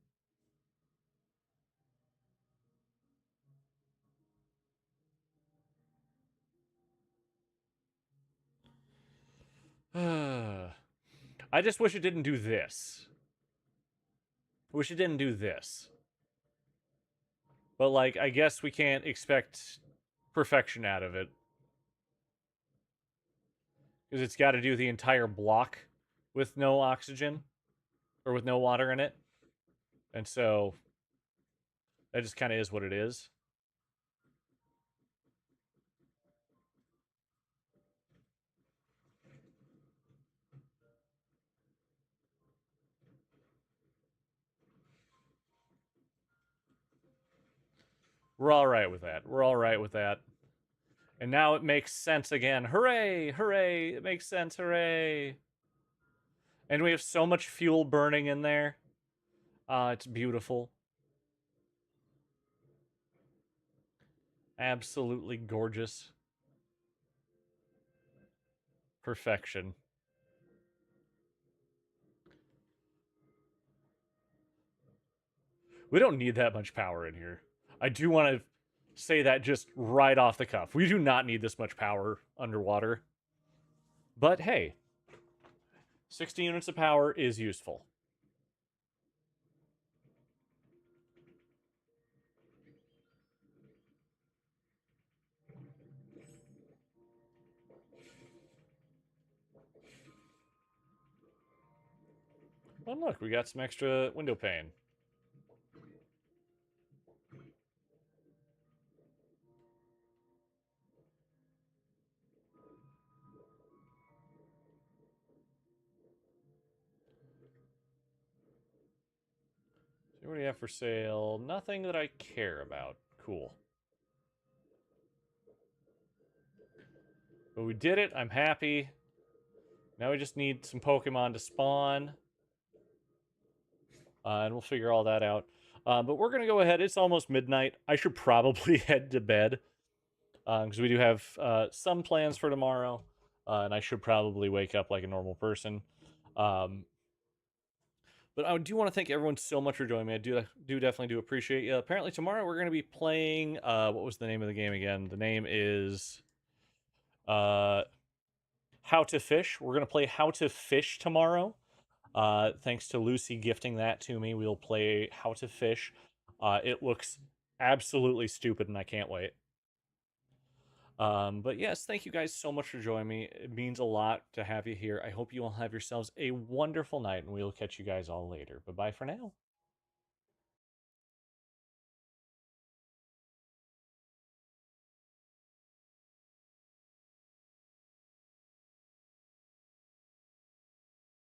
I just wish it didn't do this. Wish it didn't do this. But, like, I guess we can't expect perfection out of it. Because it's got to do the entire block with no oxygen. Or with no water in it. And so, that just kind of is what it is. We're all right with that. We're all right with that. And now it makes sense again. Hooray! Hooray! It makes sense. Hooray! And we have so much fuel burning in there. It's beautiful. Absolutely gorgeous. Perfection. We don't need that much power in here. I do want to say that just right off the cuff. We do not need this much power underwater. But hey, 60 units of power is useful. Oh, look, we got some extra window pane. So what do you have for sale? Nothing that I care about. Cool. But we did it. I'm happy. Now we just need some Pokemon to spawn. And we'll figure all that out. But we're going to go ahead. It's almost midnight. I should probably head to bed. Because we do have some plans for tomorrow. And I should probably wake up like a normal person. But I do want to thank everyone so much for joining me. I do definitely do appreciate you. Apparently tomorrow we're going to be playing, what was the name of the game again? The name is How to Fish. We're going to play How to Fish tomorrow. Thanks to Lucy gifting that to me. We'll play How to Fish. It looks absolutely stupid and I can't wait. But yes, thank you guys so much for joining me. It means a lot to have you here. I hope you all have yourselves a wonderful night, and we'll catch you guys all later. Bye-bye for now.